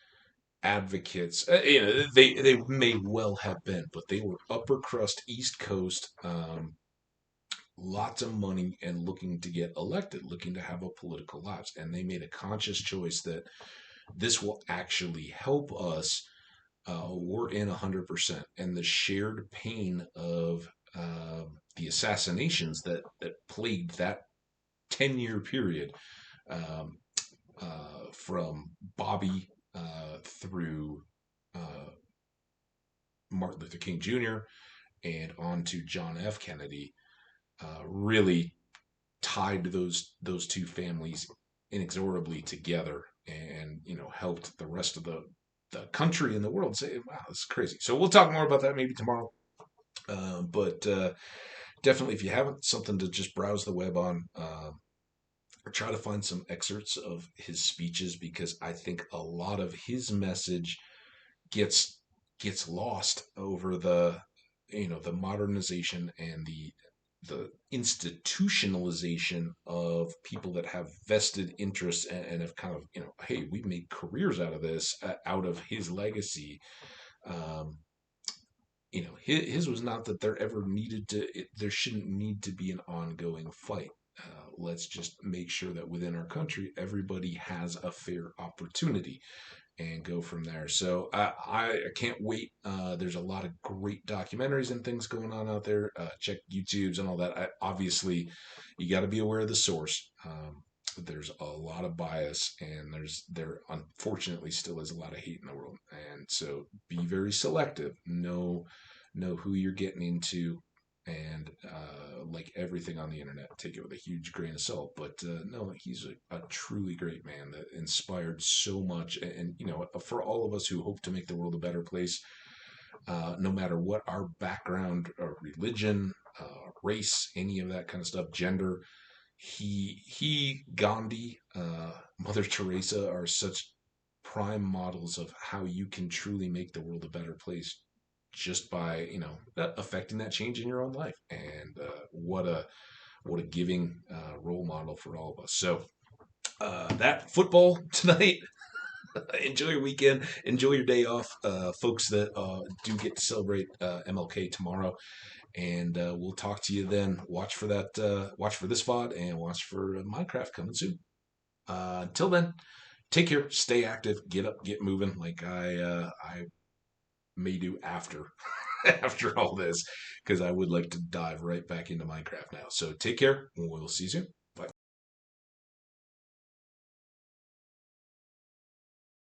advocates. They may well have been, but they were upper crust East Coast, lots of money, and looking to get elected, looking to have a political lives, and they made a conscious choice that this will actually help us. We're in 100%, and the shared pain of the assassinations that plagued that 10-year period, um, from Bobby through uh, Martin Luther King Jr. and on to John F. Kennedy, really tied those two families inexorably together, and helped the rest of the country and the world say, "Wow, this is crazy." So we'll talk more about that maybe tomorrow. But definitely, if you haven't, something to just browse the web on. Try to find some excerpts of his speeches, because I think a lot of his message gets gets lost over the modernization and the institutionalization of people that have vested interests, and have kind of, hey, we made careers out of this, out of his legacy. um, his was not that there shouldn't need to be an ongoing fight. Let's just make sure that within our country everybody has a fair opportunity, and go from there. So I can't wait. There's a lot of great documentaries and things going on out there. Check YouTube's and all that. Obviously, you got to be aware of the source. There's a lot of bias, and there unfortunately still is a lot of hate in the world. And so be very selective. Know who you're getting into, and like everything on the internet, take it with a huge grain of salt. But no, he's a truly great man that inspired so much. And for all of us who hope to make the world a better place, no matter what our background or religion, race, any of that kind of stuff, gender, Gandhi, Mother Teresa are such prime models of how you can truly make the world a better place, just by affecting that change in your own life. And what a giving role model for all of us. So that football tonight. Enjoy your weekend. Enjoy your day off, folks that do get to celebrate MLK tomorrow. And we'll talk to you then. Watch for that. Watch for this VOD, and watch for Minecraft coming soon. Until then, take care. Stay active. Get up. Get moving. Like I may do after after all this, because I would like to dive right back into Minecraft now. So take care. We'll see you soon.